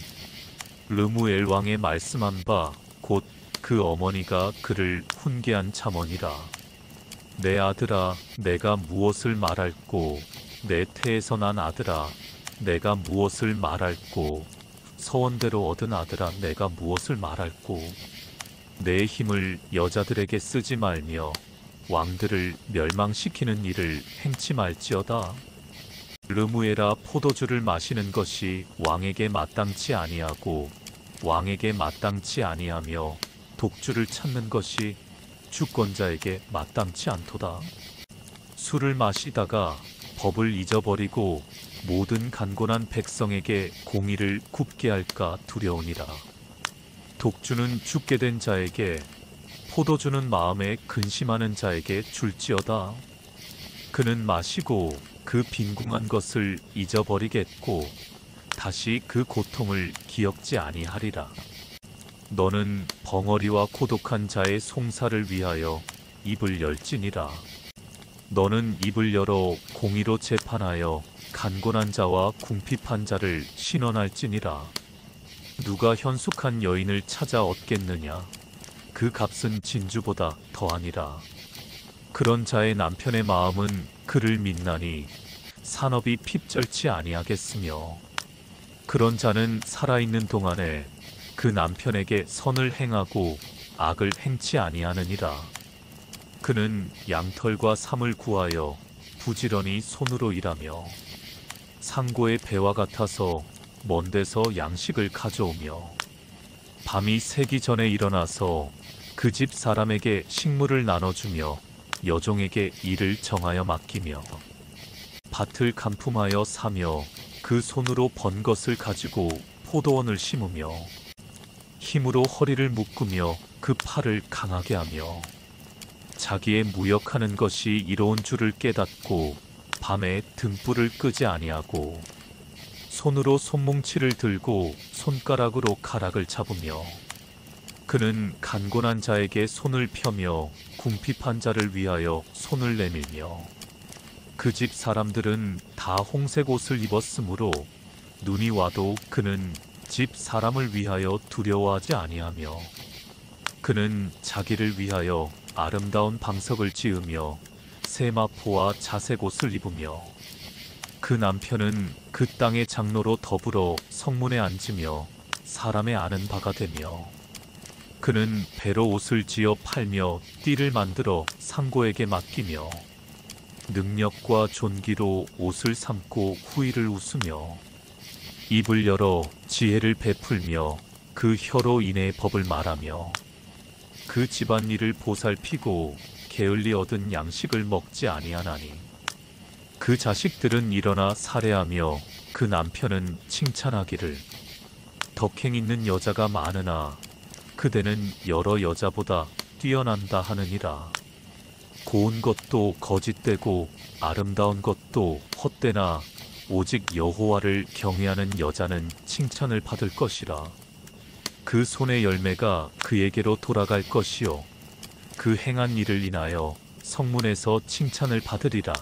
르무엘 왕의 말씀한 바 곧 그 어머니가 그를 훈계한 잠언이라. 내 아들아 내가 무엇을 말할꼬 내 태에서 난 아들아 내가 무엇을 말할꼬 서원대로 얻은 아들아 내가 무엇을 말할꼬 내 힘을 여자들에게 쓰지 말며 왕들을 멸망시키는 일을 행치 말지어다. 르무엘아 포도주를 마시는 것이 왕에게 마땅치 아니하고 왕에게 마땅치 아니하며 독주를 찾는 것이 주권자에게 마땅치 않도다. 술을 마시다가 법을 잊어버리고 모든 간곤한 백성에게 공의를 굽게 할까 두려우니라. 독주는 죽게 된 자에게 포도주는 마음에 근심하는 자에게 줄지어다. 그는 마시고 그 빈궁한 것을 잊어버리겠고 다시 그 고통을 기억지 아니하리라. 너는 벙어리와 고독한 자의 송사를 위하여 입을 열지니라. 너는 입을 열어 공의로 재판하여 간곤한 자와 궁핍한 자를 신원할지니라. 누가 현숙한 여인을 찾아 얻겠느냐? 그 값은 진주보다 더하니라. 그런 자의 남편의 마음은 그를 믿나니 산업이 핍절치 아니하겠으며 그런 자는 살아있는 동안에 그 남편에게 선을 행하고 악을 행치 아니하느니라. 그는 양털과 삼을 구하여 부지런히 손으로 일하며 상고의 배와 같아서 먼 데서 양식을 가져오며 밤이 새기 전에 일어나서 그 집 사람에게 식물을 나눠주며 여종에게 일을 정하여 맡기며 밭을 간품하여 사며 그 손으로 번 것을 가지고 포도원을 심으며 힘으로 허리를 묶으며 그 팔을 강하게 하며 자기의 무역하는 것이 이로운 줄을 깨닫고 밤에 등불을 끄지 아니하고 손으로 손뭉치를 들고 손가락으로 가락을 잡으며 그는 간곤한 자에게 손을 펴며 궁핍한 자를 위하여 손을 내밀며 그 집 사람들은 다 홍색 옷을 입었으므로 눈이 와도 그는 집 사람을 위하여 두려워하지 아니하며 그는 자기를 위하여 아름다운 방석을 지으며 세마포와 자색 옷을 입으며 그 남편은 그 땅의 장로로 더불어 성문에 앉으며 사람의 아는 바가 되며 그는 배로 옷을 지어 팔며 띠를 만들어 상고에게 맡기며 능력과 존귀로 옷을 삼고 후일을 웃으며 입을 열어 지혜를 베풀며 그 혀로 인해 법을 말하며 그 집안일을 보살피고 게을리 얻은 양식을 먹지 아니하나니 그 자식들은 일어나 살해하며 그 남편은 칭찬하기를 덕행 있는 여자가 많으나 그대는 여러 여자보다 뛰어난다 하느니라. 고운 것도 거짓되고 아름다운 것도 헛되나 오직 여호와를 경외하는 여자는 칭찬을 받을 것이라. 그 손의 열매가 그에게로 돌아갈 것이요 그 행한 일을 인하여 성문에서 칭찬을 받으리라.